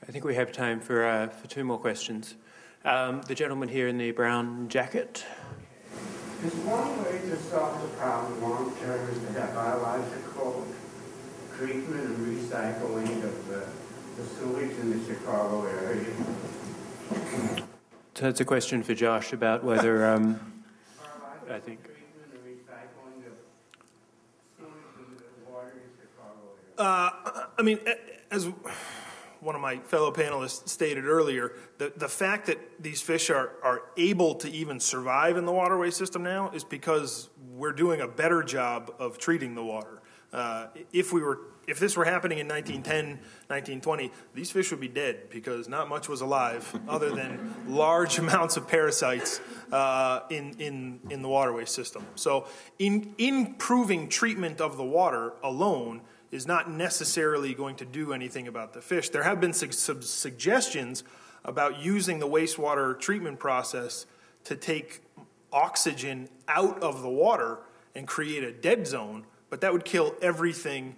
I think we have time for 2 more questions. The gentleman here in the brown jacket. Is one way to solve the problem long term is to have biological treatment and recycling of the sewage in the Chicago area? So that's a question for Josh about whether I think. I mean, as one of my fellow panelists stated earlier, the fact that these fish are able to even survive in the waterway system now is because we're doing a better job of treating the water. If this were happening in 1910, 1920, these fish would be dead because not much was alive other than large amounts of parasites in the waterway system. So improving treatment of the water alone is not necessarily going to do anything about the fish. There have been some suggestions about using the wastewater treatment process to take oxygen out of the water and create a dead zone, but that would kill everything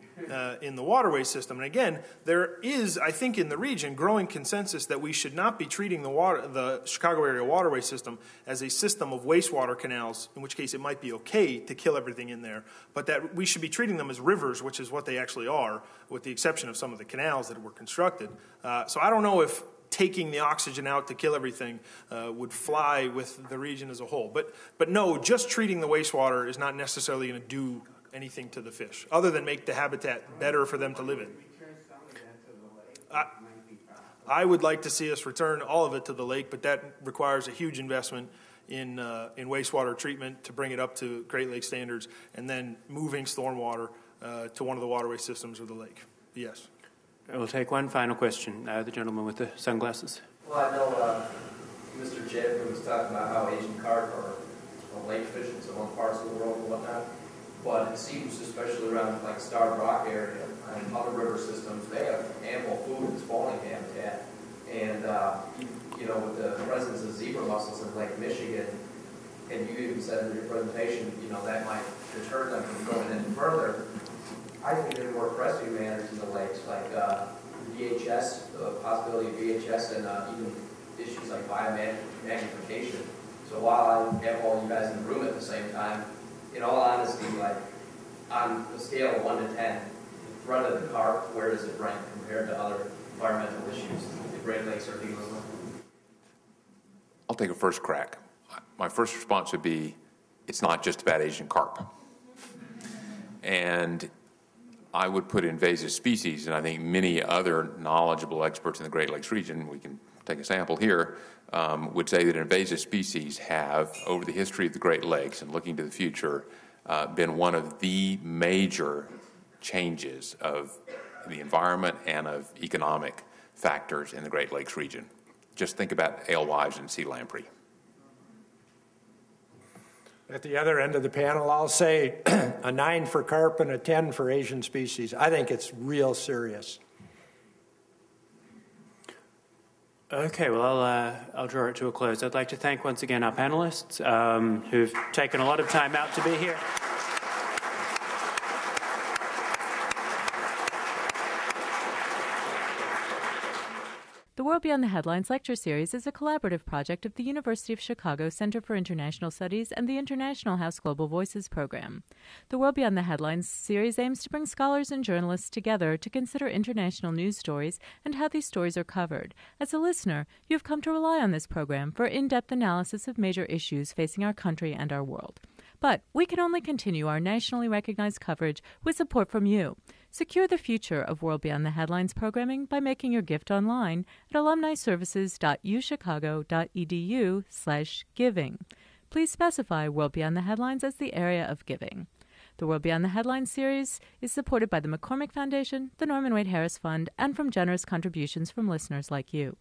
in the waterway system. And again, there is, I think, in the region, growing consensus that we should not be treating the Chicago area waterway system as a system of wastewater canals, in which case it might be okay to kill everything in there, but that we should be treating them as rivers, which is what they actually are, with the exception of some of the canals that were constructed. So I don't know if taking the oxygen out to kill everything would fly with the region as a whole. But no, just treating the wastewater is not necessarily going to do anything to the fish, other than make the habitat better for them to live in. I would like to see us return all of it to the lake, but that requires a huge investment in wastewater treatment to bring it up to Great Lakes standards, and then moving stormwater to one of the waterway systems of the lake. Yes. We'll take one final question. The gentleman with the sunglasses. Well, I know Mr. Jed was talking about how Asian carp are lake fish in some parts of the world and whatnot. But it seems, especially around like Starved Rock area and other river systems, they have ample food and spawning habitat. And with the presence of zebra mussels in Lake Michigan, and you even said in your presentation, that might deter them from going any further. I think there are more pressing matters in the lakes, like VHS, the possibility of VHS, and even issues like biomagnification. So while I have all you guys in the room at the same time, in all honesty, like on a scale of 1 to 10, the threat of the carp, where does it rank compared to other environmental issues the Great Lakes are dealing with? I'll take a first crack. My first response would be, it's not just about Asian carp. And I would put invasive species, and I think many other knowledgeable experts in the Great Lakes region, we can take a sample here, would say that invasive species have, over the history of the Great Lakes and looking to the future, been one of the major changes of the environment and of economic factors in the Great Lakes region. Just think about alewives and sea lamprey. At the other end of the panel, I'll say a 9 for carp and a 10 for Asian species. I think it's real serious. Okay, well, I'll draw it to a close. I'd like to thank once again our panelists who've taken a lot of time out to be here. The World Beyond the Headlines lecture series is a collaborative project of the University of Chicago Center for International Studies and the International House Global Voices program. The World Beyond the Headlines series aims to bring scholars and journalists together to consider international news stories and how these stories are covered. As a listener, you have come to rely on this program for in-depth analysis of major issues facing our country and our world. But we can only continue our nationally recognized coverage with support from you. Secure the future of World Beyond the Headlines programming by making your gift online at alumniservices.uchicago.edu/giving. Please specify World Beyond the Headlines as the area of giving. The World Beyond the Headlines series is supported by the McCormick Foundation, the Norman Wade Harris Fund, and from generous contributions from listeners like you.